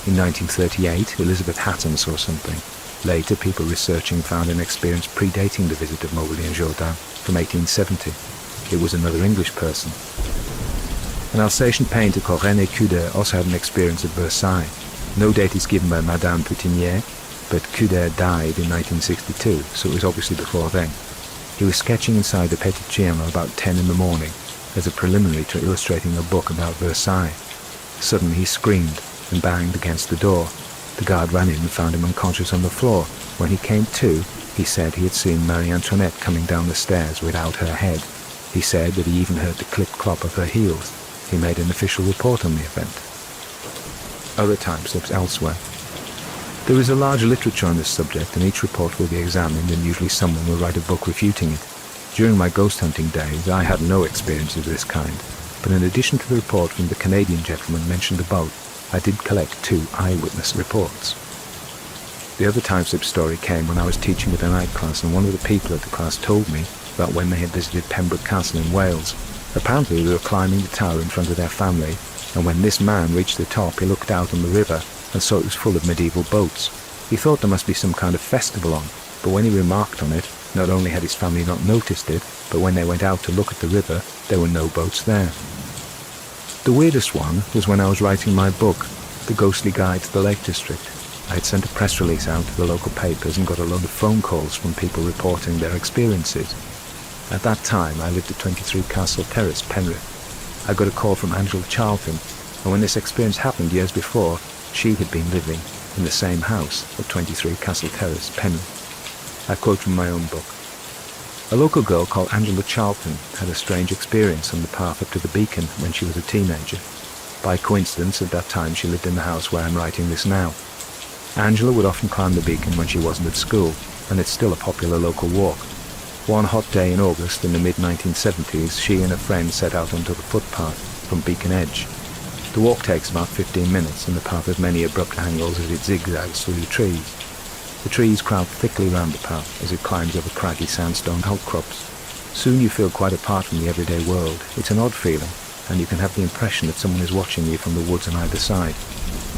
In 1938, Elizabeth Hatton saw something. Later, people researching found an experience predating the visit of Mobley and Jourdain from 1870. It was another English person. An Alsatian painter called René Cuder also had an experience at Versailles. No date is given by Madame Putinier, but Cuder died in 1962, so it was obviously before then. He was sketching inside the Petit Trianon about 10 in the morning, as a preliminary to illustrating a book about Versailles. Suddenly he screamed and banged against the door. The guard ran in and found him unconscious on the floor. When he came to, he said he had seen Marie Antoinette coming down the stairs without her head. He said that he even heard the clip-clop of her heels. He made an official report on the event. Other time slips elsewhere. There is a large literature on this subject, and each report will be examined, and usually someone will write a book refuting it. During my ghost hunting days, I had no experience of this kind, but in addition to the report from the Canadian gentleman mentioned above, I did collect 2 eyewitness reports. The other time-slip story came when I was teaching at a night class, and one of the people at the class told me about when they had visited Pembroke Castle in Wales. Apparently they were climbing the tower in front of their family, and when this man reached the top, he looked out on the river and saw it was full of medieval boats. He thought there must be some kind of festival on, but when he remarked on it, not only had his family not noticed it, but when they went out to look at the river, there were no boats there. The weirdest one was when I was writing my book, The Ghostly Guide to the Lake District. I had sent a press release out to the local papers and got a load of phone calls from people reporting their experiences. At that time, I lived at 23 Castle Terrace, Penrith. I got a call from Angela Charlton, and when this experience happened years before, she had been living in the same house at 23 Castle Terrace, Penrith. I quote from my own book. A local girl called Angela Charlton had a strange experience on the path up to the beacon when she was a teenager. By coincidence, at that time she lived in the house where I'm writing this now. Angela would often climb the beacon when she wasn't at school, and it's still a popular local walk. One hot day in August in the mid-1970s, she and a friend set out onto the footpath from Beacon Edge. The walk takes about 15 minutes, and the path has many abrupt angles as it zigzags through the trees. The trees crowd thickly round the path as it climbs over craggy sandstone outcrops. Soon you feel quite apart from the everyday world. It's an odd feeling, and you can have the impression that someone is watching you from the woods on either side.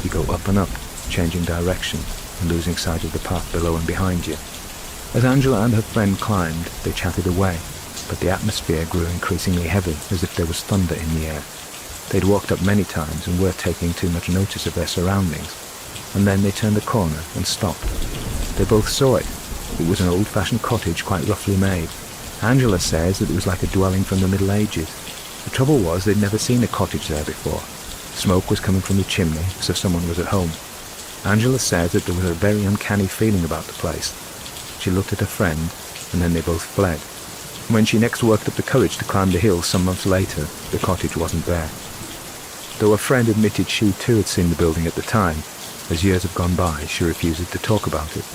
You go up and up, changing direction, and losing sight of the path below and behind you. As Angela and her friend climbed, they chatted away, but the atmosphere grew increasingly heavy, as if there was thunder in the air. They'd walked up many times and weren't taking too much notice of their surroundings, and then they turned the corner and stopped. They both saw it. It was an old-fashioned cottage, quite roughly made. Angela says that it was like a dwelling from the Middle Ages. The trouble was they'd never seen a cottage there before. Smoke was coming from the chimney, so someone was at home. Angela says that there was a very uncanny feeling about the place. She looked at her friend, and then they both fled. When she next worked up the courage to climb the hill some months later, the cottage wasn't there. Though her friend admitted she too had seen the building at the time, as years have gone by, she refuses to talk about it.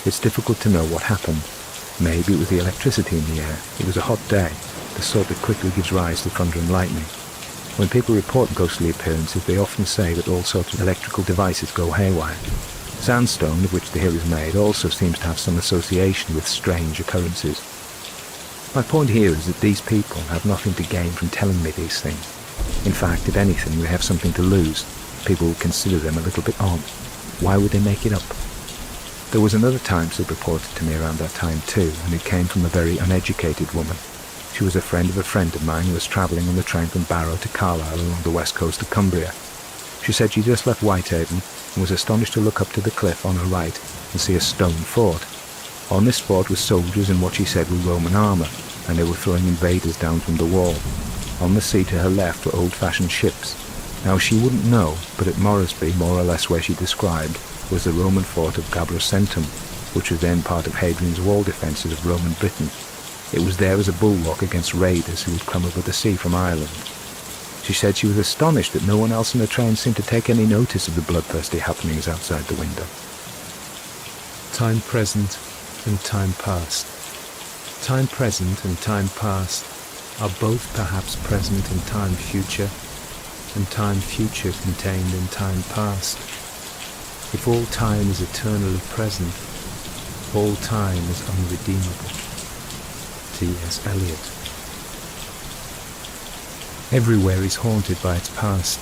It's difficult to know what happened. Maybe it was the electricity in the air. It was a hot day, the sort that quickly gives rise to thunder and lightning. When people report ghostly appearances, they often say that all sorts of electrical devices go haywire. Sandstone, of which the hill is made, also seems to have some association with strange occurrences. My point here is that these people have nothing to gain from telling me these things. In fact, if anything, they have something to lose. People would consider them a little bit odd. Why would they make it up? There was another time slip reported to me around that time too, and it came from a very uneducated woman. She was a friend of mine who was travelling on the train from Barrow to Carlisle along the west coast of Cumbria. She said she just left Whitehaven and was astonished to look up to the cliff on her right and see a stone fort. On this fort were soldiers in what she said were Roman armour, and they were throwing invaders down from the wall. On the sea to her left were old-fashioned ships. Now she wouldn't know, but at Moresby, more or less where she described, was the Roman fort of Gabrossentum, which was then part of Hadrian's wall defences of Roman Britain. It was there as a bulwark against raiders who would come over the sea from Ireland. She said she was astonished that no one else in the train seemed to take any notice of the bloodthirsty happenings outside the window. Time present and time past. Time present and time past are both perhaps present in time future, and time future contained in time past. If all time is eternally present, all time is unredeemable. T.S. Eliot. Everywhere is haunted by its past.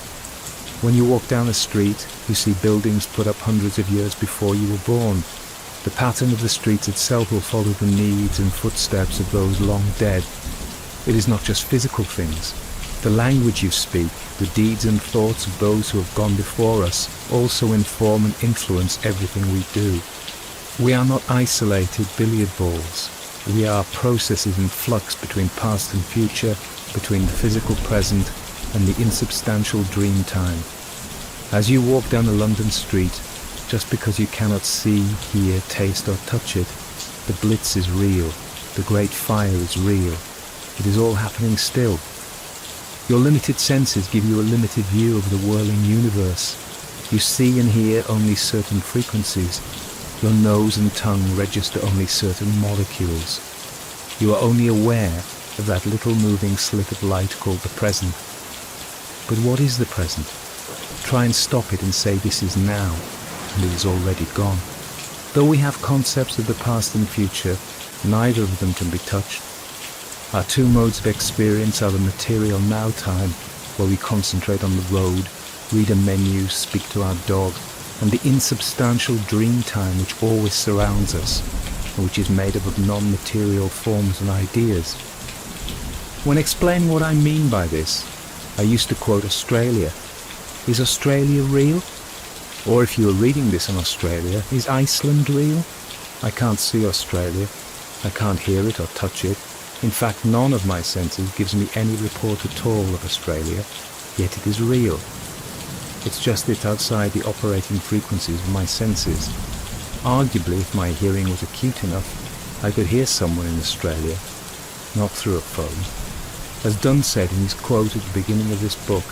When you walk down a street, you see buildings put up hundreds of years before you were born. The pattern of the streets itself will follow the needs and footsteps of those long dead. It is not just physical things. The language you speak, the deeds and thoughts of those who have gone before us, also inform and influence everything we do. We are not isolated billiard balls. We are processes in flux between past and future, between the physical present and the insubstantial dream time. As you walk down a London street, just because you cannot see, hear, taste or touch it, the blitz is real, the great fire is real. It is all happening still. Your limited senses give you a limited view of the whirling universe. You see and hear only certain frequencies. Your nose and tongue register only certain molecules. You are only aware of that little moving slit of light called the present. But what is the present? Try and stop it and say this is now, and it is already gone. Though we have concepts of the past and future, neither of them can be touched. Our two modes of experience are the material now time, where we concentrate on the road, read a menu, speak to our dog, and the insubstantial dream time which always surrounds us, and which is made up of non-material forms and ideas. When explaining what I mean by this, I used to quote Australia. Is Australia real? Or if you are reading this in Australia, is Iceland real? I can't see Australia. I can't hear it or touch it. In fact, none of my senses gives me any report at all of Australia, yet it is real. It's just that outside the operating frequencies of my senses. Arguably, if my hearing was acute enough, I could hear someone in Australia, not through a phone. As Dunn said in his quote at the beginning of this book,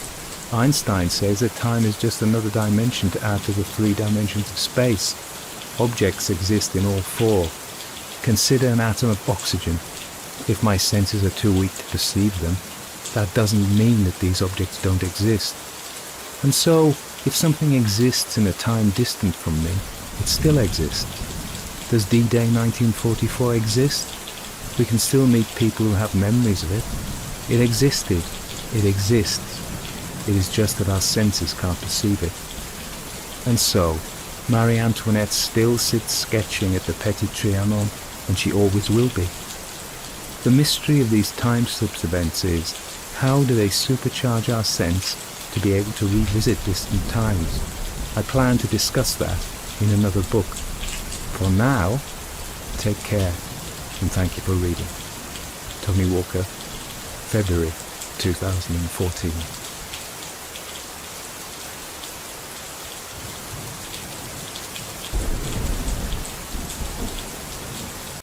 Einstein says that time is just another dimension to add to the 3 dimensions of space. Objects exist in all 4. Consider an atom of oxygen. If my senses are too weak to perceive them, that doesn't mean that these objects don't exist. And so, if something exists in a time distant from me, it still exists. Does D-Day 1944 exist? We can still meet people who have memories of it. It existed. It exists. It is just that our senses can't perceive it. And so, Marie Antoinette still sits sketching at the Petit Trianon, and she always will be. The mystery of these time slips events is, how do they supercharge our sense to be able to revisit distant times? I plan to discuss that in another book. For now, take care, and thank you for reading. Tony Walker, February 2014.